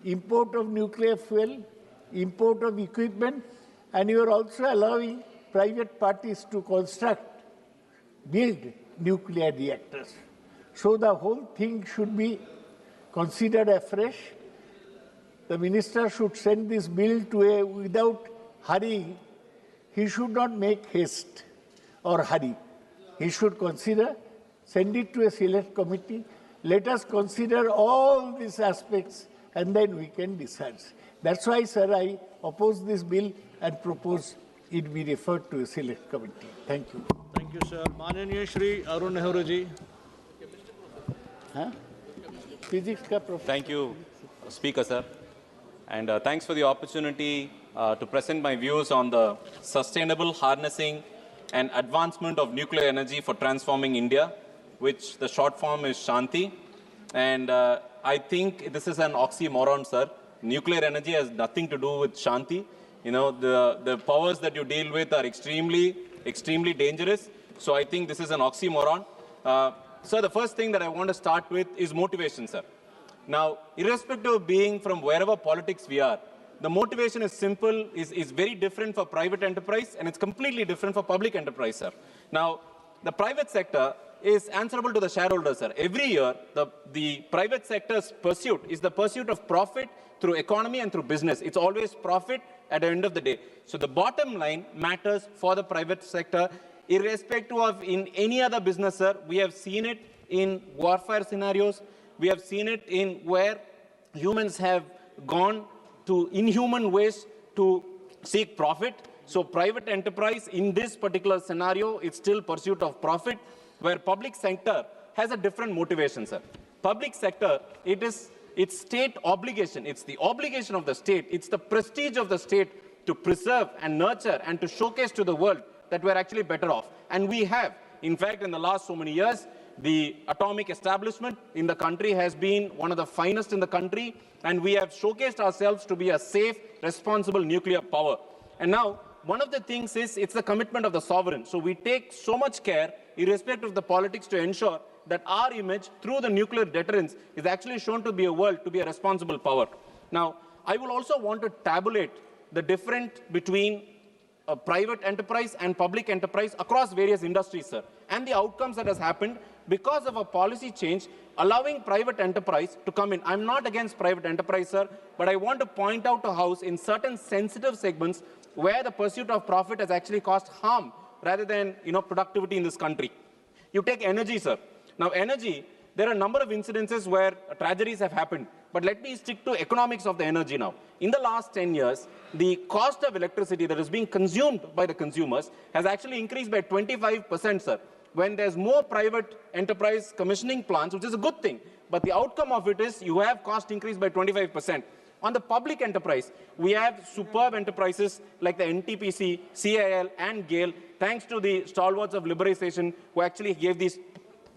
D: import of nuclear fuel, import of equipment, and you are also allowing private parties to build nuclear reactors. So the whole thing should be considered afresh. The minister should send this bill to without hurrying. He should not make haste or hurry. He should consider, send it to a select committee. Let us consider all these aspects and then we can decide. That's why, sir, I oppose this bill and propose it be referred to a select committee. Thank you.
G: Thank you, sir. Mananiya Shri Arun Nehru ji.
D: Physics ka professor.
O: Thank you, Speaker, sir. And thanks for the opportunity to present my views on the sustainable harnessing and advancement of nuclear energy for transforming India, which the short form is Shanti. And I think this is an oxymoron, sir. Nuclear energy has nothing to do with Shanti. You know, the powers that you deal with are extremely dangerous. So I think this is an oxymoron. Sir, the first thing that I want to start with is motivation, sir. Now, irrespective of being from wherever politics we are, the motivation is simple, is very different for private enterprise, and it's completely different for public enterprise, sir. Now, the private sector is answerable to the shareholders, sir. Every year, the private sector's pursuit is the pursuit of profit through economy and through business. It's always profit at the end of the day. So the bottom line matters for the private sector, irrespective of in any other business, sir. We have seen it in warfare scenarios. We have seen it in where humans have gone to inhuman ways to seek profit. So private enterprise in this particular scenario, it's still pursuit of profit, where public sector has a different motivation, sir. Public sector, it's state obligation. It's the obligation of the state. It's the prestige of the state to preserve and nurture and to showcase to the world that we're actually better off. And we have. In fact, in the last so many years, the atomic establishment in the country has been one of the finest in the country, and we have showcased ourselves to be a safe, responsible nuclear power. And now, one of the things is it's the commitment of the sovereign. So we take so much care, irrespective of the politics, to ensure that our image through the nuclear deterrence is actually shown to be a world, to be a responsible power. Now, I will also want to tabulate the difference between a private enterprise and public enterprise across various industries, sir, and the outcomes that has happened because of a policy change allowing private enterprise to come in. I'm not against private enterprise, sir, but I want to point out to House in certain sensitive segments where the pursuit of profit has actually caused harm rather than, productivity in this country. You take energy, sir. Now, energy, there are a number of incidences where tragedies have happened. But let me stick to economics of the energy now. In the last 10 years, the cost of electricity that is being consumed by the consumers has actually increased by 25%, sir. When there's more private enterprise commissioning plants, which is a good thing, but the outcome of it is you have cost increase by 25%. On the public enterprise, we have superb enterprises like the NTPC, CIL, and GAIL, thanks to the stalwarts of liberalization who actually gave these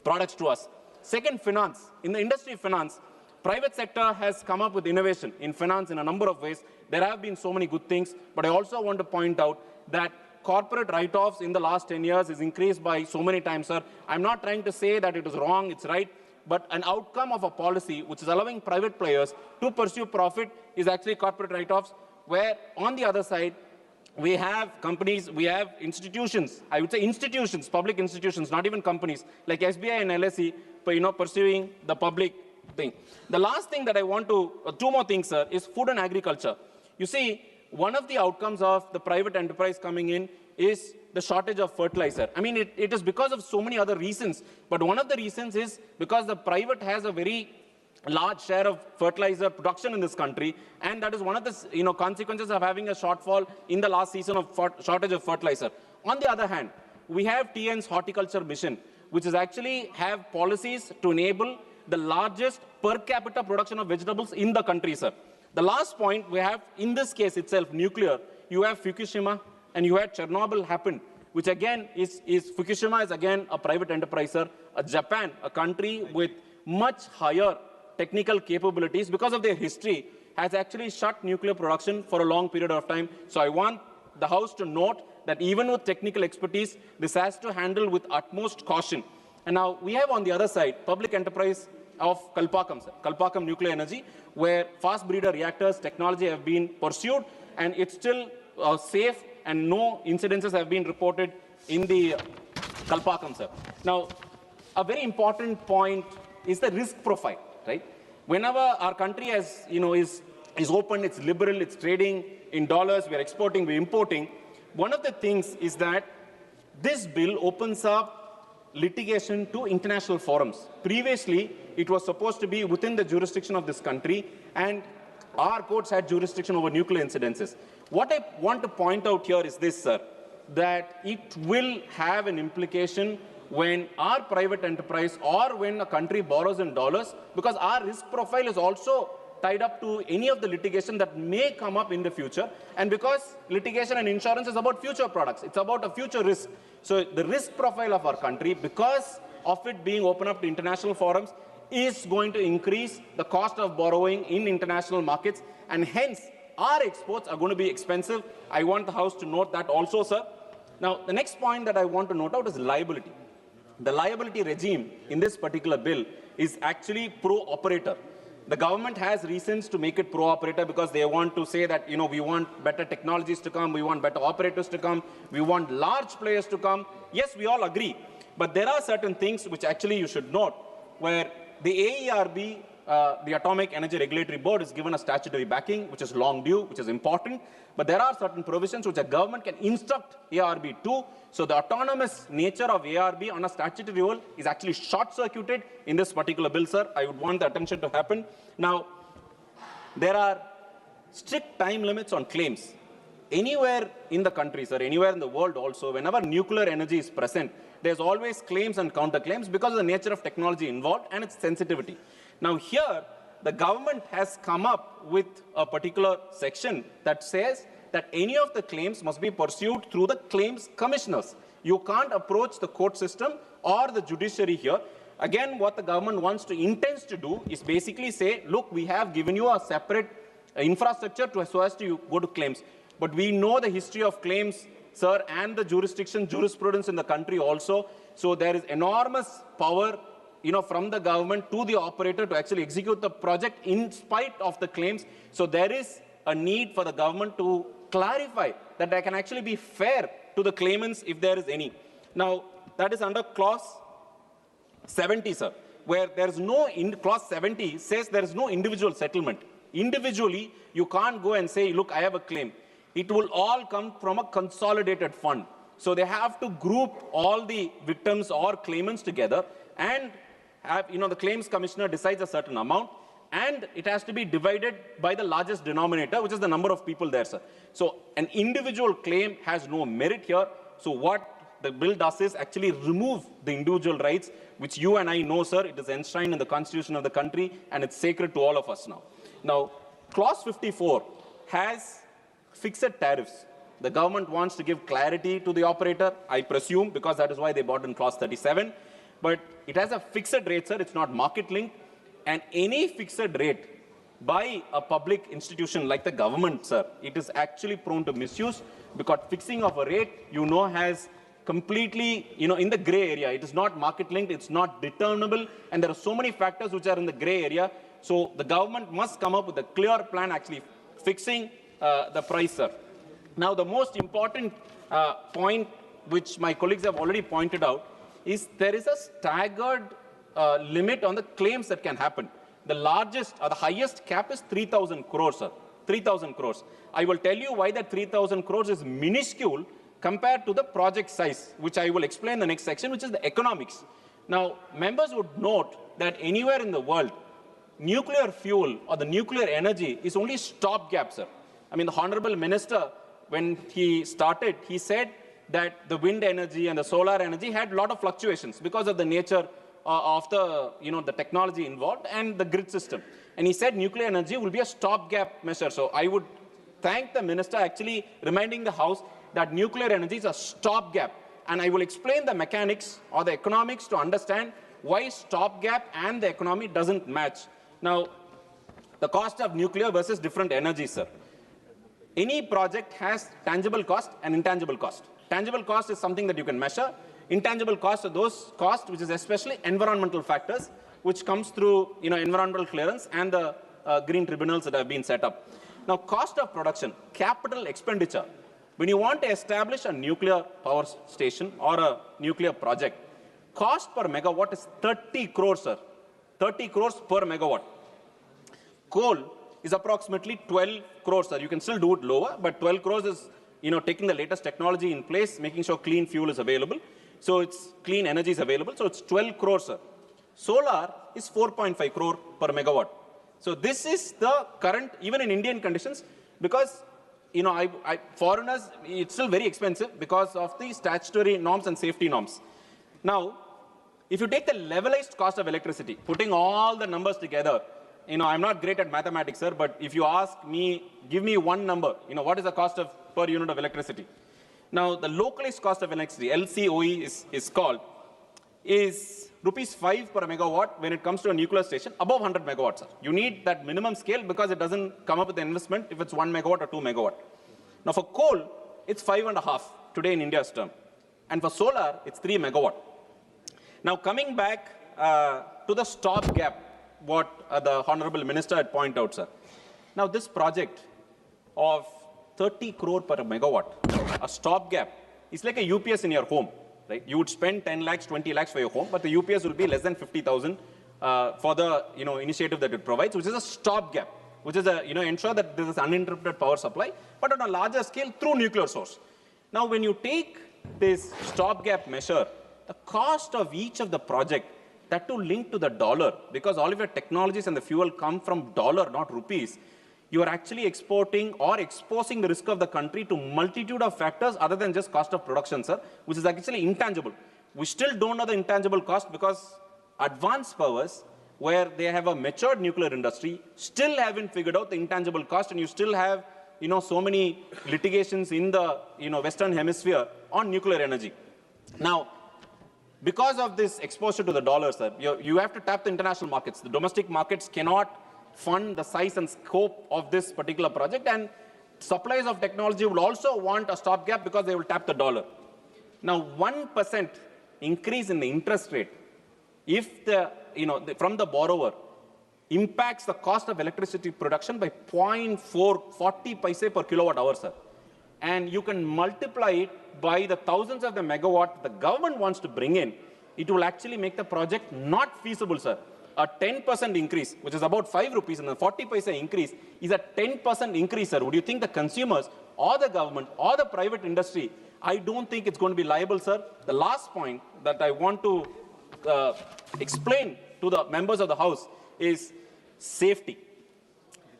O: products to us. Second, finance. In the industry of finance, private sector has come up with innovation in finance in a number of ways. There have been so many good things, but I also want to point out that corporate write-offs in the last 10 years is increased by so many times, sir. I'm not trying to say that it is wrong, it's right, but an outcome of a policy which is allowing private players to pursue profit is actually corporate write-offs, where on the other side, we have companies, we have institutions, I would say institutions, public institutions, not even companies, like SBI and LSE, pursuing the public thing. The last thing that I want to, two more things, sir, is food and agriculture. You see, one of the outcomes of the private enterprise coming in is the shortage of fertilizer. I mean, it is because of so many other reasons, but one of the reasons is because the private has a very large share of fertilizer production in this country, and that is one of the consequences of having a shortfall in the last season of shortage of fertilizer. On the other hand, we have TN's horticulture mission, which is actually have policies to enable the largest per capita production of vegetables in the country, sir. The last point we have, in this case itself, nuclear, you have Fukushima and you had Chernobyl happen. which again is Fukushima is again a private enterprise, sir. Japan, a country with much higher technical capabilities because of their history, has actually shut nuclear production for a long period of time. So I want the House to note that even with technical expertise, this has to handle with utmost caution. And now we have on the other side, public enterprise of Kalpakkam, sir. Kalpakkam Nuclear Energy, where fast breeder reactors technology have been pursued, and it's still safe, and no incidences have been reported in the Kalpakkam, sir. Now, a very important point is the risk profile, right? Whenever our country has, is open, it's liberal, it's trading in dollars, we're exporting, we're importing, one of the things is that this bill opens up litigation to international forums. Previously, it was supposed to be within the jurisdiction of this country, and our courts had jurisdiction over nuclear incidences. What I want to point out here is this, sir, that it will have an implication when our private enterprise or when a country borrows in dollars, because our risk profile is also tied up to any of the litigation that may come up in the future, and because litigation and insurance is about future products, it's about a future risk. So the risk profile of our country, because of it being open up to international forums, is going to increase the cost of borrowing in international markets, and hence our exports are going to be expensive. I want the House to note that also, sir. Now, the next point that I want to note out is liability. The liability regime in this particular bill is actually pro-operator. The government has reasons to make it pro-operator because they want to say that, we want better technologies to come, we want better operators to come, we want large players to come. Yes, we all agree. But there are certain things which actually you should note, where the AERB, the Atomic Energy Regulatory Board, is given a statutory backing, which is long due, which is important. But there are certain provisions which a government can instruct ARB to. So the autonomous nature of ARB on a statutory role is actually short-circuited in this particular bill, sir. I would want the attention to happen. Now, there are strict time limits on claims. Anywhere in the country, sir, anywhere in the world also, whenever nuclear energy is present, there's always claims and counterclaims because of the nature of technology involved and its sensitivity. Now here, the government has come up with a particular section that says that any of the claims must be pursued through the claims commissioners. You can't approach the court system or the judiciary here. Again, what the government intends to do is basically say, look, we have given you a separate infrastructure so as to go to claims. But we know the history of claims, sir, and the jurisprudence in the country also. So there is enormous power, from the government to the operator to actually execute the project in spite of the claims. So there is a need for the government to clarify that there can actually be fair to the claimants if there is any. Now, that is under clause 70, sir, where there is no, clause 70 says there is no individual settlement. Individually, you can't go and say, look, I have a claim. It will all come from a consolidated fund. So they have to group all the victims or claimants together and have, the claims commissioner decides a certain amount, and it has to be divided by the largest denominator, which is the number of people there, sir. So an individual claim has no merit here. So what the bill does is actually remove the individual rights, which you and I know, sir, it is enshrined in the constitution of the country, and it's sacred to all of us now. Now, clause 54 has fixed tariffs. The government wants to give clarity to the operator, I presume, because that is why they brought in clause 37. But it has a fixed rate, sir. It's not market linked. And any fixed rate by a public institution like the government, sir, it is actually prone to misuse, because fixing of a rate, has completely, in the gray area. It is not market linked. It's not determinable. And there are so many factors which are in the gray area. So the government must come up with a clear plan actually fixing the price, sir. Now, the most important point, which my colleagues have already pointed out, is there is a staggered limit on the claims that can happen. The largest or the highest cap is 3,000 crores, sir. 3,000 crores. I will tell you why that 3,000 crores is minuscule compared to the project size, which I will explain in the next section, which is the economics. Now, members would note that anywhere in the world, nuclear fuel or the nuclear energy is only stopgap, sir. I mean, the Honorable Minister, when he started, he said that the wind energy and the solar energy had a lot of fluctuations because of the nature of the, the technology involved and the grid system. And he said nuclear energy will be a stopgap measure. So I would thank the minister actually reminding the House that nuclear energy is a stopgap.
P: and I will explain the mechanics or the economics to understand why stopgap and the economy doesn't match. Now, the cost of nuclear versus different energies, sir. Any project has tangible cost and intangible cost. Tangible cost is something that you can measure. Intangible costs are those costs which is especially environmental factors, which comes through environmental clearance and the green tribunals that have been set up. Now, cost of production, capital expenditure. When you want to establish a nuclear power station or a nuclear project, cost per megawatt is 30 crores, sir. 30 crores per megawatt. Coal is approximately 12 crores, sir. You can still do it lower, but 12 crores is, taking the latest technology in place, making sure clean fuel is available. So it's clean energy is available. So it's 12 crores, sir. Solar is 4.5 crore per megawatt. So this is the current, even in Indian conditions, because foreigners, it's still very expensive because of the statutory norms and safety norms. Now, if you take the levelized cost of electricity, putting all the numbers together, I'm not great at mathematics, sir, but if you ask me, give me one number, what is the cost of per unit of electricity? Now, the localized cost of electricity, LCOE is called, is rupees 5 per megawatt when it comes to a nuclear station above 100 megawatts. Sir. You need that minimum scale because it doesn't come up with the investment if it's 1 megawatt or 2 megawatt. Now, for coal, it's 5.5 today in India's term. And for solar, it's 3 megawatt. Now, coming back to the stopgap, what the Honorable Minister had pointed out, sir. Now, this project of 30 crore per megawatt, a stopgap, is like a UPS in your home, right? You would spend 10 lakhs, 20 lakhs for your home, but the UPS will be less than 50,000 for the initiative that it provides, which is a stopgap, which is ensure that there is uninterrupted power supply, but on a larger scale through nuclear source. Now, when you take this stopgap measure, the cost of each of the project, that to link to the dollar, because all of your technologies and the fuel come from dollar, not rupees, you are actually exporting or exposing the risk of the country to multitude of factors other than just cost of production, sir, which is actually intangible. We still don't know the intangible cost because advanced powers, where they have a matured nuclear industry, still haven't figured out the intangible cost, and you still have, so many litigations in the, Western Hemisphere on nuclear energy. Now, because of this exposure to the dollar, sir, you have to tap the international markets. The domestic markets cannot fund the size and scope of this particular project, and suppliers of technology will also want a stopgap because they will tap the dollar. Now, 1% increase in the interest rate, if from the borrower, impacts the cost of electricity production by 0.40 paise per kilowatt hour, sir. And you can multiply it by the thousands of the megawatt the government wants to bring in, it will actually make the project not feasible, sir. A 10% increase, which is about 5 rupees, and a 40 paise increase is a 10% increase, sir. Would you think the consumers or the government or the private industry? I don't think it's going to be liable, sir. The last point that I want to explain to the members of the House is safety.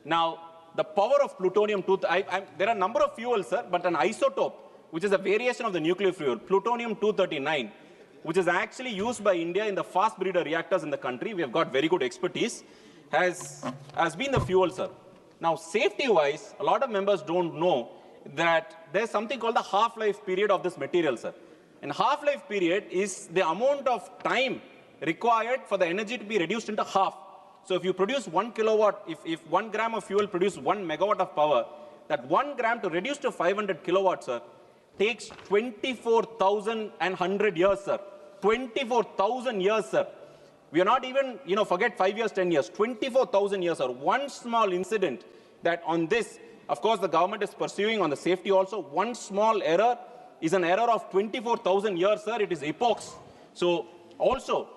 P: Now, the power of plutonium-239, there are a number of fuels, sir, but an isotope, which is a variation of the nuclear fuel, plutonium-239, which is actually used by India in the fast breeder reactors in the country. We have got very good expertise, has been the fuel, sir. Now, safety-wise, a lot of members don't know that there's something called the half-life period of this material, sir. And half-life period is the amount of time required for the energy to be reduced into half. So if you produce 1 kilowatt, if 1 gram of fuel produces 1 megawatt of power, that 1 gram to reduce to 500 kilowatts, sir, takes 24,100 years, sir. 24,000 years, sir. We are not even, forget 5 years, 10 years, 24,000 years, sir. One small incident that on this, of course, the government is pursuing on the safety also. One small error is an error of 24,000 years, sir. It is epochs. So also,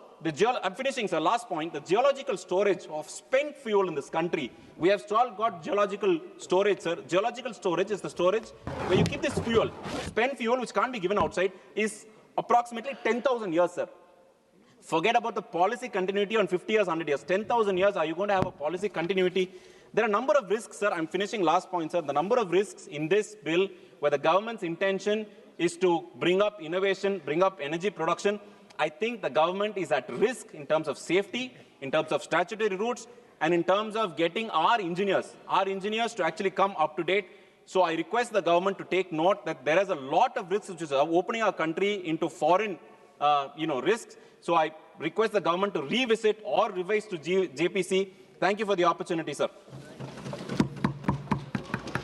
P: I'm finishing, sir. Last point, the geological storage of spent fuel in this country. We have still got geological storage, sir. Geological storage is the storage where you keep this fuel. Spent fuel, which can't be given outside, is approximately 10,000 years, sir. Forget about the policy continuity on 50 years, 100 years. 10,000 years, are you going to have a policy continuity? There are a number of risks, sir. I'm finishing last point, sir. The number of risks in this bill where the government's intention is to bring up innovation, bring up energy production. I think the government is at risk in terms of safety, in terms of statutory routes, and in terms of getting our engineers to actually come up to date. So I request the government to take note that there is a lot of risks which is opening our country into foreign, risks. So I request the government to revisit or revise to JPC. Thank you for the opportunity, sir.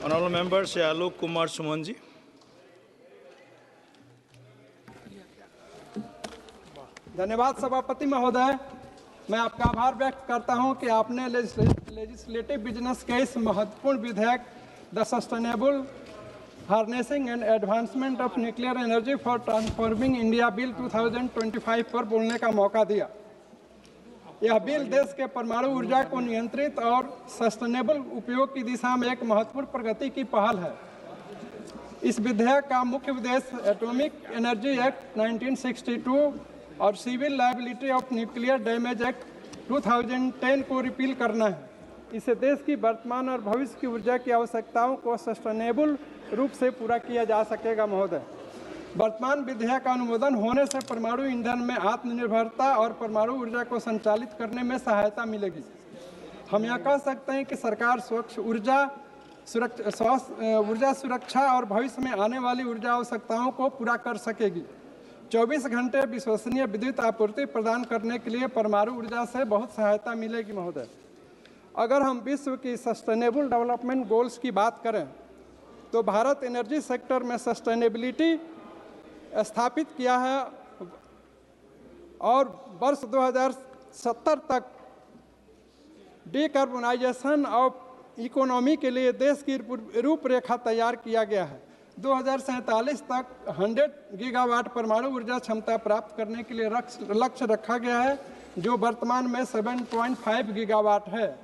Q: Honorable members, Lok Kumar Sumanji.
R: धन्यवाद सभापति महोदय, मैं आपका आभार व्यक्त करता हूं कि आपने लेजिस्लेटिव बिजनेस के इस महत्वपूर्ण विधेयक the sustainable harnessing and advancement of nuclear energy for transforming India bill 2025 पर बोलने का मौका दिया। यह बिल देश के परमाणु ऊर्जा को नियंत्रित और सस्टेनेबल उपयोग की दिशा में एक महत्वपूर्ण प्रगति की पहल है। इस विधेयक का मुख्य उद्देश्य एटॉमिक एनर्जी एक्ट 1962 और civil liability of nuclear damage act 2010 को रिपील करना है। इससे देश की वर्तमान और भविष्य की ऊर्जा की आवश्यकताओं को सस्टेनेबल रूप से पूरा किया जा सकेगा। महोदय, वर्तमान विधेयक का अनुमोदन होने से परमाणु ईंधन में आत्मनिर्भरता और परमाणु ऊर्जा को संचालित करने में सहायता मिलेगी। हम यह कह सकते हैं कि सरकार स्वच्छ ऊर्जा सुरक्षा और भविष्य में आने वाली ऊर्जा आवश्यकताओं को पूरा कर सकेगी। 24 घंटे विश्वसनीय विद्युत आपूर्ति प्रदान करने के लिए परमाणु ऊर्जा से बहुत सहायता मिलेगी। महोदय, अगर हम विश्व की सस्टेनेबल डेवलपमेंट गोल्स की बात करें तो भारत एनर्जी सेक्टर में सस्टेनेबिलिटी स्थापित किया है और वर्ष 2070 तक डिकार्बोनाइजेशन ऑफ इकोनॉमी के लिए देश की रूपरेखा तैयार किया गया है। 2047 तक 100 गीगावाट परमाणु ऊर्जा क्षमता प्राप्त करने के लिए लक्ष्य रखा गया है, जो वर्तमान में 7.5 गीगावाट है।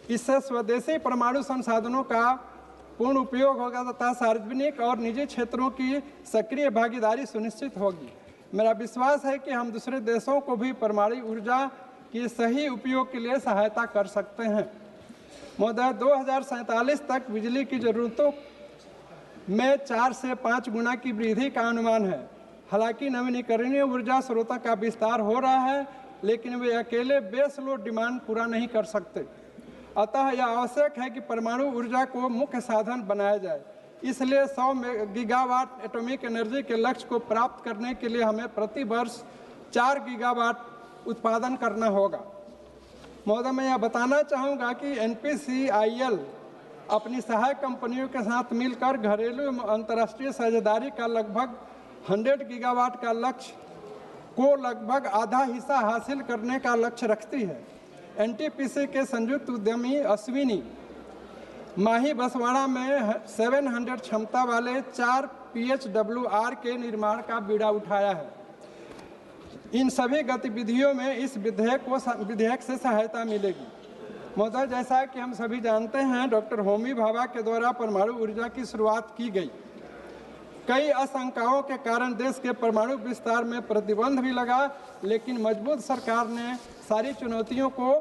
R: इससे स्वदेशी परमाणु संसाधनों का पूर्ण उपयोग होगा तथा सार्वजनिक और निजी क्षेत्रों की सक्रिय भागीदारी सुनिश्चित होगी। मेरा विश्वास है कि हम दूसरे देशों को भी परमाणु ऊर्जा के सही उपयोग के लिए सहायता कर सकते हैं। महोदय, 2047 तक बिजली की ज़रूरतों में 4 से 5 गुना की वृद्धि का अनुमान है। हालांकि नवीनीकरणीय ऊर्जा स्रोतों का विस्तार हो रहा है, लेकिन वे अकेले बेस लोड डिमांड पूरा नहीं कर सकते। अतः यह आवश्यक है कि परमाणु ऊर्जा को मुख्य साधन बनाया जाए। इसलिए 100 गीगावाट एटॉमिक एनर्जी के लक्ष्य को प्राप्त करने के लिए हमें प्रति वर्ष 4 गीगावाट उत्पादन करना होगा। महोदय, मैं यह बताना चाहूँगा कि NPCIL अपनी सहायक कंपनियों के साथ मिलकर घरेलू एवं अंतर्राष्ट्रीय साझेदारी का लगभग 100 गीगावाट का लक्ष्य को लगभग आधा हिस्सा हासिल करने का लक्ष्य रखती है। NTPC के संयुक्त उद्यमी अश्विनी माही बसवाड़ा में 700 क्षमता वाले 4 PHWR के निर्माण का बीड़ा उठाया है। इन सभी गतिविधियों में इस विधेयक से सहायता मिलेगी। महोदय, जैसा कि हम सभी जानते हैं, डॉक्टर होमी भाभा के द्वारा परमाणु ऊर्जा की शुरुआत की गई। कई आशंकाओं के कारण देश के परमाणु विस्तार में प्रतिबंध भी लगा, लेकिन मजबूत सरकार ने सारी चुनौतियों को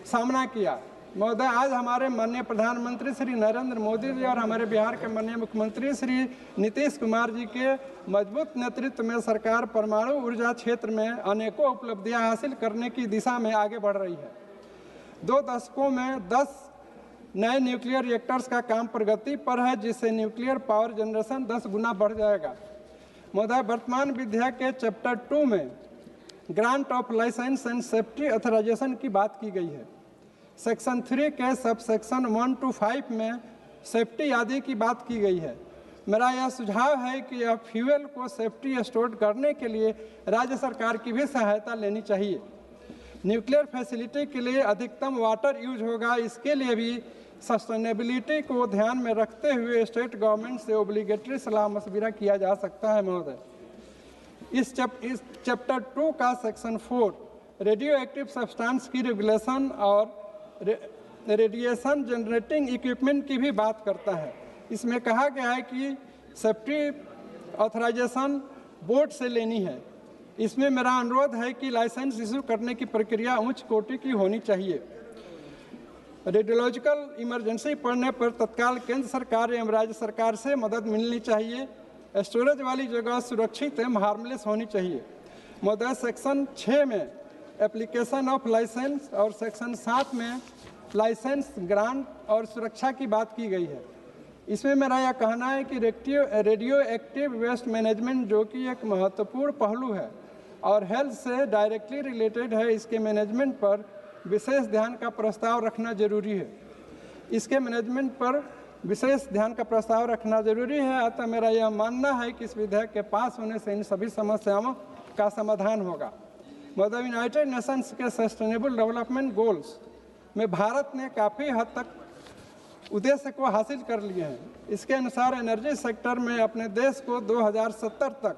R: सामना किया। महोदय, आज हमारे माननीय प्रधानमंत्री श्री नरेंद्र मोदी जी और हमारे बिहार के माननीय मुख्यमंत्री श्री नीतीश कुमार जी के मजबूत नेतृत्व में सरकार परमाणु ऊर्जा क्षेत्र में अनेकों उपलब्धियां हासिल करने की दिशा में आगे बढ़ रही है। 2 दशकों में 10 नए न्यूक्लियर रिएक्टर्स का काम प्रगति पर है, जिससे न्यूक्लियर पावर जनरेशन 10 गुना बढ़ जाएगा। महोदय, वर्तमान विधेयक के चैप्टर 2 में grant of licence and safety authorisation की बात की गई है। सेक्शन 3 के सब सेक्शन 1 to 5 में सेफ्टी आदि की बात की गई है। मेरा यह सुझाव है कि यह फ्यूल को सेफ्टी स्टोर करने के लिए राज्य सरकार की भी सहायता लेनी चाहिए। न्यूक्लियर फैसिलिटी के लिए अधिकतम वाटर यूज होगा, इसके लिए भी सस्टेनेबिलिटी को ध्यान में रखते हुए स्टेट गवर्नमेंट से ओब्लिगेटरी सलाह मशविरा किया जा सकता है। महोदय, इस चैप्टर 2 का सेक्शन 4 रेडियो एक्टिव सब्सटेंस की रेगुलेशन और रेडिएशन जनरेटिंग इक्विपमेंट की भी बात करता है। इसमें कहा गया है कि सेफ्टी ऑथराइजेशन बोर्ड से लेनी है। इसमें मेरा अनुरोध है कि लाइसेंस इशू करने की प्रक्रिया उच्च कोटि की होनी चाहिए। रेडियोलॉजिकल इमरजेंसी पड़ने पर तत्काल केंद्र सरकार एवं राज्य सरकार से मदद मिलनी चाहिए। स्टोरेज वाली जगह सुरक्षित एवं हार्मलेस होनी चाहिए। महोदय, सेक्शन 6 में एप्लीकेशन ऑफ लाइसेंस और सेक्शन 7 में लाइसेंस, ग्रांट और सुरक्षा की बात की गई है। इसमें मेरा यह कहना है कि रेडियो एक्टिव वेस्ट मैनेजमेंट, जो कि एक महत्वपूर्ण पहलू है और हेल्थ से डायरेक्टली रिलेटेड है, इसके मैनेजमेंट पर विशेष ध्यान का प्रस्ताव रखना जरूरी है। इसके मैनेजमेंट पर विशेष ध्यान का प्रस्ताव रखना जरूरी है। अतः मेरा यह मानना है कि इस विधेयक के पास होने से इन सभी समस्याओं का समाधान होगा। मतलब यूनाइटेड नेशंस के सस्टेनेबल डेवलपमेंट गोल्स में भारत ने काफ़ी हद तक उद्देश्य को हासिल कर लिए हैं। इसके अनुसार एनर्जी सेक्टर में अपने देश को 2070 तक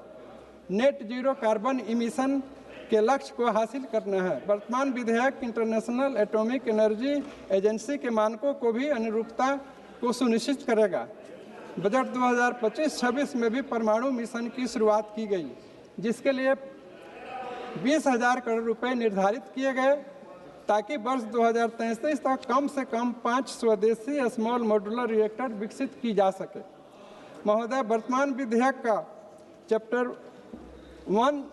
R: नेट जीरो कार्बन इमिशन के लक्ष्य को हासिल करना है। वर्तमान विधेयक इंटरनेशनल एटॉमिक एनर्जी एजेंसी के मानकों को भी अनुरूपता को सुनिश्चित करेगा। बजट 2025-26 में भी परमाणु मिशन की शुरुआत की गई, जिसके लिए 20,000 करोड़ रुपए निर्धारित किए गए, ताकि वर्ष 2033 तक कम से कम 5 स्वदेशी स्मॉल मॉड्यूलर रिएक्टर विकसित की जा सके। महोदय, वर्तमान विधेयक का चैप्टर 1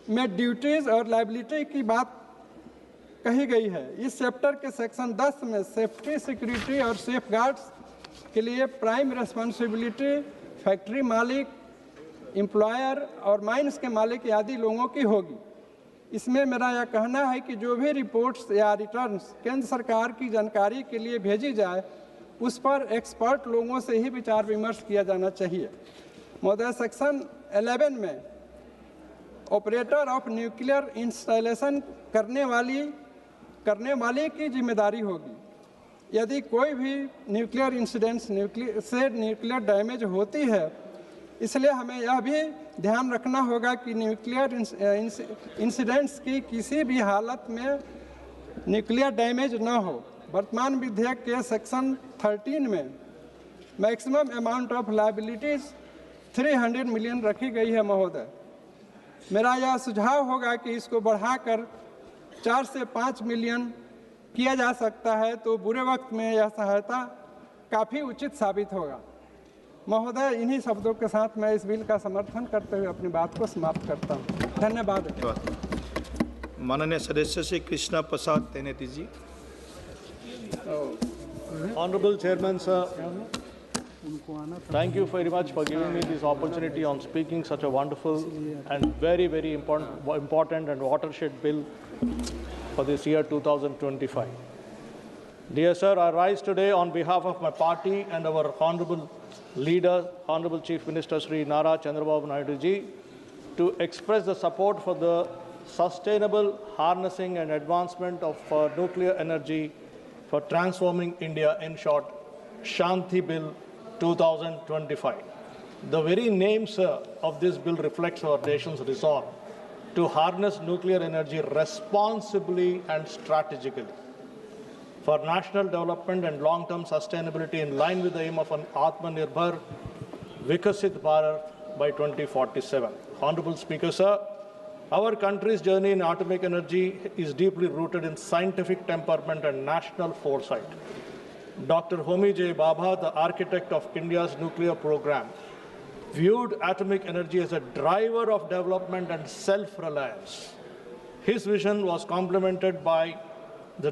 R: में ड्यूटीज और लायबिलिटी की बात कही गई है। इस चैप्टर के सेक्शन 10 में सेफ्टी, सिक्योरिटी और सेफ गार्ड्स के लिए प्राइम रिस्पॉन्सिबिलिटी फैक्ट्री मालिक, एम्प्लॉयर और माइंस के मालिक आदि लोगों की होगी। इसमें मेरा यह कहना है कि जो भी रिपोर्ट्स या रिटर्न्स केंद्र सरकार की जानकारी के लिए भेजी जाए, उस पर एक्सपर्ट लोगों से ही विचार विमर्श किया जाना चाहिए। महोदय, सेक्शन 11 में ऑपरेटर ऑफ न्यूक्लियर इंस्टॉलेशन करने वाले की जिम्मेदारी होगी। यदि कोई भी न्यूक्लियर इंसिडेंट्स न्यूक्लियर डैमेज होती है, इसलिए हमें यह भी ध्यान रखना होगा कि न्यूक्लियर इंसिडेंट्स की किसी भी हालत में न्यूक्लियर डैमेज न हो। वर्तमान विधेयक के सेक्शन 13 में maximum amount of liabilities 300 million रखी गई है। महोदय, मेरा यह सुझाव होगा कि इसको बढ़ाकर 4 से 5 मिलियन किया जा सकता है, तो बुरे वक्त में यह सहायता काफ़ी उचित साबित होगा। महोदय, इन्हीं शब्दों के साथ मैं इस बिल का समर्थन करते हुए अपनी बात को समाप्त करता हूँ। धन्यवाद।
Q: माननीय सदस्य श्री कृष्णा प्रसाद तेनेती जी।
G: Honorable Chairman, sir, thank you very much for giving me this opportunity on speaking such a wonderful and very, very important and watershed bill for this year 2025. Dear sir, I rise today on behalf of my party and our honorable leader, Honorable Chief Minister Sri Nara Chandrababu Naidu ji, to express the support for the sustainable harnessing and advancement of nuclear energy for transforming India, in short, Shanti Bill 2025. The very name, sir, of this bill reflects our nation's resolve to harness nuclear energy responsibly and strategically for national development and long-term sustainability in line with the aim of an Atmanirbhar Vikasit Bharat by 2047. Honorable Speaker, sir, our country's journey in atomic energy is deeply rooted in scientific temperament and national foresight. Dr. Homi J. Bhabha, the architect of India's nuclear program, viewed atomic energy as a driver of development and self-reliance. His vision was complemented by the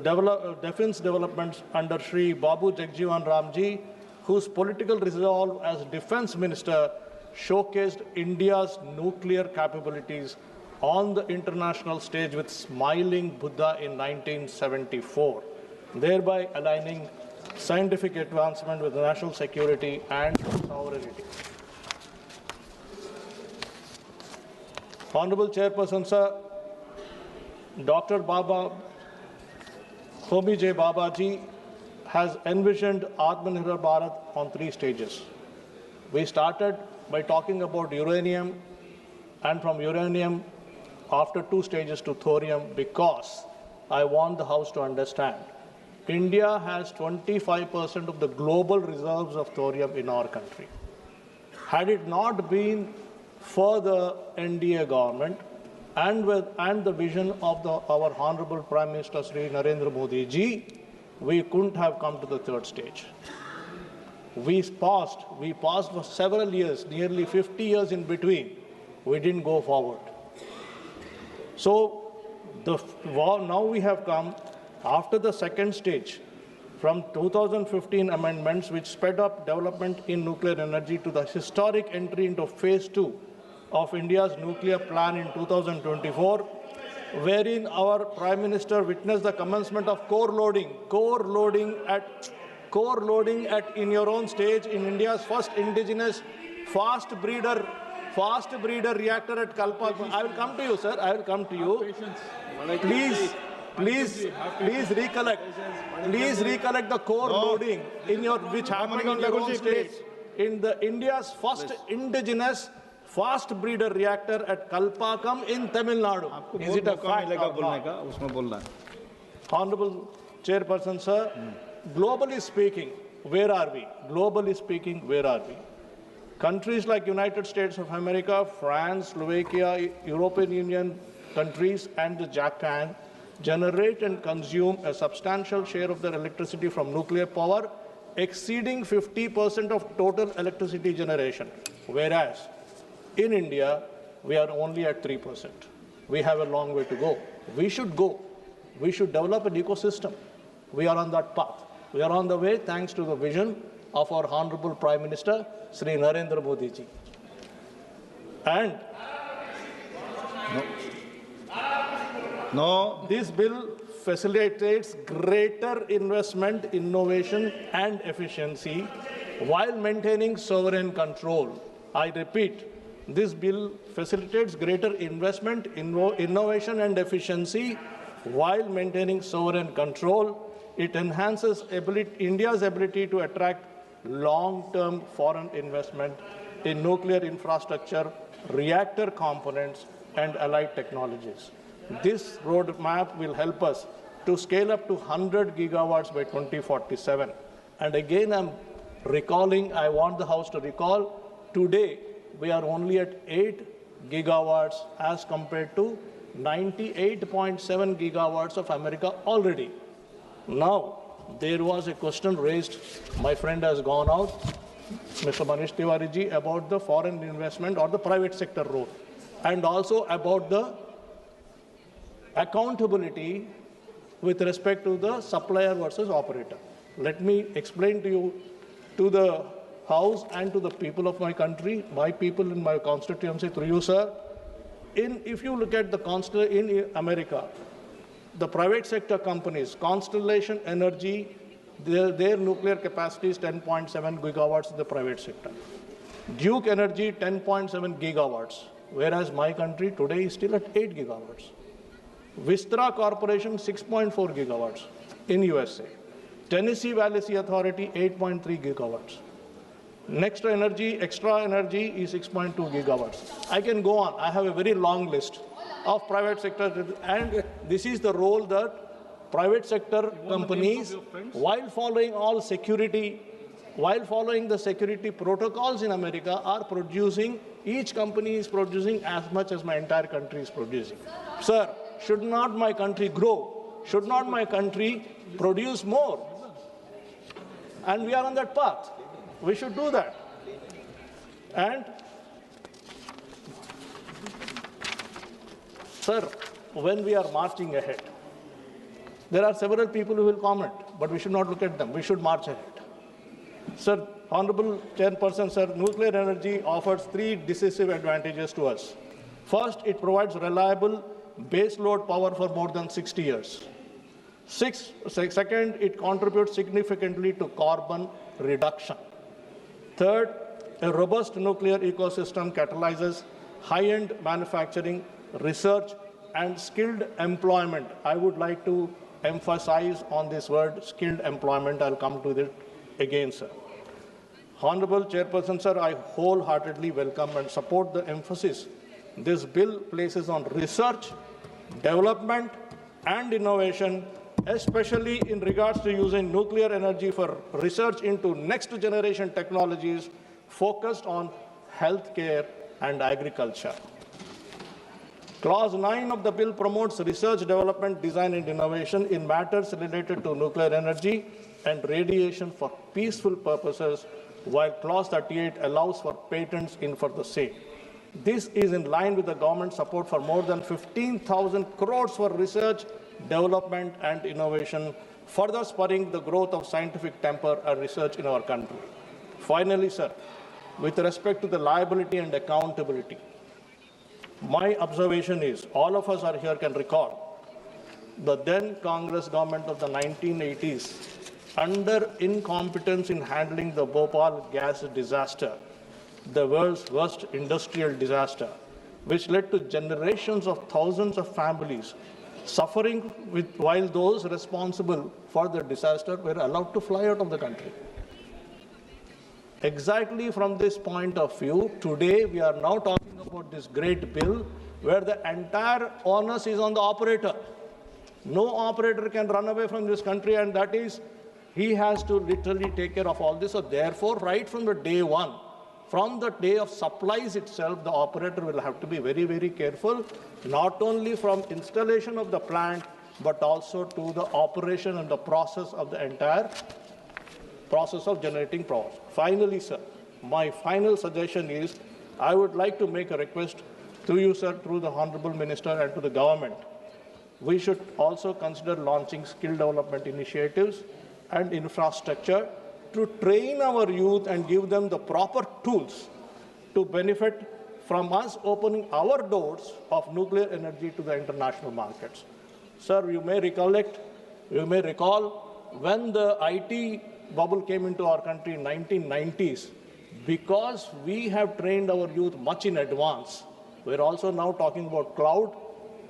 G: defense developments under Shri Babu Jagjivan Ramji, whose political resolve as defense minister showcased India's nuclear capabilities on the international stage with Smiling Buddha in 1974, thereby aligning scientific advancement with national security and sovereignty. Honorable Chairperson, sir, Dr. Homi J. Babaji has envisioned Atmanirbhar Bharat on 3 stages. We started by talking about uranium, and from uranium, after 2 stages to thorium, because I want the House to understand, India has 25% of the global reserves of thorium in our country. Had it not been for the NDA government and the vision of our Honorable Prime Minister Sri Narendra Modi ji, we couldn't have come to the 3rd stage. We paused for several years, nearly 50 years in between. We didn't go forward. So now we have come after the 2nd stage.
T: from 2015 amendments which sped up development in nuclear energy to the historic entry into phase 2 of India's nuclear plan in 2024, wherein our Prime Minister witnessed the commencement of core loading at in your own stage in India's first indigenous fast breeder reactor at Kalpa. I will come to you, sir. I will come to you. Please recollect the core loading in your which happened in your own stage in the India's first indigenous fast breeder reactor at Kalpakam in Tamil Nadu. Is it a fact or not? Honorable Chairperson, sir, globally speaking, where are we? Countries like United States of America, France, Slovakia, European Union countries, and Japan generate and consume a substantial share of their electricity from nuclear power, exceeding 50% of total electricity generation. Whereas in India, we are only at 3%. We have a long way to go. We should develop an ecosystem. We are on that path. We are on the way thanks to the vision of our Honorable Prime Minister, Sri Narendra Modi ji. And this bill facilitates greater investment, innovation, and efficiency while maintaining sovereign control. I repeat, this bill facilitates greater investment, innovation, and efficiency while maintaining sovereign control. It enhances India's ability to attract long-term foreign investment in nuclear infrastructure, reactor components, and allied technologies. This roadmap will help us to scale up to 100 gigawatts by 2047. And again, I want the House to recall, today we are only at 8 gigawatts as compared to 98.7 gigawatts of America already. Now, there was a question raised, my friend has gone out, Mr. Manish Tiwari ji, about the foreign investment or the private sector role, and also about the accountability with respect to the supplier versus operator. Let me explain to you, to the House and to the people of my country, my people in my constituency, through you, sir. If you look at in America, the private sector companies, Constellation Energy, their nuclear capacity is 10.7 gigawatts in the private sector. Duke Energy, 10.7 gigawatts, whereas my country today is still at 8 gigawatts. Vistra Corporation, 6.4 gigawatts in USA. Tennessee Valley Authority, 8.3 gigawatts. Extra Energy is 6.2 gigawatts. I can go on. I have a very long list of private sector, and this is the role that private sector companies, while following the security protocols in America, are producing. Each company is producing as much as my entire country is producing. Sir, should not my country grow? Should not my country produce more? And we are on that path. We should do that. And sir, when we are marching ahead, there are several people who will comment, but we should not look at them. We should march ahead. Sir, Honorable Chairperson, sir, nuclear energy offers 3 decisive advantages to us. First, it provides reliable base load power for more than 60 years. Second, it contributes significantly to carbon reduction. Third, a robust nuclear ecosystem catalyzes high-end manufacturing, research, and skilled employment. I would like to emphasize on this word, skilled employment. I'll come to it again, sir. Honorable Chairperson, sir, I wholeheartedly welcome and support the emphasis this bill places on research, development, and innovation, especially in regards to using nuclear energy for research into next-generation technologies focused on healthcare and agriculture. Clause 9 of the bill promotes research, development, design, and innovation in matters related to nuclear energy and radiation for peaceful purposes, while Clause 38 allows for patents in for the same. This is in line with the government support for more than 15,000 crores for research, development, and innovation further spurring the growth of scientific temper and research in our country. Finally, sir, with respect to the liability and accountability, my observation is all of us are here can recall the then Congress government of the 1980s, under incompetence in handling the Bhopal gas disaster, the world's worst industrial disaster, which led to generations of thousands of families suffering while those responsible for the disaster were allowed to fly out of the country. Exactly from this point of view, today we are now talking about this great bill where the entire onus is on the operator. No operator can run away from this country, and that is, he has to literally take care of all this. So therefore, right from the day one, from the day of supplies itself, the operator will have to be very, very careful, not only from installation of the plant, but also to the operation and the process of the entire process of generating power. Finally, sir, my final suggestion is, I would like to make a request to you, sir, through the Honorable Minister and to the government. We should also consider launching skill development initiatives and infrastructure to train our youth and give them the proper tools to benefit from us opening our doors of nuclear energy to the international markets. Sir, you may recall when the IT bubble came into our country in 1990s, because we have trained our youth much in advance. We're also now talking about cloud.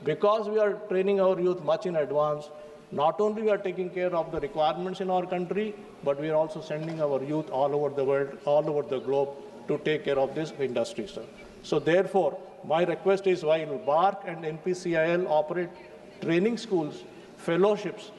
T: Because we are training our youth much in advance, not only we are taking care of the requirements in our country, but we are also sending our youth all over the world, all over the globe, to take care of this industry, sir. So therefore, my request is, while BARC and NPCIL operate training schools, fellowships,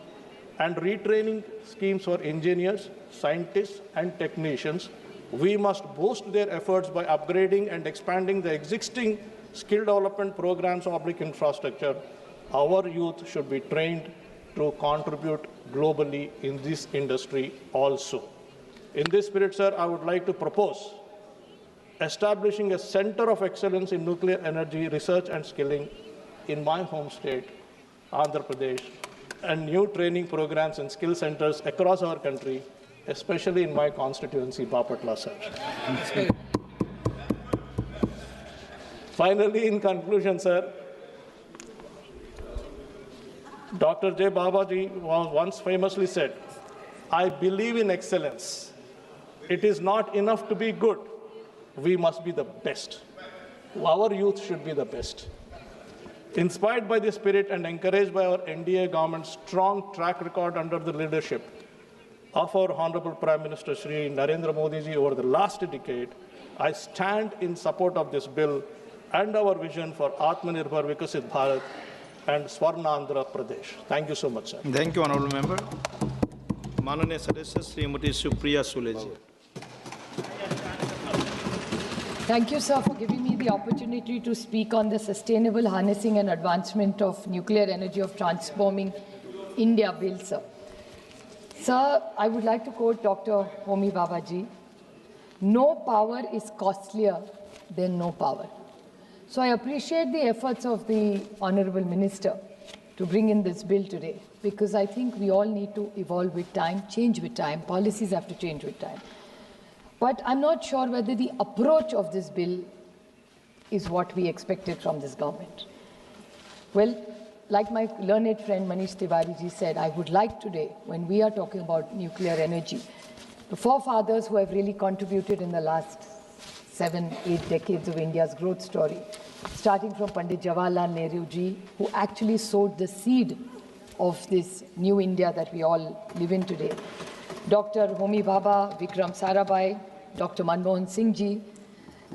T: and retraining schemes for engineers, scientists, and technicians, we must boost their efforts by upgrading and expanding the existing skill development programs of public infrastructure. Our youth should be trained to contribute globally in this industry also. In this spirit, sir, I would like to propose establishing a center of excellence in nuclear energy research and skilling in my home state, Andhra Pradesh, and new training programs and skill centers across our country, especially in my constituency, Bapatla, sir. Finally, in conclusion, sir, Dr. J. Babaji once famously said, I believe in excellence. It is not enough to be good. We must be the best. Our youth should be the best. Inspired by this spirit and encouraged by our NDA government's strong track record under the leadership of our Honorable Prime Minister Shri Narendra Modi ji over the last decade, I stand in support of this bill and our vision for Atmanirbhar Vikasit Bharat and Swarnandhra Pradesh. Thank you so much, sir.
Q: Thank you, Honorable Member. Mananiya Sadasya Srimati Supriya Sule ji.
S: Thank you, sir, for giving me the opportunity to speak on the sustainable harnessing and advancement of nuclear energy of transforming India bill, sir. Sir, I would like to quote Dr. Homi Babaji. No power is costlier than no power. So I appreciate the efforts of the Honorable Minister to bring in this bill today, because I think we all need to evolve with time, change with time. Policies have to change with time. But I'm not sure whether the approach of this bill is what we expected from this government. Well, like my learned friend Manish Tiwari ji said, I would like today, when we are talking about nuclear energy, the forefathers who have really contributed in the last 7-8 decades of India's growth story, starting from Pandit Jawaharlal Nehru ji, who actually sowed the seed of this new India that we all live in today. Dr. Homi Bhabha, Vikram Sarabhai, Dr. Manmohan Singh ji,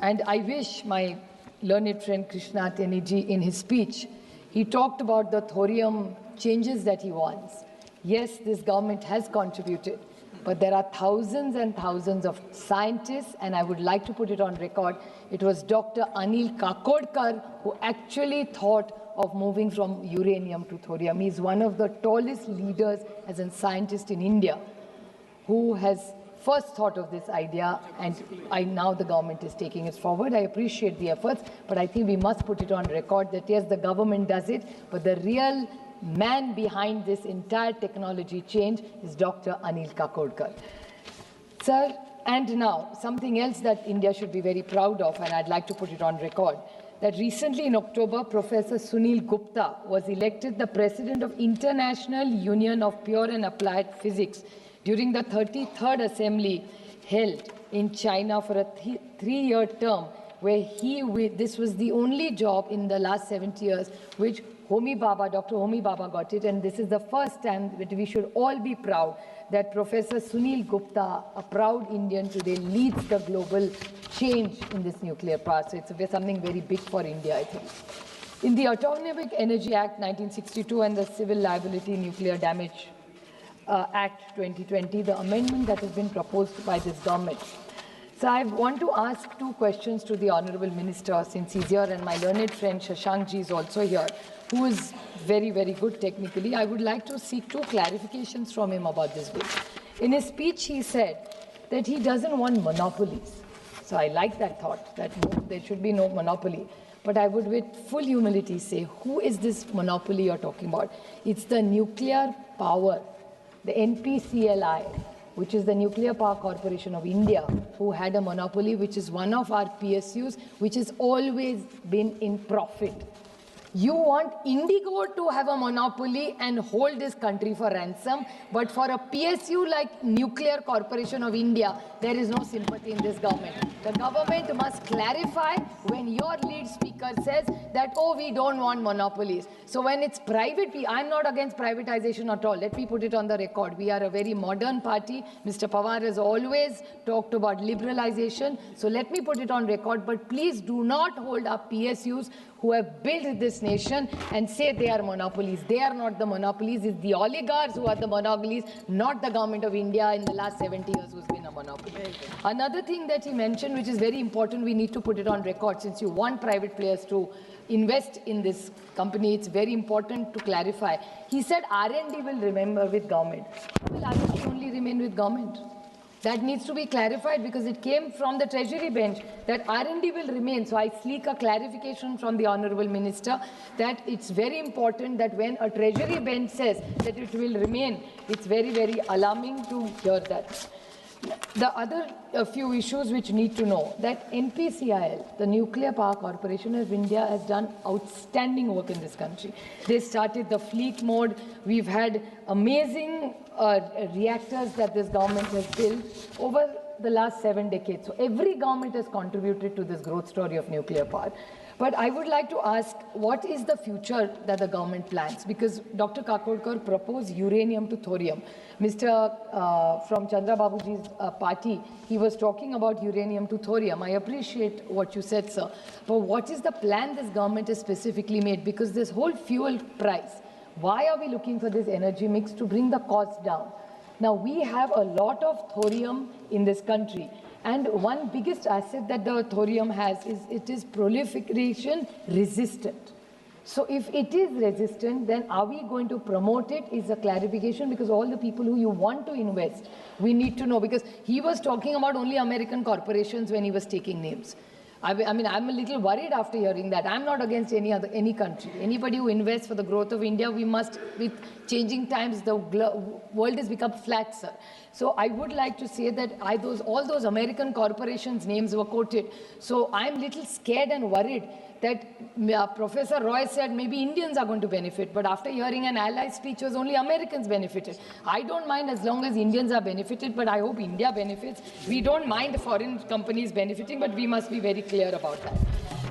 S: and I wish my learned friend Krishna Teni ji, in his speech, he talked about the thorium changes that he wants. Yes, this government has contributed, but there are thousands and thousands of scientists, and I would like to put it on record, it was Dr. Anil Kakodkar who actually thought of moving from uranium to thorium. He is one of the tallest leaders as a scientist in India who has first thought of this idea, and now the government is taking it forward. I appreciate the efforts, but I think we must put it on record that yes, the government does it, but the real man behind this entire technology change is Dr. Anil Kakodkar. Sir, and now something else that India should be very proud of, and I'd like to put it on record, that recently in October, Professor Sunil Gupta was elected the President of International Union of Pure and Applied Physics during the 33rd Assembly held in China for a three-year term, where this was the only job in the last 70 years which Dr. Homi Baba got it, and this is the first time that we should all be proud that Professor Sunil Gupta, a proud Indian today, leads the global change in this nuclear power. So it's something very big for India, I think. In the Atomic Energy Act 1962 and the Civil Liability Nuclear Damage Act 2020, the amendment that has been proposed by this government. So I want to ask two questions to the Honourable Minister, since he's here, and my learned friend Shashank Ji is also here, who is very, very good technically. I would like to seek two clarifications from him about this bill. In his speech, he said that he doesn't want monopolies. So I like that thought, that there should be no monopoly. But I would with full humility say, who is this monopoly you're talking about? It's the nuclear power, the NPCLI, which is the Nuclear Power Corporation of India, who had a monopoly, which is one of our PSUs, which has always been in profit. You want Indigo to have a monopoly and hold this country for ransom, but for a PSU like Nuclear Corporation of India, there is no sympathy in this government. The government must clarify when your lead speaker says that, oh, we don't want monopolies. So when it's private, I'm not against privatization at all. Let me put it on the record. We are a very modern party. Mr. Pawar has always talked about liberalization. So let me put it on record, but please do not hold up PSUs who have built this nation and say they are monopolies. They are not the monopolies. It's the oligarchs who are the monopolies, not the government of India in the last 70 years who's been a monopoly. Another thing that he mentioned, which is very important, we need to put it on record, since you want private players to invest in this company, it's very important to clarify. He said R&D will remain with government. Will R&D only remain with government? That needs to be clarified, because it came from the Treasury bench that R&D will remain. So I seek a clarification from the Honourable Minister that it's very important that when a Treasury bench says that it will remain, it's very, very alarming to hear that. The other few issues which need to know that NPCIL, the Nuclear Power Corporation of India, has done outstanding work in this country. They started the fleet mode. We've had amazing reactors that this government has built over the last 7 decades. So every government has contributed to this growth story of nuclear power. But I would like to ask, what is the future that the government plans? Because Dr. Kakodkar proposed uranium to thorium. Mr. From Chandra Babuji's party, he was talking about uranium to thorium. I appreciate what you said, sir. But what is the plan this government has specifically made? Because this whole fuel price, why are we looking for this energy mix to bring the cost down? Now, we have a lot of thorium in this country. And one biggest asset that the thorium has is it is proliferation resistant. So if it is resistant, then are we going to promote it is a clarification, because all the people who you want to invest, we need to know, because he was talking about only American corporations when he was taking names. I mean, I'm a little worried after hearing that. I'm not against any country. Anybody who invests for the growth of India, we must, with changing times, the world has become flat, sir. So I would like to say that all those American corporations' names were quoted. So I'm little scared and worried that Professor Roy said maybe Indians are going to benefit, but after hearing an ally speech was only Americans benefited. I don't mind as long as Indians are benefited, but I hope India benefits. We don't mind foreign companies benefiting, but we must be very clear about that.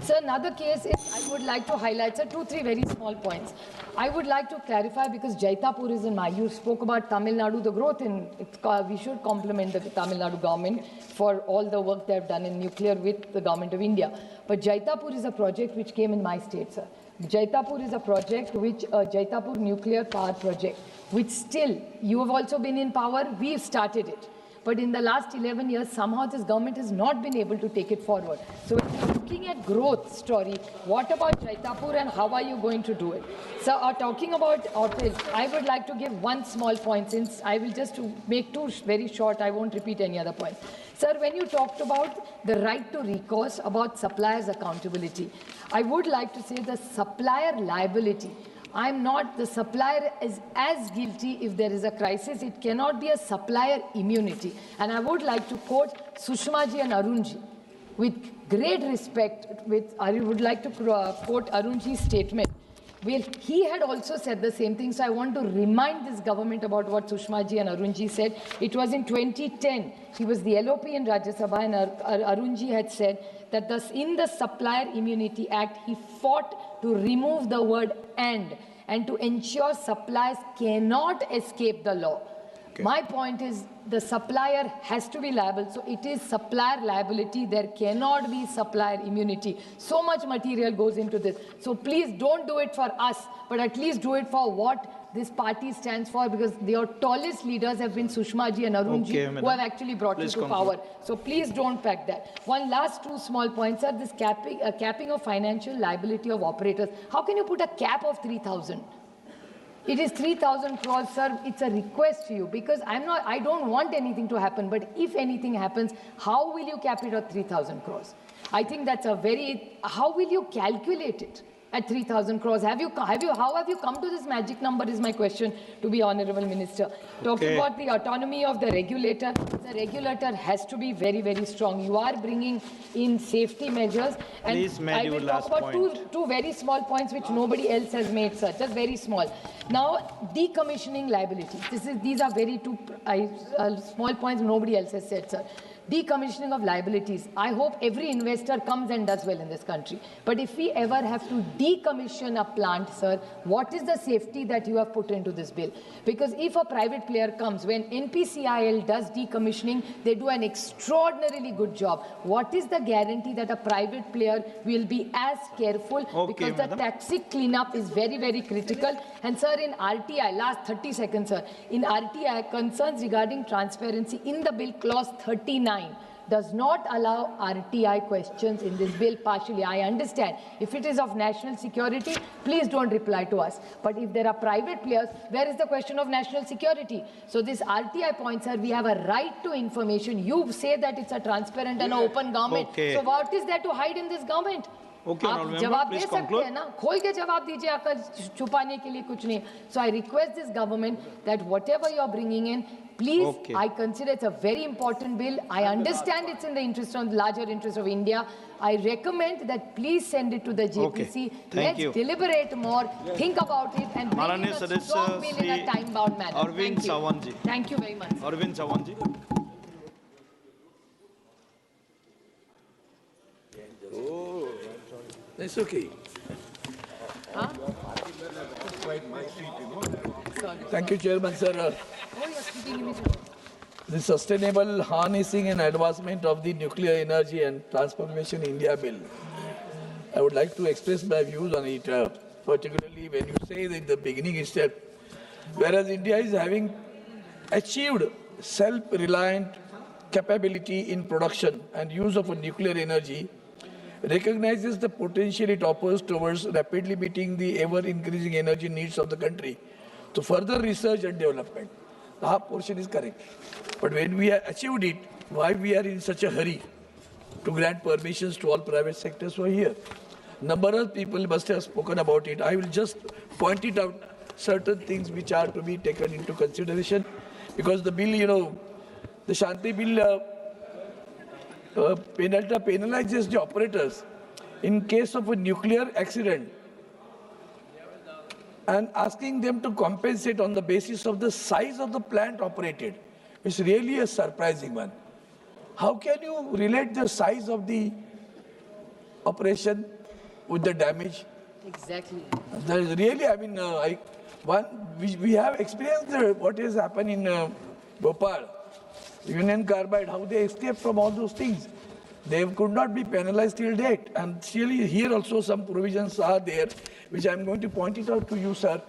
S: So another case is, I would like to highlight, sir, 2-3 very small points. I would like to clarify, because Jaitapur is in my, you spoke about Tamil Nadu, the growth in, we should compliment the Tamil Nadu government for all the work they have done in nuclear with the government of India. But Jaitapur is a project which came in my state, sir. Jaitapur is a project which, Jaitapur nuclear power project, which still, you have also been in power, we've started it. But in the last 11 years, somehow this government has not been able to take it forward. So when you're looking at growth story, what about Jaitapur and how are you going to do it? So talking about office, I would like to give one small point, since I will just make two very short, I won't repeat any other points. Sir, when you talked about the right to recourse, about suppliers' accountability, I would like to say the supplier liability I'm not, the supplier is as guilty if there is a crisis. It cannot be a supplier immunity. And I would like to quote Sushma ji and Arun ji. With great respect, I would like to quote Arun ji's statement. Well, he had also said the same thing, so I want to remind this government about what Sushma ji and Arun ji said. It was in 2010. He was the LOP in Rajya Sabha, and Arun ji had said that in the Supplier Immunity Act, he fought to remove the word and to ensure suppliers cannot escape the law. Okay. My point is the supplier has to be liable, so it is supplier liability. There cannot be supplier immunity. So much material goes into this. So please don't do it for us, but at least do it for what this party stands for, because your tallest leaders have been Sushma ji and Arun ji, who have actually brought you to power. So please don't pack that. One last two small points are this capping of financial liability of operators. How can you put a cap of 3,000? It is 3,000 crores, sir. It's a request to you, because I don't want anything to happen, but if anything happens, how will you cap it at 3,000 crores? I think that's how will you calculate it at 3,000 crores? How have you come to this magic number is my question to the Honorable Minister. Talking about the autonomy of the regulator has to be very, very strong. You are bringing in safety measures. And please, I will talk about two very small points which nobody else has made, sir, just very small. Now, decommissioning liability. These are very two small points nobody else has said, sir. Decommissioning of liabilities. I hope every investor comes and does well in this country. But if we ever have to decommission a plant, sir, what is the safety that you have put into this bill? Because if a private player comes, when NPCIL does decommissioning, they do an extraordinarily good job. What is the guarantee that a private player will be as careful? Because the toxic cleanup is very, very critical. And sir, in RTI, last 30 seconds, sir, in RTI, concerns regarding transparency in the bill, clause 39, does not allow RTI questions in this bill partially. I understand. If it is of national security, please don't reply to us. But if there are private players, where is the question of national security? So this RTI point, sir, we have a right to information. You say that it's a transparent and open government. So what is there to hide in this government? आप जवाब दे सकते हैं ना, खोल के जवाब दीजिए, आपका छुपाने के लिए कुछ नहीं. So I request this government that whatever you are bringing in, please, I consider it's a very important bill. I understand it's in the larger interest of India. I recommend that please send it to the JPC. Let's deliberate more, think about it, and bring in a strong bill in a time-bound manner. Thank you. Thank you very much.
Q: Arvind Sawanji.
U: That's okay.
S: Huh?
U: Thank you, Chairman, sir. The Sustainable Harnessing and Advancement of the Nuclear Energy and Transformation India Bill. I would like to express my views on it, particularly when you say that in the beginning itself, whereas India is having achieved self-reliant capability in production and use of nuclear energy, recognizes the potential it offers towards rapidly meeting the ever-increasing energy needs of the country to further research and development. The half portion is correct. But when we have achieved it, why we are in such a hurry to grant permissions to all private sectors who are here? Number of people must have spoken about it. I will just point it out, certain things which are to be taken into consideration, because the bill, the Shanti bill penalizes the operators in case of a nuclear accident and asking them to compensate on the basis of the size of the plant operated. It's really a surprising one. How can you relate the size of the operation with the damage?
S: Exactly.
U: That is really, we have experienced what has happened in Bhopal. Union Carbide, how they escaped from all those things. They could not be penalized till date. And really here also some provisions are there, which I'm going to point it out to you, sir.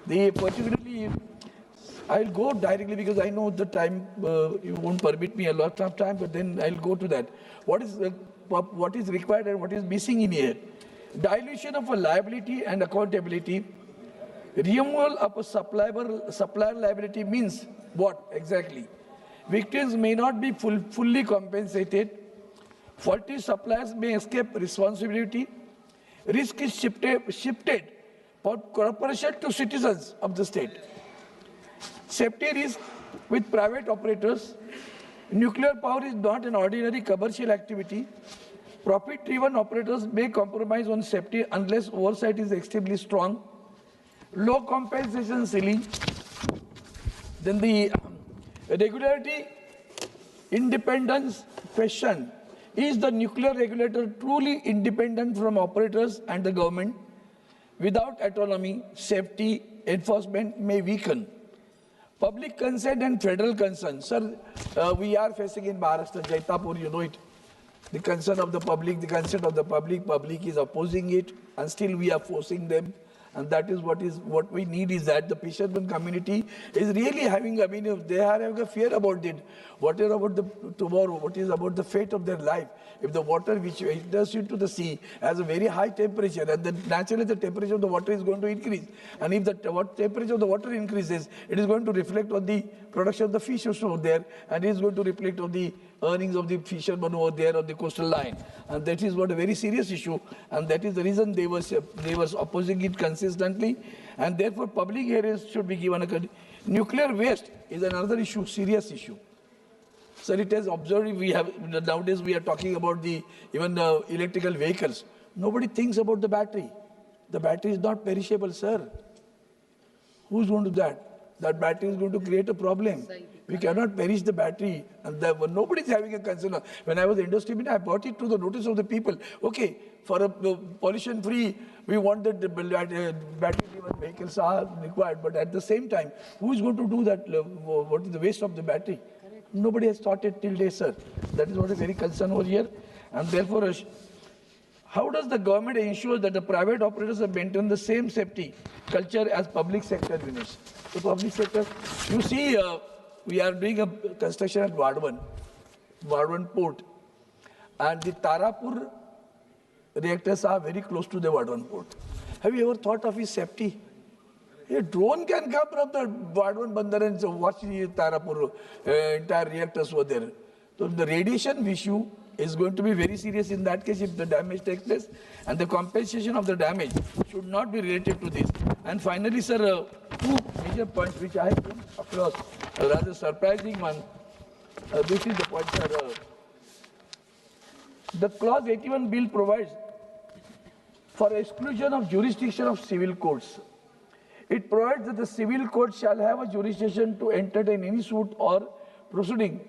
U: Particularly, I'll go directly because I know the time, you won't permit me a lot of time, but then I'll go to that. What is required and what is missing in here? Dilution of a liability and accountability. Removal of a supplier liability means what exactly? Victims may not be fully compensated. Faulty suppliers may escape responsibility. Risk is shifted cooperation to citizens of the state. Safety risk with private operators. Nuclear power is not an ordinary commercial activity. Profit-driven operators may compromise on safety unless oversight is extremely strong. Low compensation ceiling. Then the regularity independence question. Is the nuclear regulator truly independent from operators and the government? Without autonomy, safety enforcement may weaken. Public consent and federal concern. Sir, we are facing in Maharashtra, Jaitapur, you know it. The concern of the public, the consent of the public is opposing it, and still we are forcing them. And that is what we need is that the fisherman community is really having, I mean, they are having a fear about it. What is about the tomorrow? What is about the fate of their life? If the water which enters into the sea has a very high temperature, and then naturally the temperature of the water is going to increase. And if the temperature of the water increases, it is going to reflect on the production of the fish over there, and it is going to reflect on the earnings of the fishermen over there on the coastal line. And that is what a very serious issue, and that is the reason they were opposing it consistently, and therefore public hearings should be given a nuclear waste is another issue, serious issue. Sir, it has observed, nowadays we are talking about the even electrical vehicles. Nobody thinks about the battery. The battery is not perishable, sir. Who's going to do that? That battery is going to create a problem. We cannot perish the battery, and nobody is having a concern. When I was industry minister, I brought it to the notice of the people. Okay, for a pollution-free, we want that the battery-driven vehicles are required, but at the same time, who is going to do that? What is the waste of the battery? Nobody has thought it till day, sir. That is what is very concern over here, and therefore, how does the government ensure that the private operators have maintained the same safety culture as public sector units? The public sector, you see, we are doing a construction at Vadwan port, and the Tarapur reactors are very close to the Vadwan port. Have you ever thought of its safety? A drone can come from the Vadwan Bandar and watch the Tarapur entire reactors over there. So the radiation issue is going to be very serious in that case if the damage takes place, and the compensation of the damage should not be related to this. And finally, sir, two major points which I have come across, a rather surprising one. This is the point, sir. The Clause 81 bill provides for exclusion of jurisdiction of civil courts. It provides that the civil court shall have a jurisdiction to entertain any suit or proceeding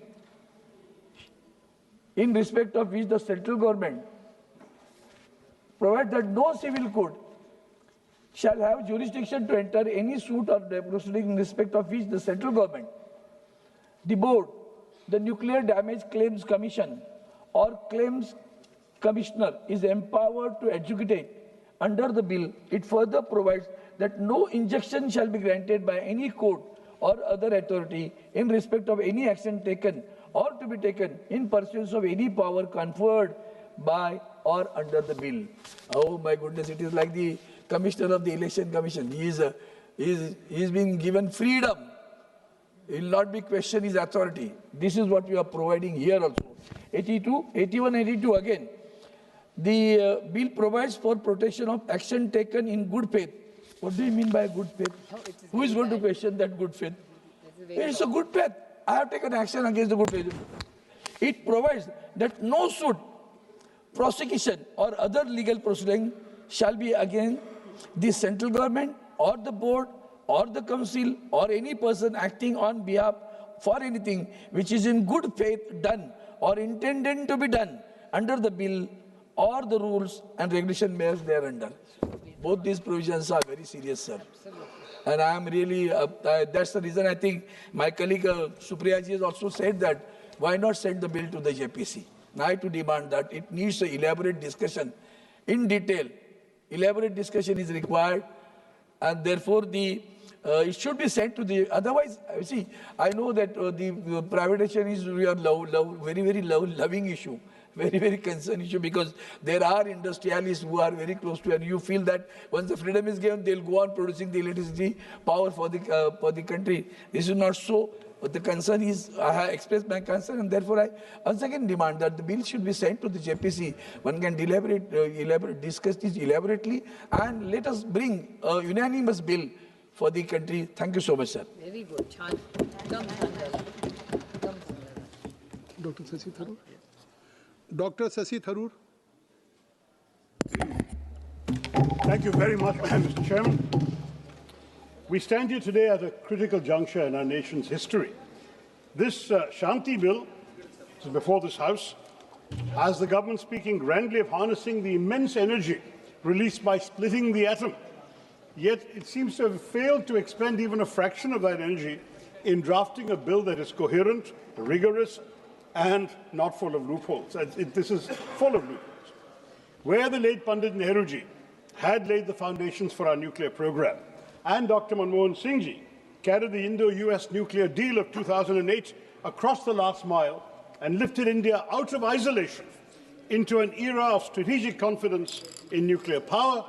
U: in respect of which the central government provides that no civil court shall have jurisdiction to enter any suit or proceeding in respect of which the central government, the board, the Nuclear Damage Claims Commission or Claims Commissioner is empowered to adjudicate. Under the bill, it further provides that no injunction shall be granted by any court or other authority in respect of any action taken or to be taken in pursuance of any power conferred by or under the bill. Oh my goodness, it is like the Commissioner of the Election Commission. He is being given freedom. He will not be questioned his authority. This is what we are providing here also. 81, 82 again. The bill provides for protection of action taken in good faith. What do you mean by good faith? Who is going to question that good faith? It's a good faith. I have taken action against the good faith. It provides that no suit, prosecution or other legal proceeding shall be against the central government or the board or the council or any person acting on behalf for anything which is in good faith done or intended to be done under the bill or the rules and regulation measures thereunder. Both these provisions are very serious, sir. And I am really, that's the reason I think my colleague Supriya ji has also said that why not send the bill to the JPC? Now I to demand that it needs an elaborate discussion in detail. Elaborate discussion is required, and therefore it should be sent to the, otherwise, see, I know that the privatization is very, very loving issue. Very, very concerned issue, because there are industrialists who are very close to it, and you feel that once the freedom is given, they'll go on producing the electricity power for the country. This is not so. But the concern is, I have expressed my concern, and therefore I once again demand that the bill should be sent to the JPC. One can discuss this elaborately, and let us bring a unanimous bill for the country. Thank you so much, sir.
S: Very good.
A: Dr. Shashi Tharoor. Dr. Shashi Tharoor.
V: Thank you very much, Mr. Chairman. We stand here today at a critical juncture in our nation's history. This Shanti bill is before this House has the government speaking grandly of harnessing the immense energy released by splitting the atom. Yet it seems to have failed to expend even a fraction of that energy in drafting a bill that is coherent, rigorous, and not full of loopholes. This is full of loopholes. Where the late Pandit Nehruji had laid the foundations for our nuclear program, and Dr. Manmohan Singh ji carried the Indo-US nuclear deal of 2008 across the last mile and lifted India out of isolation into an era of strategic confidence in nuclear power,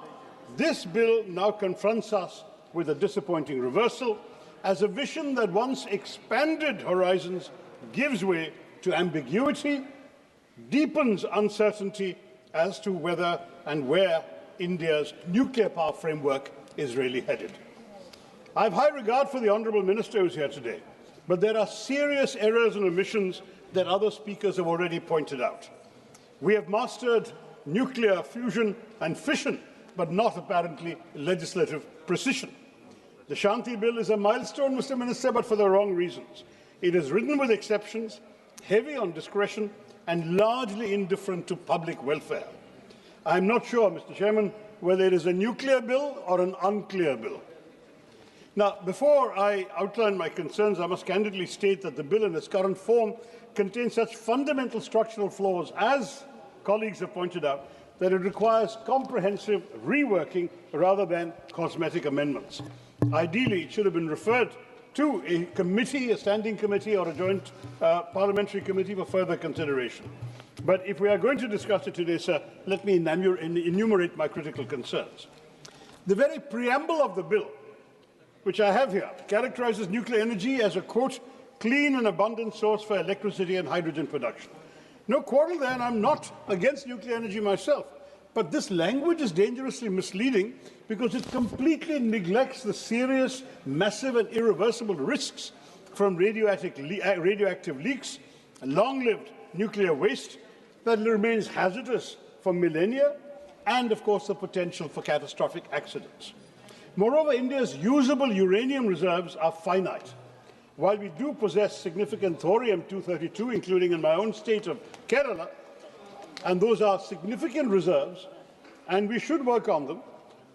V: this bill now confronts us with a disappointing reversal as a vision that once expanded horizons gives way to ambiguity, deepens uncertainty as to whether and where India's nuclear power framework is really headed. I have high regard for the Honourable Minister who is here today, but there are serious errors and omissions that other speakers have already pointed out. We have mastered nuclear fusion and fission, but not apparently legislative precision. The Shanti Bill is a milestone, Mr. Minister, but for the wrong reasons. It is written with exceptions, heavy on discretion, and largely indifferent to public welfare. I am not sure, Mr. Chairman, whether it is a nuclear bill or an unclear bill. Now, before I outline my concerns, I must candidly state that the bill in its current form contains such fundamental structural flaws, as colleagues have pointed out, that it requires comprehensive reworking rather than cosmetic amendments. Ideally, it should have been referred to a committee, a standing committee or a joint parliamentary committee for further consideration. But if we are going to discuss it today, sir, let me enumerate my critical concerns. The very preamble of the bill, which I have here, characterizes nuclear energy as a, quote, clean and abundant source for electricity and hydrogen production. No quarrel there, and I'm not against nuclear energy myself. But this language is dangerously misleading because it completely neglects the serious, massive and irreversible risks from radioactive leaks, long-lived nuclear waste that remains hazardous for millennia, and, of course, the potential for catastrophic accidents. Moreover, India's usable uranium reserves are finite. While we do possess significant thorium-232, including in my own state of Kerala, and those are significant reserves, and we should work on them,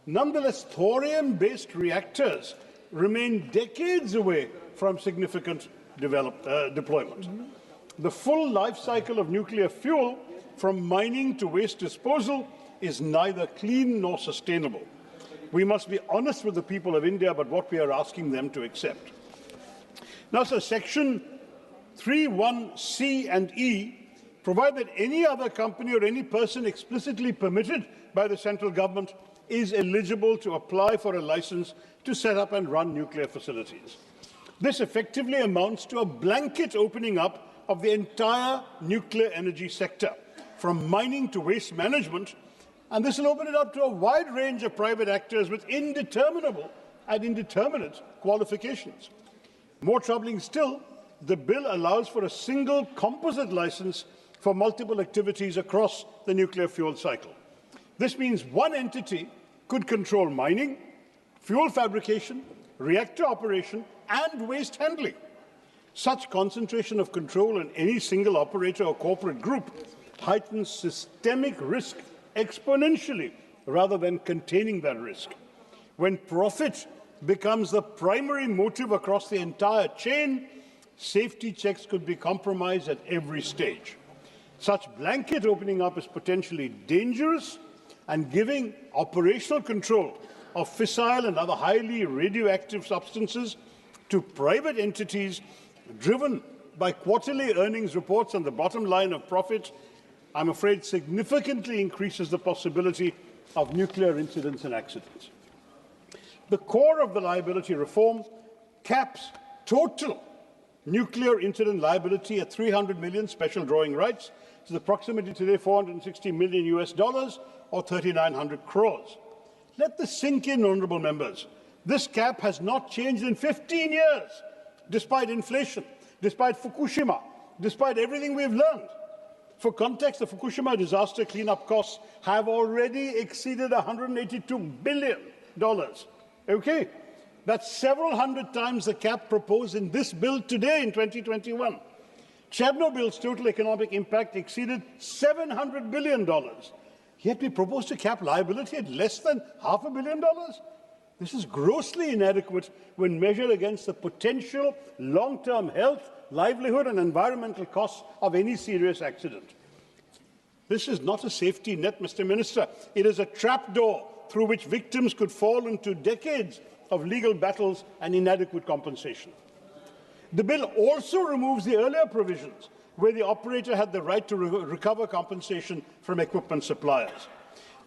V: nonetheless, thorium-based reactors remain decades away from significant deployment. The full life cycle of nuclear fuel, from mining to waste disposal, is neither clean nor sustainable. We must be honest with the people of India about what we are asking them to accept. Now, sir, Section 3(1)(c) and (e) provide that any other company or any person explicitly permitted by the central government is eligible to apply for a license to set up and run nuclear facilities. This effectively amounts to a blanket opening up of the entire nuclear energy sector, from mining to waste management, and this will open it up to a wide range of private actors with indeterminable and indeterminate qualifications. More troubling still, the bill allows for a single composite license for multiple activities across the nuclear fuel cycle. This means one entity could control mining, fuel fabrication, reactor operation, and waste handling. Such concentration of control in any single operator or corporate group heightens systemic risk exponentially rather than containing that risk. When profit becomes the primary motive across the entire chain, safety checks could be compromised at every stage. Such blanket opening up is potentially dangerous, and giving operational control of fissile and other highly radioactive substances to private entities driven by quarterly earnings reports on the bottom line of profit, I'm afraid significantly increases the possibility of nuclear incidents and accidents. The core of the liability reform caps total nuclear incident liability at 300 million special drawing rights, which is approximately today $460 million or 3,900 crores. Let this sink in, honourable members. This cap has not changed in 15 years, despite inflation, despite Fukushima, despite everything we've learned. For context, the Fukushima disaster cleanup costs have already exceeded $182 billion. Okay? That's several hundred times the cap proposed in this bill today in 2021. Chernobyl's total economic impact exceeded $700 billion. Yet we propose to cap liability at less than $500 million? This is grossly inadequate when measured against the potential long-term health, livelihood and environmental costs of any serious accident. This is not a safety net, Mr. Minister. It is a trapdoor through which victims could fall into decades of legal battles and inadequate compensation. The bill also removes the earlier provisions where the operator had the right to recover compensation from equipment suppliers.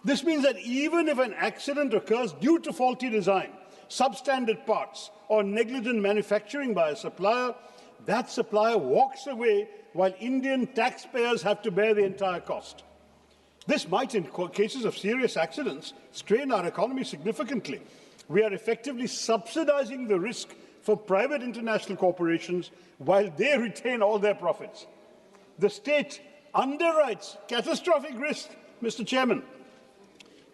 V: This means that even if an accident occurs due to faulty design, substandard parts, or negligent manufacturing by a supplier, that supplier walks away while Indian taxpayers have to bear the entire cost. This might, in cases of serious accidents, strain our economy significantly. We are effectively subsidizing the risk for private international corporations while they retain all their profits. The state underwrites catastrophic risk, Mr. Chairman,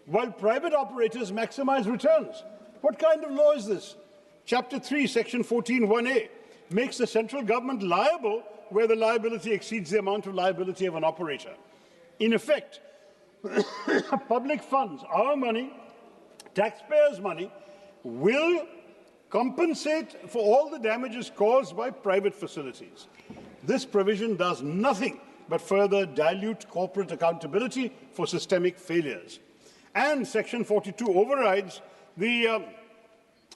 V: while private operators maximize returns. What kind of law is this? Chapter 3, Section 14(1)(a) makes the central government liable where the liability exceeds the amount of liability of an operator. In effect, public funds, our money, taxpayers' money, will compensate for all the damages caused by private facilities. This provision does nothing but further dilute corporate accountability for systemic failures. And Section 42 overrides the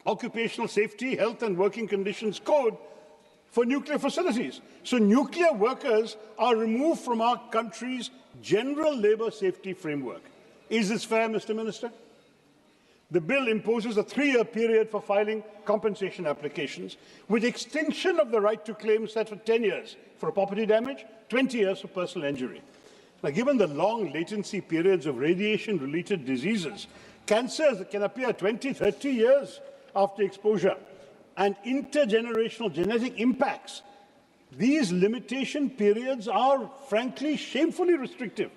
V: Occupational Safety, Health and Working Conditions Code for nuclear facilities. So nuclear workers are removed from our country's general labour safety framework. Is this fair, Mr. Minister? The bill imposes a 3-year period for filing compensation applications, with extinction of the right to claim set for 10 years for property damage, 20 years for personal injury. Now, given the long latency periods of radiation-related diseases, cancers can appear 20, 30 years after exposure, and intergenerational genetic impacts, these limitation periods are, frankly, shamefully restrictive.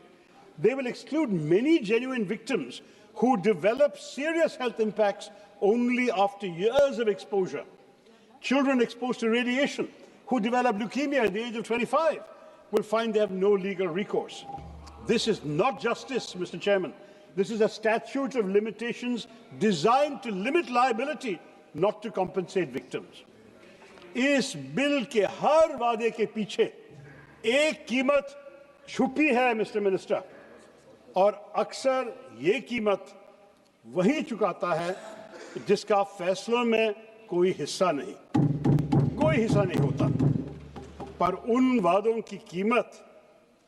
V: They will exclude many genuine victims who develop serious health impacts only after years of exposure. Children exposed to radiation who develop leukemia at the age of 25 will find they have no legal recourse. This is not justice, Mr. Chairman. This is a statute of limitations designed to limit liability, not to compensate victims. इस bill के हर वादे के पीछे एक कीमत छुपी है, mister minister, और अक्सर ये कीमत वही चुकाता है जिसका फैसलों में कोई हिस्सा नहीं होता। पर उन वादों की कीमत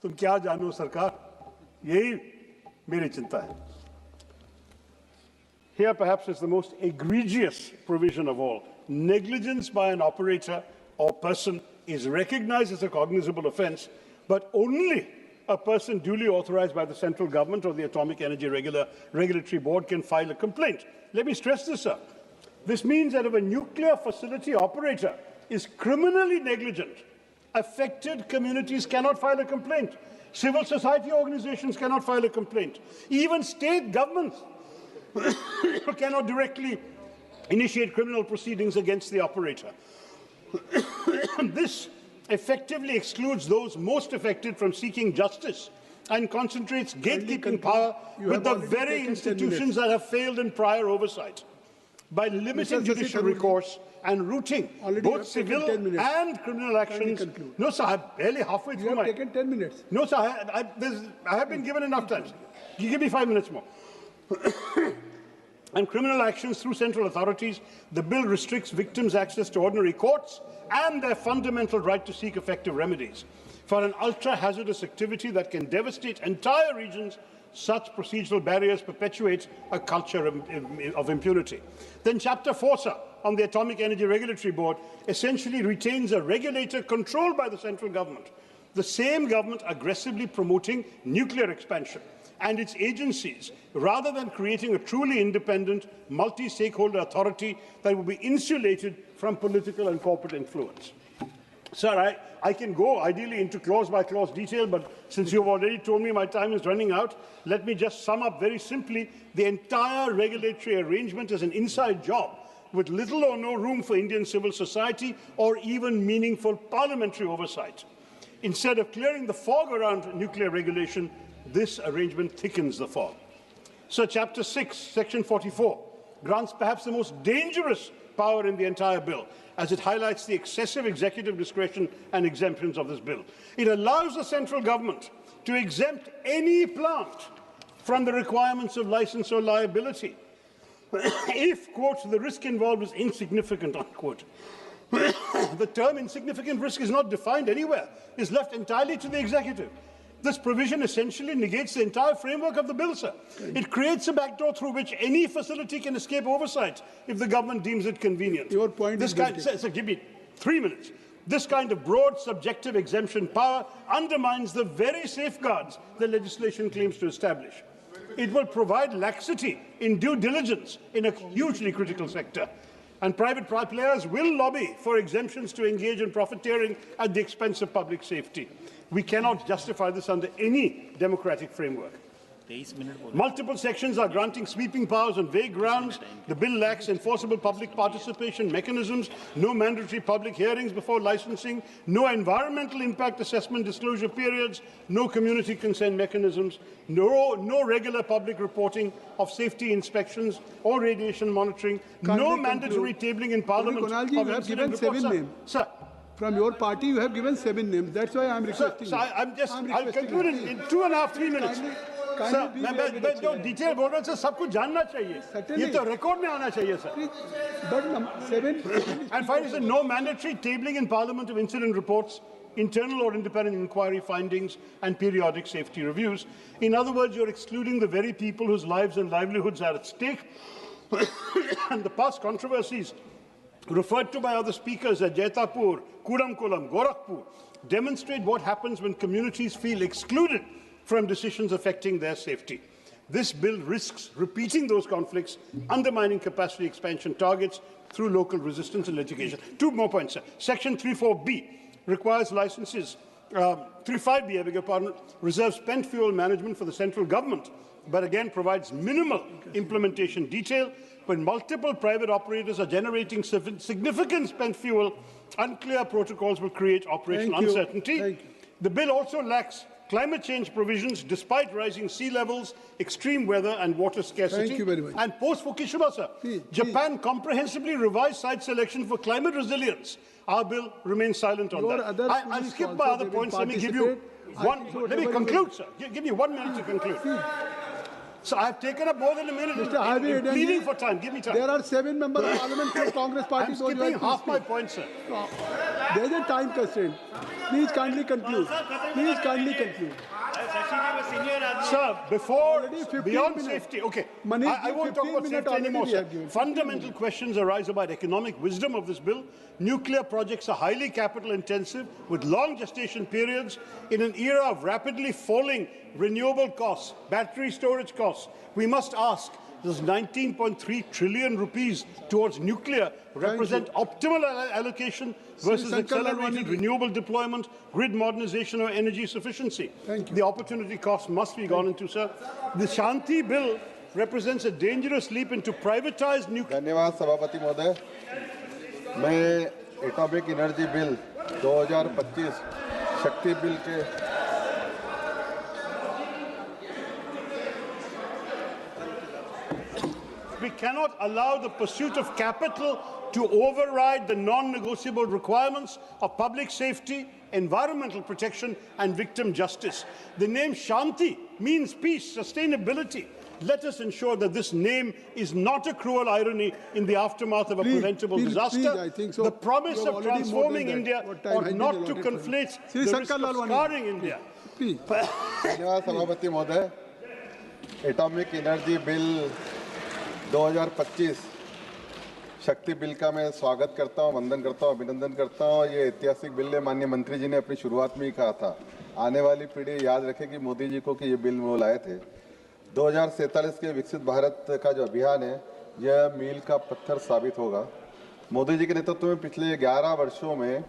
V: तुम क्या जानो सरकार, यही मेरी चिंता है। Here perhaps is the most egregious provision of all. Negligence by an operator or person is recognized as a cognizable offence, but only a person duly authorized by the central government or the Atomic Energy Regulatory Board can file a complaint. Let me stress this, sir. This means that if a nuclear facility operator is criminally negligent, affected communities cannot file a complaint. Civil society organizations cannot file a complaint. Even state governments cannot directly initiate criminal proceedings against the operator. This effectively excludes those most affected from seeking justice and concentrates gatekeeping power with the very institutions that have failed in prior oversight. By limiting judicial recourse and routing both civil and criminal actions. No, sir, I'm barely halfway through. You have taken 10 minutes. No, sir, I have been given enough time. You give me 5 minutes more. And criminal actions through central authorities, the bill restricts victims' access to ordinary courts and their fundamental right to seek effective remedies. For an ultra-hazardous activity that can devastate entire regions, such procedural barriers perpetuate a culture of impunity. Then Chapter 4, sir, on the Atomic Energy Regulatory Board, essentially retains a regulator controlled by the central government. The same government aggressively promoting nuclear expansion and its agencies, rather than creating a truly independent, multi-stakeholder authority that will be insulated from political and corporate influence. Sir, I can go ideally into clause-by-clause detail, but since you've already told me my time is running out, let me just sum up very simply. The entire regulatory arrangement is an inside job with little or no room for Indian civil society or even meaningful parliamentary oversight. Instead of clearing the fog around nuclear regulation, this arrangement thickens the fog. So Chapter 6, Section 44, grants perhaps the most dangerous power in the entire bill, as it highlights the excessive executive discretion and exemptions of this bill. It allows the central government to exempt any plant from the requirements of license or liability if, quote, the risk involved is insignificant, unquote. The term insignificant risk is not defined anywhere. It's left entirely to the executive. This provision essentially negates the entire framework of the bill, sir. It creates a backdoor through which any facility can escape oversight if the government deems it convenient.
A: Your point is
V: sir, give me 3 minutes. This kind of broad subjective exemption power undermines the very safeguards the legislation claims to establish. It will provide laxity in due diligence in a hugely critical sector. And private players will lobby for exemptions to engage in profiteering at the expense of public safety. We cannot justify this under any democratic framework. Multiple sections are granting sweeping powers on vague grounds. The bill lacks enforceable public participation mechanisms, no mandatory public hearings before licensing, no environmental impact assessment disclosure periods, no community consent mechanisms, no regular public reporting of safety inspections or radiation monitoring, no mandatory tabling in Parliament.
A: Kunalji, you have given 7 names.
V: Sir,
A: from your party, you have given 7 names. That's why I am requesting.
V: Sir, I'll conclude in 2.5-3 minutes. Sir, मैं जो detail बोल रहा हूँ sir सब कुछ जानना चाहिए ये तो रिकॉर्ड में आना चाहिए sir
A: But 7
V: and finally sir, no mandatory tabling in Parliament of incident reports, internal or independent inquiry findings and periodic safety reviews. In other words, you're excluding the very people whose lives and livelihoods are at stake. And the past controversies referred to by other speakers at Jaitapur, Kudamkulam, Gorakhpur demonstrate what happens when communities feel excluded from decisions affecting their safety. This bill risks repeating those conflicts, undermining capacity expansion targets through local resistance and litigation. 2 more points, sir. Section 34B requires licenses. 35B, I beg your pardon, reserves spent fuel management for the central government, but again provides minimal implementation detail. When multiple private operators are generating significant spent fuel, unclear protocols will create operational uncertainty. The bill also lacks climate change provisions despite rising sea levels, extreme weather and water scarcity.
A: Thank you very much.
V: And post-Fukushima, sir, Japan comprehensively revised site selection for climate resilience. Our bill remains silent on that. I'll skip my other points. Let me give you one. Let me conclude, sir. Give me 1 minute to conclude. So I've taken up more than a minute in pleading for time. Give me time.
A: There are 7 members of Parliament from Congress Party.
V: I'm skipping half my point, sir.
A: There is a time constraint. Please kindly conclude. Please kindly conclude.
V: Sir, beyond safety, okay, I won't talk about safety anymore, sir. Fundamental questions arise about economic wisdom of this bill. Nuclear projects are highly capital intensive with long gestation periods. In an era of rapidly falling renewable costs, battery storage costs, we must ask, does 19.3 trillion rupees towards nuclear represent optimal allocation versus accelerated renewable deployment, grid modernization or energy sufficiency? The opportunity cost must be gone into, sir. The Shanti bill represents a dangerous leap into privatized nuclear.
B: धन्यवाद सभापति महोदय मैं atomic energy bill 2025 शक्ति bill के
V: We cannot allow the pursuit of capital to override the non-negotiable requirements of public safety, environmental protection and victim justice. The name Shanti means peace, sustainability. Let us ensure that this name is not a cruel irony in the aftermath of a preventable disaster.
A: I think so.
V: The promise of transforming India ought not to conflate the risk of scarring India.
B: धन्यवाद सभापति महोदय atomic energy bill 2025 शक्ति bill का मैं स्वागत करता हूं, वंदन करता हूं, अभिनंदन करता हूं। ये ऐतिहासिक बिल है। माननीय मंत्री जी ने अपनी शुरुआत में ही कहा था, आने वाली पीढ़ी याद रखेगी मोदी जी को कि ये बिल वो लाए थे। 2047 के विकसित भारत का जो अभियान है, यह मील का पत्थर साबित होगा। मोदी जी के नेतृत्व में पिछले 11 वर्षों में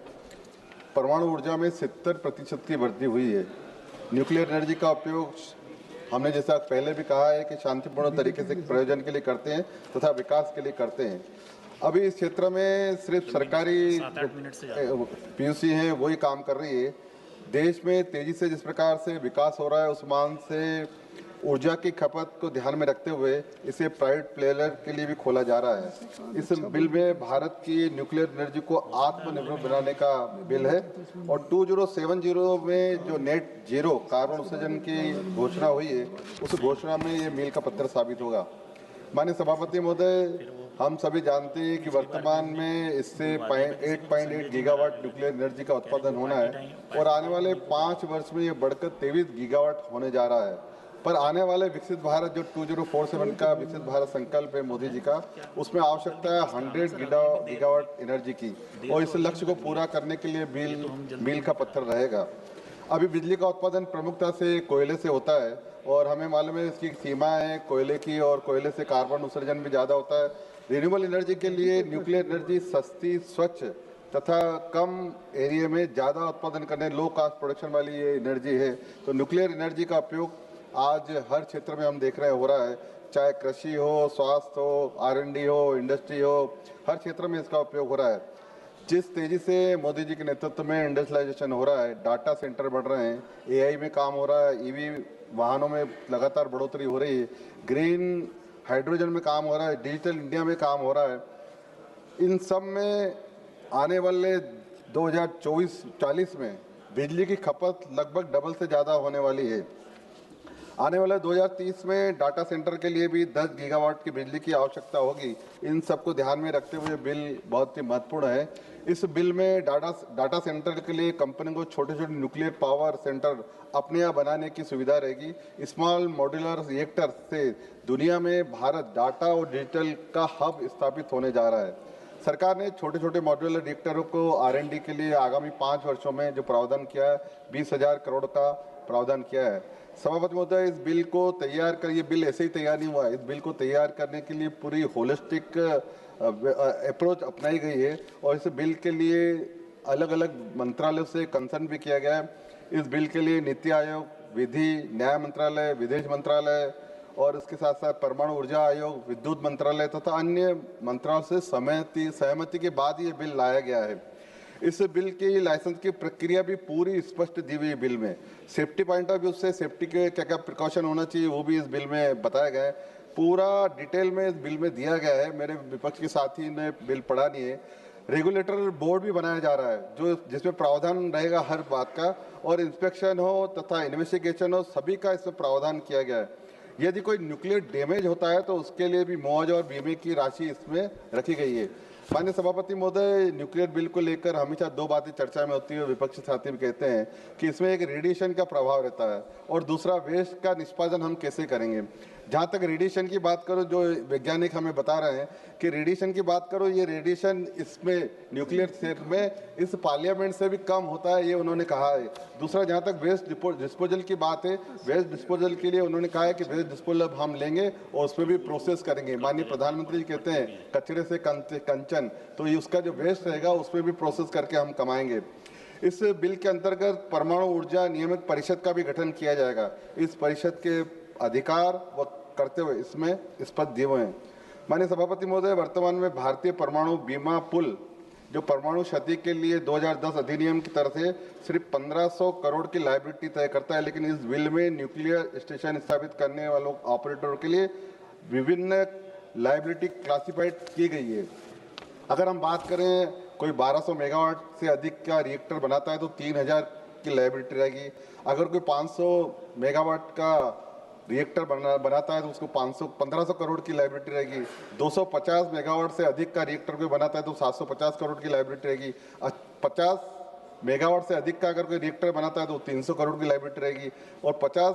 B: परमाणु ऊर्जा में 70% की वृद्धि हुई है। न्यूक्लियर एनर्जी का उपयोग हमने जैसा पहले भी कहा है कि शांतिपूर्ण तरीके से प्रयोजन के लिए करते हैं तथा विकास के लिए करते हैं। अभी इस क्षेत्र में सिर्फ सरकारी पीयूसी हैं वही काम कर रही है। देश में तेजी से जिस प्रकार से विकास हो रहा है, उस मान से ऊर्जा की खपत को ध्यान में रखते हुए इसे प्राइवेट प्लेयर के लिए भी खोला जा रहा है। इस बिल में भारत की न्यूक्लियर एनर्जी को आत्मनिर्भर बनाने का बिल है और 2070 में जो नेट जीरो कार्बन उत्सर्जन की घोषणा हुई है, उस घोषणा में ये मील का पत्थर साबित होगा। माननीय सभापति महोदय, हम सभी जानते हैं कि वर्तमान में इससे 8.8 गीगावाट न्यूक्लियर एनर्जी का उत्पादन होना है और आने वाले 5 वर्ष में ये बढ़कर 23 गीगावाट होने जा रहा है। पर आने वाले विकसित भारत जो 2047 का विकसित भारत संकल्प है मोदी जी का, उसमें आवश्यकता है 100 गीगावाट एनर्जी की और इस लक्ष्य को पूरा करने के लिए मील का पत्थर रहेगा। अभी बिजली का उत्पादन प्रमुखता से कोयले से होता है और हमें मालूम है इसकी सीमाएं हैं कोयले की, और कोयले से कार्बन उत्सर्जन भी ज़्यादा होता है। रिन्यूएबल एनर्जी के लिए न्यूक्लियर एनर्जी सस्ती, स्वच्छ तथा कम एरिया में ज़्यादा उत्पादन करने, लो कास्ट प्रोडक्शन वाली ये एनर्जी है। तो न्यूक्लियर एनर्जी का उपयोग आज हर क्षेत्र में हम देख रहे हैं हो रहा है, चाहे कृषि हो, स्वास्थ्य हो, R&D हो, इंडस्ट्री हो, हर क्षेत्र में इसका उपयोग हो रहा है। जिस तेजी से मोदी जी के नेतृत्व में इंडस्ट्रियलाइजेशन हो रहा है, डाटा सेंटर बढ़ रहे हैं, AI में काम हो रहा है, EV वाहनों में लगातार बढ़ोतरी हो रही है, ग्रीन हाइड्रोजन में काम हो रहा है, डिजिटल इंडिया में काम हो रहा है, इन सब में आने वाले 2040 में बिजली की खपत लगभग डबल से ज़्यादा होने वाली है। आने वाले 2030 में डाटा सेंटर के लिए भी 10 गीगावाट की बिजली की आवश्यकता होगी। इन सबको ध्यान में रखते हुए बिल बहुत ही महत्वपूर्ण है। इस बिल में डाटा सेंटर के लिए कंपनी को छोटे छोटे न्यूक्लियर पावर सेंटर अपने यहाँ बनाने की सुविधा रहेगी। स्मॉल मॉड्यूलर रिएक्टर से दुनिया में भारत डाटा और डिजिटल का हब स्थापित होने जा रहा है। सरकार ने छोटे छोटे मॉड्यूलर रिएक्टरों को R&D के लिए आगामी 5 वर्षों में जो प्रावधान किया है, 20,000 करोड़ का प्रावधान किया है। सभापति महोदय, इस बिल को तैयार कर, ये बिल ऐसे ही तैयार नहीं हुआ है। इस बिल को तैयार करने के लिए पूरी होलिस्टिक अप्रोच अपनाई गई है और इस बिल के लिए अलग अलग मंत्रालयों से कंसर्न भी किया गया है। इस बिल के लिए नीति आयोग, विधि न्याय मंत्रालय, विदेश मंत्रालय और इसके साथ साथ परमाणु ऊर्जा आयोग, विद्युत मंत्रालय तथा अन्य मंत्रालयों से सहमति के बाद ये बिल लाया गया है। इस बिल की लाइसेंस की प्रक्रिया भी पूरी स्पष्ट दी हुई है बिल में। सेफ्टी पॉइंट ऑफ व्यू से सेफ्टी के क्या क्या प्रिकॉशन होना चाहिए वो भी इस बिल में बताया गया है। पूरा डिटेल में इस बिल में दिया गया है। मेरे विपक्ष के साथी ने बिल पढ़ा नहीं है। रेगुलेटर बोर्ड भी बनाया जा रहा है जो जिसमें प्रावधान रहेगा हर बात का, और इंस्पेक्शन हो तथा इन्वेस्टिगेशन हो, सभी का इसमें प्रावधान किया गया है। यदि कोई न्यूक्लियर डैमेज होता है तो उसके लिए भी मुआवजा और बीमे की राशि इसमें रखी गई है। माननीय सभापति महोदय, न्यूक्लियर बिल को लेकर हमेशा 2 बातें चर्चा में होती है। विपक्षी साथी भी कहते हैं कि इसमें एक रेडिएशन का प्रभाव रहता है और दूसरा वेस्ट का निष्पादन हम कैसे करेंगे। जहाँ तक रेडिएशन की बात करो, जो वैज्ञानिक हमें बता रहे हैं कि रेडिएशन की बात करो, ये रेडिएशन इसमें न्यूक्लियर क्षेत्र में इस पार्लियामेंट से भी कम होता है, ये उन्होंने कहा है। दूसरा, जहाँ तक वेस्ट डिस्पोजल की बात है, वेस्ट डिस्पोजल के लिए उन्होंने कहा है कि वेस्ट डिस्पोजल हम लेंगे और उसमें भी प्रोसेस करेंगे। माननीय प्रधानमंत्री जी कहते हैं कचरे से कंचन, तो ये उसका जो वेस्ट रहेगा उसमें भी प्रोसेस करके हम कमाएंगे। इस बिल के अंतर्गत परमाणु ऊर्जा नियामक परिषद का भी गठन किया जाएगा। इस परिषद के अधिकार व करते हुए इसमें पद दिए हुए हैं। माननीय सभापति महोदय, वर्तमान में भारतीय परमाणु बीमा पुल जो परमाणु क्षति के लिए 2010 अधिनियम की तरफ से सिर्फ 1500 करोड़ की लायबिलिटी तय करता है, लेकिन इस बिल में न्यूक्लियर स्टेशन स्थापित करने वालों ऑपरेटरों के लिए विभिन्न लायबिलिटी क्लासिफाइड की गई है। अगर हम बात करें कोई 1200 मेगावाट से अधिक का रिएक्टर बनाता है तो 3000 की लायबिलिटी रहेगी। अगर कोई 500 मेगावाट का रिएक्टर बनाता है तो उसको 1500 करोड़ की लायबिलिटी रहेगी। 250 मेगावाट से अधिक का रिएक्टर कोई बनाता है तो 750 करोड़ की लायबिलिटी रहेगी। 50 मेगावाट से अधिक का अगर कोई रिएक्टर बनाता है तो 300 करोड़ की लायबिलिटी रहेगी, और 50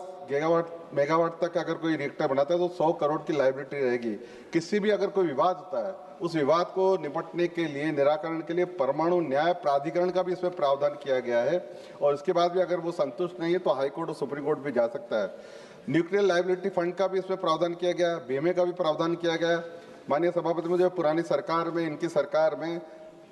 B: मेगावाट तक अगर कोई रिएक्टर बनाता है तो 100 करोड़ की लायबिलिटी रहेगी। किसी भी अगर कोई विवाद होता है, उस विवाद को निपटने के लिए, निराकरण के लिए परमाणु न्याय प्राधिकरण का भी इसमें प्रावधान किया गया है, और इसके बाद भी अगर वो संतुष्ट नहीं है तो हाईकोर्ट और सुप्रीम कोर्ट भी जा सकता है। न्यूक्लियर लायबिलिटी फंड का भी इसमें प्रावधान किया गया है, बीमे का भी प्रावधान किया गया है। माननीय सभापति, मुझे पुरानी सरकार में, इनकी सरकार में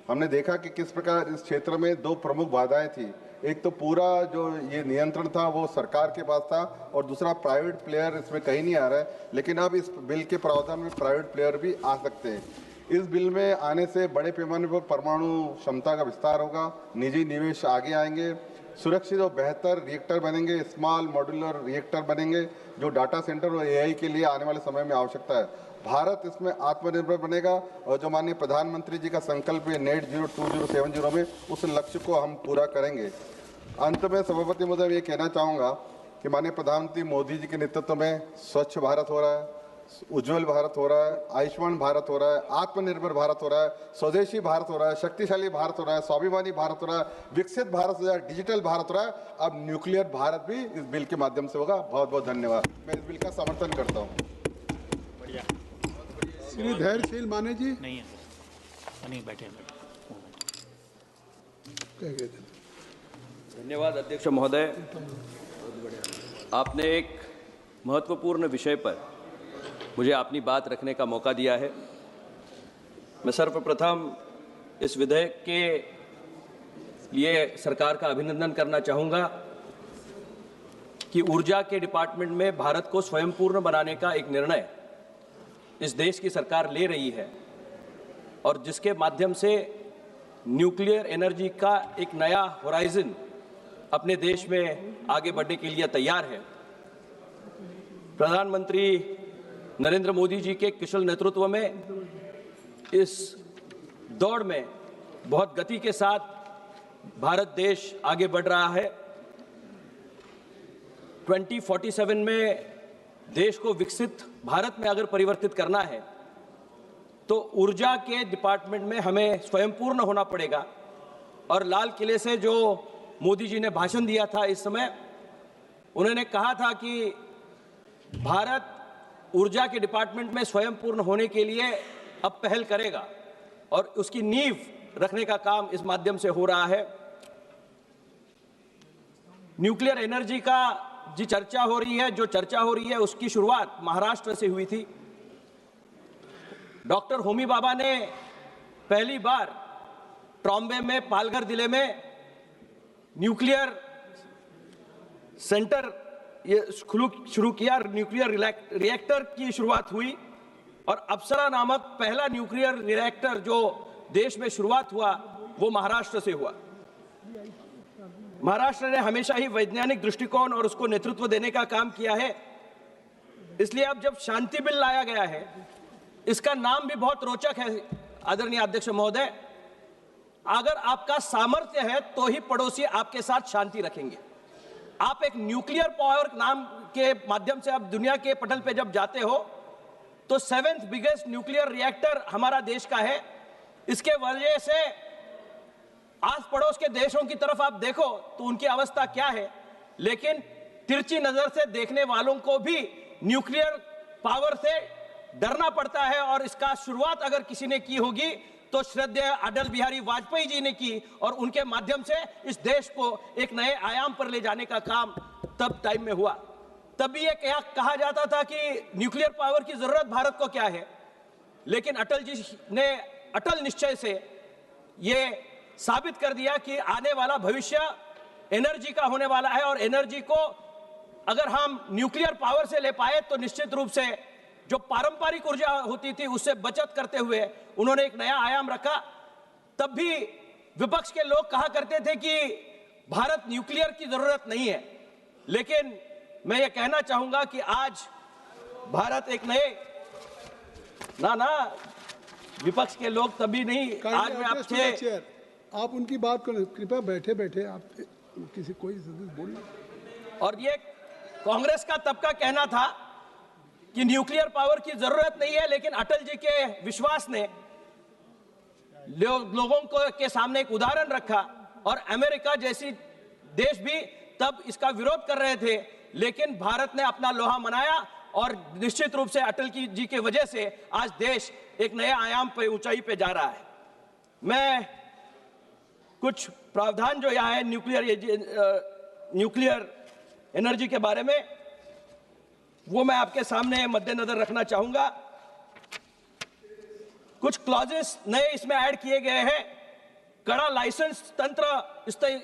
B: हमने देखा कि किस प्रकार इस क्षेत्र में दो प्रमुख बाधाएं थी। एक तो पूरा जो ये नियंत्रण था वो सरकार के पास था, और दूसरा प्राइवेट प्लेयर इसमें कहीं नहीं आ रहा है। लेकिन अब इस बिल के प्रावधान में प्राइवेट प्लेयर भी आ सकते हैं। इस बिल में आने से बड़े पैमाने पर परमाणु क्षमता का विस्तार होगा, निजी निवेश आगे आएंगे, सुरक्षित और बेहतर रिएक्टर बनेंगे, स्मॉल मॉड्यूलर रिएक्टर बनेंगे, जो डाटा सेंटर और एआई के लिए आने वाले समय में आवश्यकता है। भारत इसमें आत्मनिर्भर बनेगा, और जो माननीय प्रधानमंत्री जी का संकल्प है नेट जीरो 2070 में, उस लक्ष्य को हम पूरा करेंगे। अंत में सभापति महोदय, ये कहना चाहूँगा कि माननीय प्रधानमंत्री मोदी जी के नेतृत्व में स्वच्छ भारत हो रहा है, उज्ज्वल भारत हो रहा है, आयुष्मान भारत हो रहा है, आत्मनिर्भर भारत हो रहा है, स्वदेशी भारत हो रहा है, शक्तिशाली भारत हो रहा है, स्वाभिमानी भारत हो रहा है, विकसित भारत हो रहा है, डिजिटल भारत हो रहा है। अब न्यूक्लियर भारत भी इस बिल के माध्यम से होगा। बहुत बहुत धन्यवाद। मैं इस बिल का समर्थन करता हूँ।
A: श्री धैर्यशील माने जी
M: नहीं है, नहीं बैठे।
E: धन्यवाद अध्यक्ष महोदय। आपने एक महत्वपूर्ण विषय पर मुझे अपनी बात रखने का मौका दिया है। मैं सर्वप्रथम इस विधेयक के लिए सरकार का अभिनंदन करना चाहूँगा कि ऊर्जा के डिपार्टमेंट में भारत को स्वयं पूर्ण बनाने का एक निर्णय इस देश की सरकार ले रही है, और जिसके माध्यम से न्यूक्लियर एनर्जी का एक नया होराइजन अपने देश में आगे बढ़ने के लिए तैयार है। प्रधानमंत्री नरेंद्र मोदी जी के कुशल नेतृत्व में इस दौड़ में बहुत गति के साथ भारत देश आगे बढ़ रहा है। 2047 में देश को विकसित भारत में अगर परिवर्तित करना है तो ऊर्जा के डिपार्टमेंट में हमें स्वयं पूर्ण होना पड़ेगा। और लाल किले से जो मोदी जी ने भाषण दिया था इस समय, उन्होंने कहा था कि भारत ऊर्जा के डिपार्टमेंट में स्वयं पूर्ण होने के लिए अब पहल करेगा, और उसकी नींव रखने का काम इस माध्यम से हो रहा है। न्यूक्लियर एनर्जी का जो चर्चा हो रही है उसकी शुरुआत महाराष्ट्र से हुई थी। डॉक्टर होमी भाभा ने पहली बार ट्रॉम्बे में, पालघर जिले में न्यूक्लियर सेंटर ये शुरू किया। न्यूक्लियर रिएक्टर की शुरुआत हुई, और अप्सरा नामक पहला न्यूक्लियर रिएक्टर जो देश में शुरुआत हुआ वो महाराष्ट्र से हुआ। महाराष्ट्र ने हमेशा ही वैज्ञानिक दृष्टिकोण और उसको नेतृत्व देने का काम किया है। इसलिए अब जब शांति बिल लाया गया है, इसका नाम भी बहुत रोचक है आदरणीय अध्यक्ष महोदय। अगर आपका सामर्थ्य है तो ही पड़ोसी आपके साथ शांति रखेंगे। आप एक न्यूक्लियर पावर नाम के माध्यम से आप दुनिया के पटल पे जब जाते हो तो 7th बिगेस्ट न्यूक्लियर रिएक्टर हमारा देश का है। इसके वजह से आस पड़ोस के देशों की तरफ आप देखो तो उनकी अवस्था क्या है, लेकिन तिरछी नजर से देखने वालों को भी न्यूक्लियर पावर से डरना पड़ता है। और इसका शुरुआत अगर किसी ने की होगी तो श्रद्धेय अटल बिहारी वाजपेयी जी ने की, और उनके माध्यम से इस देश को एक नए आयाम पर ले जाने का काम तब टाइम में हुआ। तब भी ये कहा जाता था कि न्यूक्लियर पावर की जरूरत भारत को क्या है, लेकिन अटल जी ने अटल निश्चय से ये साबित कर दिया कि आने वाला भविष्य एनर्जी का होने वाला है, और एनर्जी को अगर हम न्यूक्लियर पावर से ले पाए तो निश्चित रूप से जो पारंपरिक ऊर्जा होती थी उससे बचत करते हुए उन्होंने एक नया आयाम रखा। तब भी विपक्ष के लोग कहा करते थे कि भारत न्यूक्लियर की जरूरत नहीं है, लेकिन मैं ये कहना चाहूंगा कि आज भारत एक नए विपक्ष के लोग तभी नहीं, आज मैं आपसे
A: आप उनकी बात करें, कृपया बैठे बैठे आप किसी कोई बोल।
E: और ये कांग्रेस का तब का कहना था कि न्यूक्लियर पावर की जरूरत नहीं है, लेकिन अटल जी के विश्वास ने लोगों को के सामने एक उदाहरण रखा और अमेरिका जैसी देश भी तब इसका विरोध कर रहे थे, लेकिन भारत ने अपना लोहा मनाया और निश्चित रूप से अटल जी की वजह से आज देश एक नए आयाम पे, ऊंचाई पे जा रहा है। मैं कुछ प्रावधान जो यहाँ है न्यूक्लियर एनर्जी के बारे में, वो मैं आपके सामने मद्देनजर रखना चाहूंगा। कुछ क्लॉजेस नए इसमें ऐड किए गए हैं। कड़ा लाइसेंस तंत्र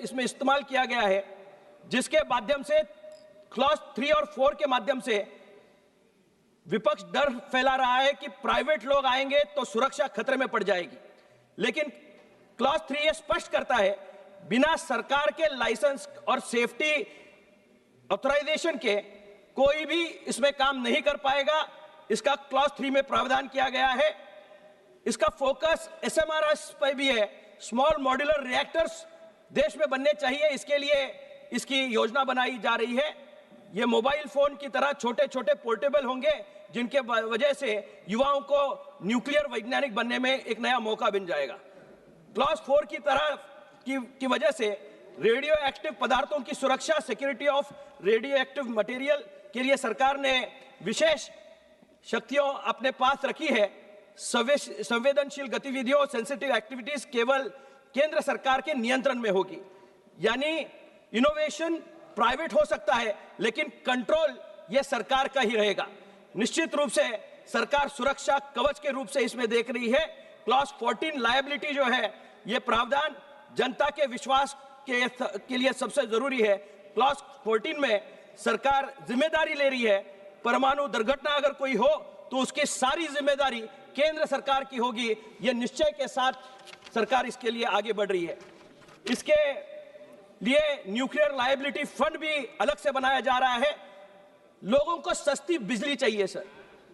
E: इसमें इस्तेमाल किया गया है, जिसके माध्यम से क्लॉज 3 और 4 के माध्यम से विपक्ष डर फैला रहा है कि प्राइवेट लोग आएंगे तो सुरक्षा खतरे में पड़ जाएगी, लेकिन क्लॉज 3 ये स्पष्ट करता है बिना सरकार के लाइसेंस और सेफ्टी ऑथराइजेशन के कोई भी इसमें काम नहीं कर पाएगा। इसका क्लॉज 3 में प्रावधान किया गया है। इसका फोकस SMRs पर भी है। स्मॉल मॉड्यूलर रिएक्टर्स देश में बनने चाहिए, इसके लिए इसकी योजना बनाई जा रही है। ये मोबाइल फोन की तरह छोटे छोटे पोर्टेबल होंगे, जिनके वजह से युवाओं को न्यूक्लियर वैज्ञानिक बनने में एक नया मौका बन जाएगा। क्लॉज 4 की तरह की वजह से रेडियो एक्टिव पदार्थों की सुरक्षा, security of radio active material के लिए सरकार ने विशेष शक्तियों अपने पास रखी है। संवेदनशील गतिविधियों, सेंसिटिव एक्टिविटीज केवल केंद्र सरकार के नियंत्रण में होगी। यानी इनोवेशन प्राइवेट हो सकता है, लेकिन कंट्रोल यह सरकार का ही रहेगा। निश्चित रूप से सरकार सुरक्षा कवच के रूप से इसमें देख रही है। क्लॉज 14 लायबिलिटी जो है, यह प्रावधान जनता के विश्वास के लिए सबसे जरूरी है। क्लॉज 14 में सरकार जिम्मेदारी ले रही है। परमाणु दुर्घटना अगर कोई हो तो उसकी सारी जिम्मेदारी केंद्र सरकार की होगी। यह निश्चय के साथ सरकार इसके लिए आगे बढ़ रही है। इसके लिए न्यूक्लियर लायबिलिटी फंड भी अलग से बनाया जा रहा है। लोगों को सस्ती बिजली चाहिए सर,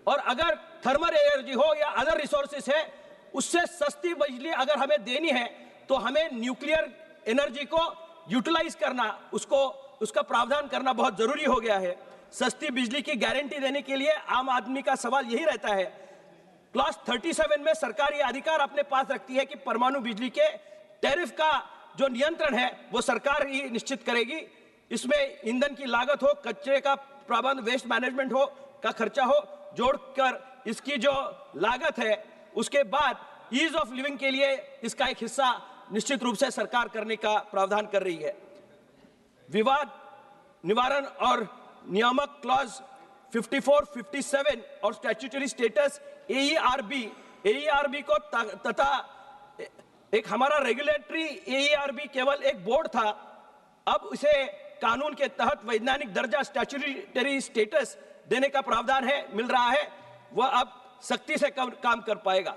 E: और अगर थर्मल एनर्जी हो या अदर रिसोर्सेस है, उससे सस्ती बिजली अगर हमें देनी है तो हमें न्यूक्लियर एनर्जी को यूटिलाइज करना, उसका प्रावधान करना बहुत जरूरी हो गया है। सस्ती बिजली की गारंटी देने के लिए आम आदमी का सवाल यही रहता है। क्लॉज 37 में सरकार ये अधिकार अपने पास रखती है कि परमाणु बिजली के टैरिफ का जो नियंत्रण है वो सरकार ही निश्चित करेगी। इसमें ईंधन की लागत हो, कचरे का प्रबंध, वेस्ट मैनेजमेंट हो का खर्चा हो, जोड़कर इसकी जो लागत है उसके बाद ईज ऑफ लिविंग के लिए इसका एक हिस्सा निश्चित रूप से सरकार करने का प्रावधान कर रही है। विवाद निवारण और नियामक क्लॉज 54, 57 और स्टैट्यूटरी स्टेटस AERB को तथा एक हमारा रेगुलेटरी AERB केवल एक बोर्ड था, अब उसे कानून के तहत वैज्ञानिक दर्जा स्टैट्यूटरी स्टेटस देने का प्रावधान है, मिल रहा है। वह अब सख्ती से काम कर पाएगा।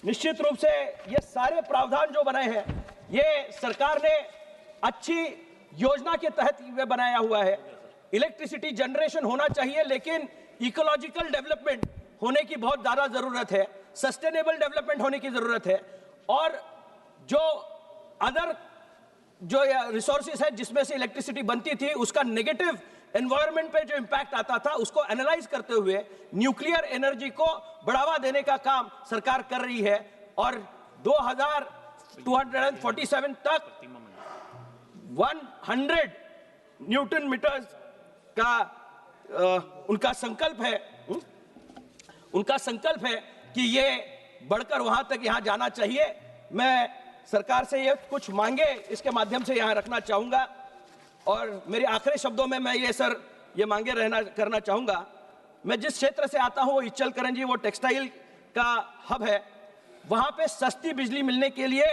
E: निश्चित रूप से ये सारे प्रावधान जो बनाए हैं, ये सरकार ने अच्छी योजना के तहत ये बनाया हुआ है। इलेक्ट्रिसिटी जनरेशन होना चाहिए, लेकिन इकोलॉजिकल डेवलपमेंट होने की बहुत ज्यादा जरूरत है, सस्टेनेबल डेवलपमेंट होने की जरूरत है, और जो अदर जो रिसोर्सेज है जिसमें से इलेक्ट्रिसिटी बनती थी, उसका नेगेटिव एनवायरनमेंट पे जो इंपैक्ट आता था उसको एनालाइज करते हुए न्यूक्लियर एनर्जी को बढ़ावा देने का काम सरकार कर रही है। और 2247 तक 100 न्यूटन मीटर्स का उनका संकल्प है कि ये बढ़कर वहां तक यहाँ जाना चाहिए। मैं सरकार से ये कुछ मांगे इसके माध्यम से यहाँ रखना चाहूंगा, और मेरे आखिरी शब्दों में मैं ये मांगे करना चाहूंगा। मैं जिस क्षेत्र से आता हूँ वो इचल करंजी, वो टेक्सटाइल का हब है। वहां पे सस्ती बिजली मिलने के लिए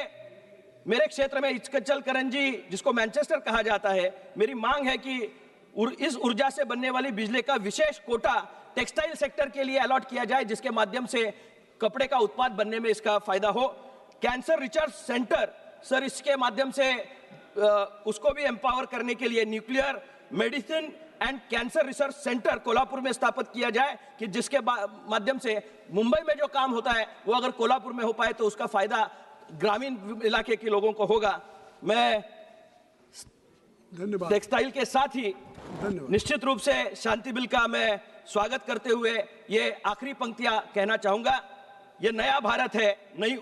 E: मेरे क्षेत्र में इचल करंजी, जिसको मैनचेस्टर कहा जाता है, मेरी मांग है कि इस ऊर्जा से बनने वाली बिजली का विशेष कोटा टेक्सटाइल सेक्टर के लिए अलॉट किया जाए, जिसके माध्यम से कपड़े का उत्पाद बनने में इसका फायदा हो। कैंसर रिसर्च सेंटर सर, इसके माध्यम से उसको भी एम्पावर करने के लिए nuclear medicine and cancer research centre Kolhapur में स्थापित किया जाए, कि जिसके माध्यम से मुंबई में जो काम होता है वो अगर कोल्हापुर में हो पाए तो उसका फायदा ग्रामीण इलाके के लोगों को होगा। मैं
A: धन्यवाद।
E: टेक्सटाइल के साथ ही निश्चित रूप से शांति बिल का मैं स्वागत करते हुए ये आखिरी पंक्तियां कहना चाहूंगा। ये नया भारत है, नई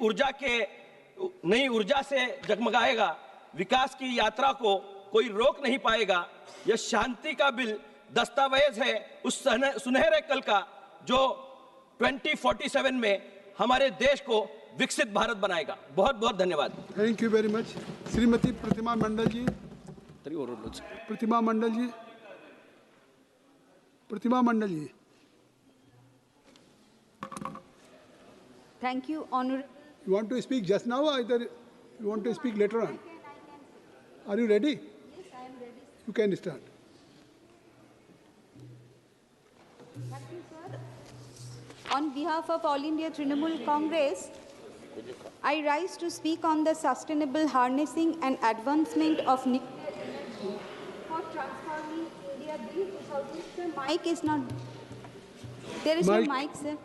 E: ऊर्जा से जगमगाएगा। विकास की यात्रा को कोई रोक नहीं पाएगा। यह शांति का बिल दस्तावेज है उस सुनहरे कल का जो 2047 में हमारे देश को विकसित भारत बनाएगा। बहुत बहुत धन्यवाद।
A: Thank you very much. Shrimati Pratima Mandal ji. Pratima Mandal ji. Pratima Mandal ji.
K: Thank you, Honourable.
A: You want to speak just now, or either you want to speak later on? Are you ready?
K: Yes, I am ready.
A: You can start.
K: Thank you, sir. On behalf of All India Trinamool Congress, I rise to speak on the sustainable harnessing and advancement of nuclear energy for transforming India Bill 2000. Sir, mic is not. There is no mic, sir.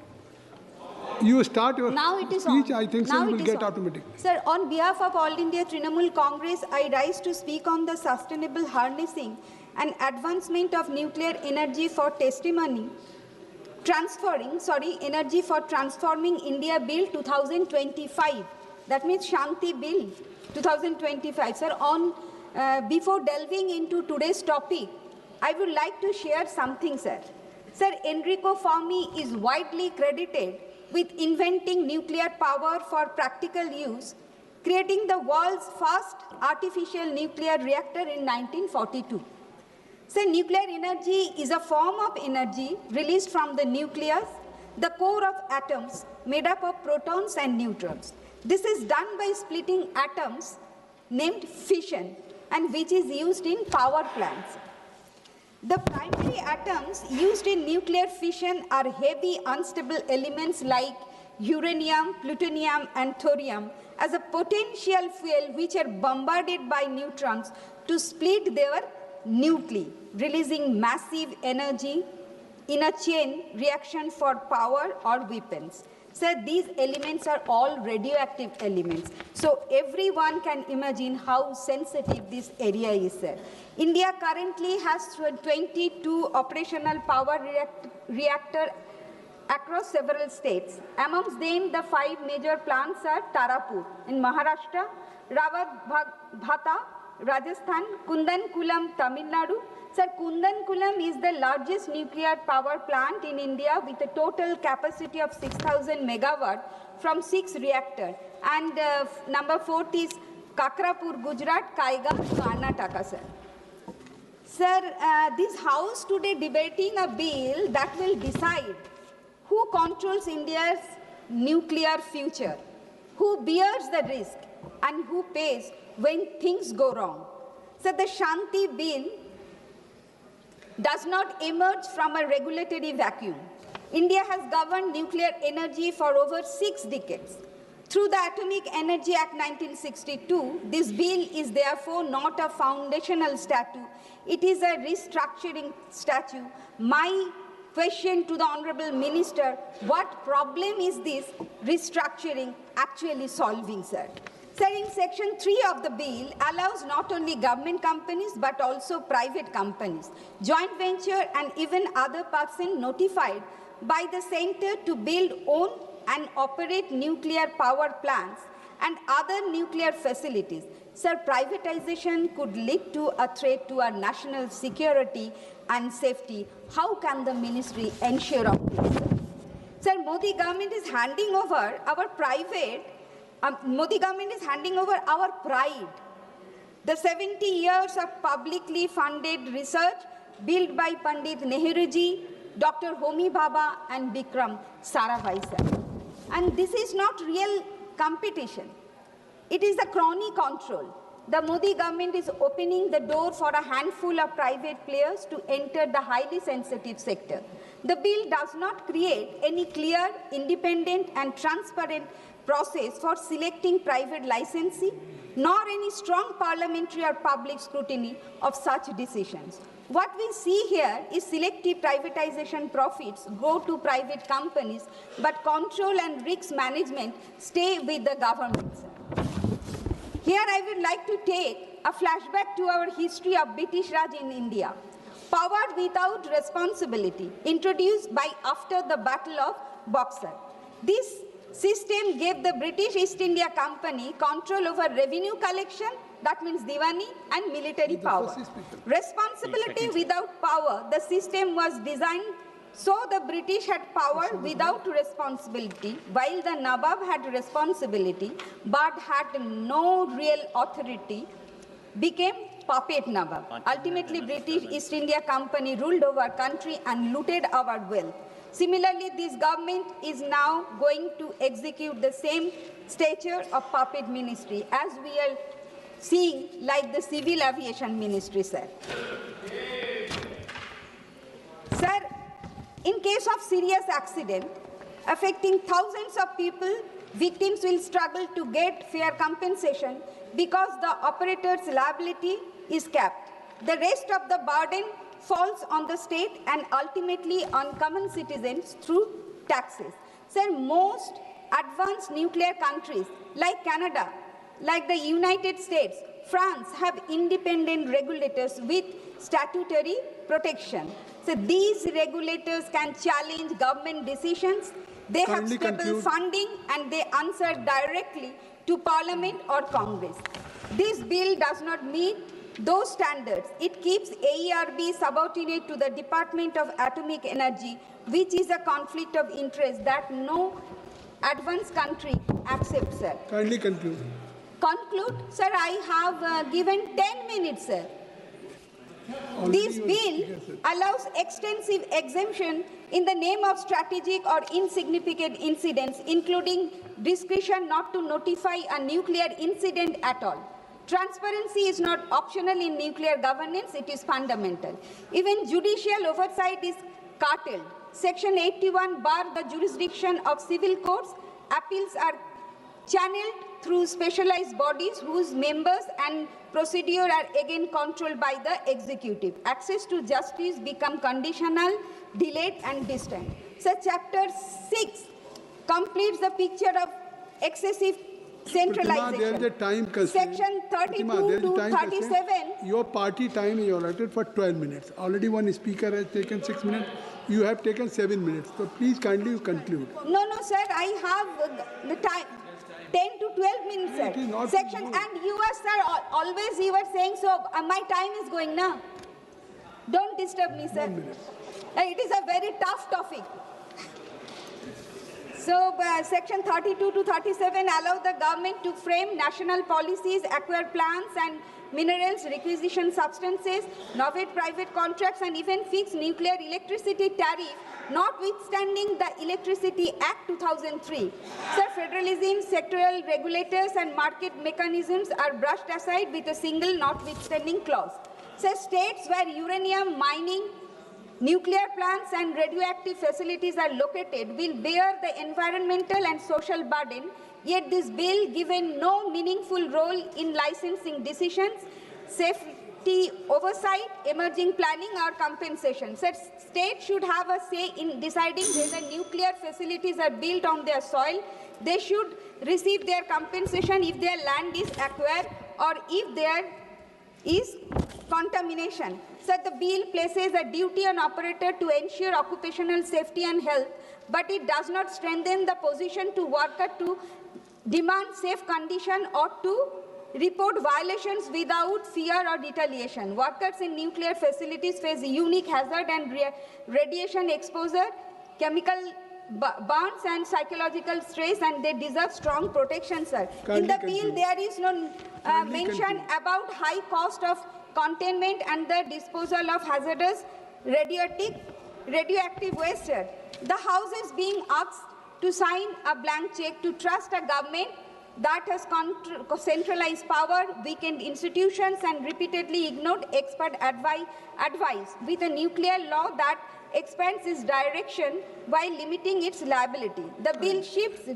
A: You start your
K: Now it is
A: speech,
K: on.
A: I think so
K: Now
A: you
K: it
A: will
K: is
A: get
K: on.
A: automatic.
K: Sir, on behalf of All India Trinamool Congress, I rise to speak on the sustainable harnessing and advancement of nuclear energy for energy for transforming India Bill 2025. That means Shanti Bill 2025. Sir, before delving into today's topic, I would like to share something, sir. Sir, Enrico Fermi is widely credited with inventing nuclear power for practical use, creating the world's first artificial nuclear reactor in 1942. So, nuclear energy is a form of energy released from the nucleus, the core of atoms made up of protons and neutrons. This is done by splitting atoms named fission, and which is used in power plants. The primary atoms used in nuclear fission are heavy unstable elements like uranium, plutonium, and thorium as a potential fuel which are bombarded by neutrons to split their nuclei, releasing massive energy in a chain reaction for power or weapons. So these elements are all radioactive elements. So everyone can imagine how sensitive this area is. India currently has 22 operational power reactors across several states. Amongst them, the 5 major plants are Tarapur in Maharashtra, Rawat Bhata, Rajasthan, Kundankulam, Tamil Nadu. Sir, Kundankulam is the largest nuclear power plant in India with a total capacity of 6,000 megawatt from 6 reactors. And number 4 is Kakrapur, Gujarat, Kaiga, Karnataka, sir. Sir, this House today debating a bill that will decide who controls India's nuclear future, who bears the risk, and who pays when things go wrong. So the Shanti Bill does not emerge from a regulatory vacuum. India has governed nuclear energy for over 6 decades. Through the Atomic Energy Act 1962, this bill is therefore not a foundational statute. It is a restructuring statute. My question to the Honorable Minister, what problem is this restructuring actually solving, sir? Sir, in Section 3 of the bill allows not only government companies but also private companies, joint venture and even other persons notified by the center to build, own and operate nuclear power plants and other nuclear facilities. Sir, privatization could lead to a threat to our national security and safety. How can the ministry ensure of this? Sir, Modi government is handing over our our pride. The 70 years of publicly funded research built by Pandit Nehruji, Dr. Homi Bhabha and Bikram Sarabhai, sir. And this is not real competition. It is a crony control. The Modi government is opening the door for a handful of private players to enter the highly sensitive sector. The bill does not create any clear, independent and transparent process for selecting private licensee, nor any strong parliamentary or public scrutiny of such decisions. What we see here is selective privatization profits go to private companies, but control and risk management stay with the government. Here I would like to take a flashback to our history of British Raj in India. Power without responsibility, introduced by after the Battle of Boxer. This system gave the British East India Company control over revenue collection, that means Diwani, and military power. Responsibility without power. The system was designed so the British had power without responsibility, while the Nawab had responsibility but had no real authority, became puppet Nawab. Ultimately, British East India Company ruled over country and looted our wealth. Similarly, this government is now going to execute the same stature of puppet ministry as we are seeing like the Civil Aviation Ministry, sir. Sir, in case of serious accident affecting thousands of people, victims will struggle to get fair compensation because the operator's liability is capped. The rest of the burden falls on the state and ultimately on common citizens through taxes. Sir, most advanced nuclear countries like Canada, like the United States, France have independent regulators with statutory protection. So these regulators can challenge government decisions, they have stable funding, and they answer directly to Parliament or Congress. This bill does not meet those standards. It keeps AERB subordinate to the Department of Atomic Energy, which is a conflict of interest that no advanced country accepts, sir.
A: Kindly conclude.
K: Conclude, sir, I have given 10 minutes, sir. This bill allows extensive exemption in the name of strategic or insignificant incidents, including discretion not to notify a nuclear incident at all. Transparency is not optional in nuclear governance, it is fundamental. Even judicial oversight is curtailed. Section 81 bar the jurisdiction of civil courts. Appeals are channeled through specialized bodies whose members and procedure are again controlled by the executive. Access to justice become conditional, delayed and distant. So chapter 6 completes the picture of excessive centralization.
A: There is a time constraint.
K: Section 32 to 37.
A: Your party time is allotted for 12 minutes. Already one speaker has taken 6 minutes. You have taken 7 minutes. So please kindly conclude.
K: No, sir, I have the time. 10 to 12 minutes, sir. Section, and you are, sir, always you are saying so. My time is going now. Don't disturb me, sir. It is a very tough topic. So, section 32 to 37 allow the government to frame national policies, acquire plants and minerals, requisition substances, novate private contracts, and even fix nuclear electricity tariff, notwithstanding the Electricity Act 2003. Sir, federalism, sectoral regulators, and market mechanisms are brushed aside with a single notwithstanding clause. Sir, states where uranium mining, nuclear plants and radioactive facilities are located will bear the environmental and social burden, yet this bill given no meaningful role in licensing decisions, safety oversight, emerging planning or compensation. So states should have a say in deciding whether nuclear facilities are built on their soil. They should receive their compensation if their land is acquired or if there is contamination. So the bill places a duty on operator to ensure occupational safety and health, but it does not strengthen the position to worker to demand safe condition or to report violations without fear or retaliation. Workers in nuclear facilities face unique hazard and radiation exposure, chemical burns and psychological stress, and they deserve strong protection, sir. In the bill, there is no mention about high cost of containment and the disposal of hazardous radioactive waste, sir. The House is being asked to sign a blank check to trust a government that has centralized power, weakened institutions, and repeatedly ignored expert advice with a nuclear law that expands its direction while limiting its liability. The bill shifts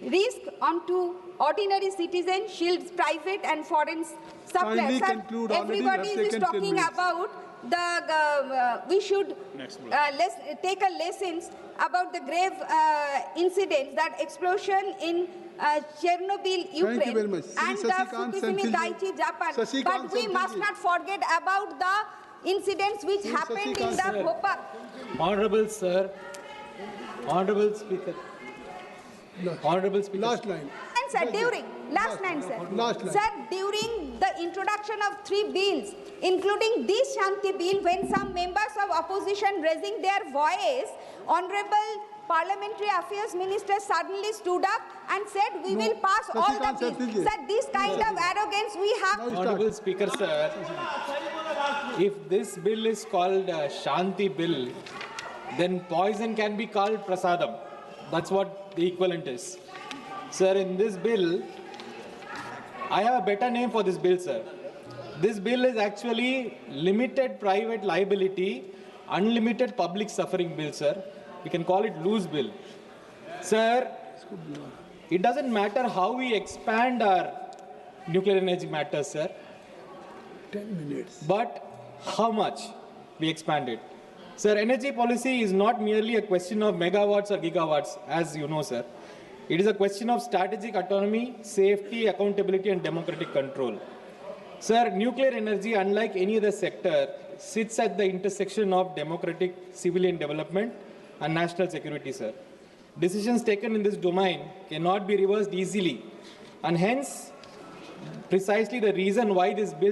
K: risk onto ordinary citizens, shields private and foreign suppliers. Everybody is talking about the we should take a lessons about the grave incidents, that explosion in Chernobyl, Ukraine, and the Fukushima Daiichi, Japan. But we must not forget about the incidents which happened in the Bhopal.
G: Honorable Sir, Honorable Speaker. Honorable Speaker.
A: Last line.
K: And sir, last line, sir.
A: Last line.
K: Sir, during the introduction of 3 bills, including this Shanti bill, when some members of opposition raising their voice, Honorable Parliamentary Affairs Minister suddenly stood up and said, we will pass all the bills. Sir, this kind of arrogance we have.
C: Honorable Speaker, sir, if this bill is called Shanti bill, then poison can be called prasadam. That's what the equivalent is. Sir, in this bill, I have a better name for this bill, sir. This bill is actually limited private liability, unlimited public suffering bill, sir. We can call it loose bill. Sir, it doesn't matter how we expand our nuclear energy matters, sir.
A: 10 minutes.
C: But how much we expand it. Sir, energy policy is not merely a question of megawatts or gigawatts, as you know, sir. It is a question of strategic autonomy, safety, accountability, and democratic control. Sir, nuclear energy, unlike any other sector, sits at the intersection of democratic civilian development and national security, sir. Decisions taken in this domain cannot be reversed easily, and hence, precisely the reason why this bill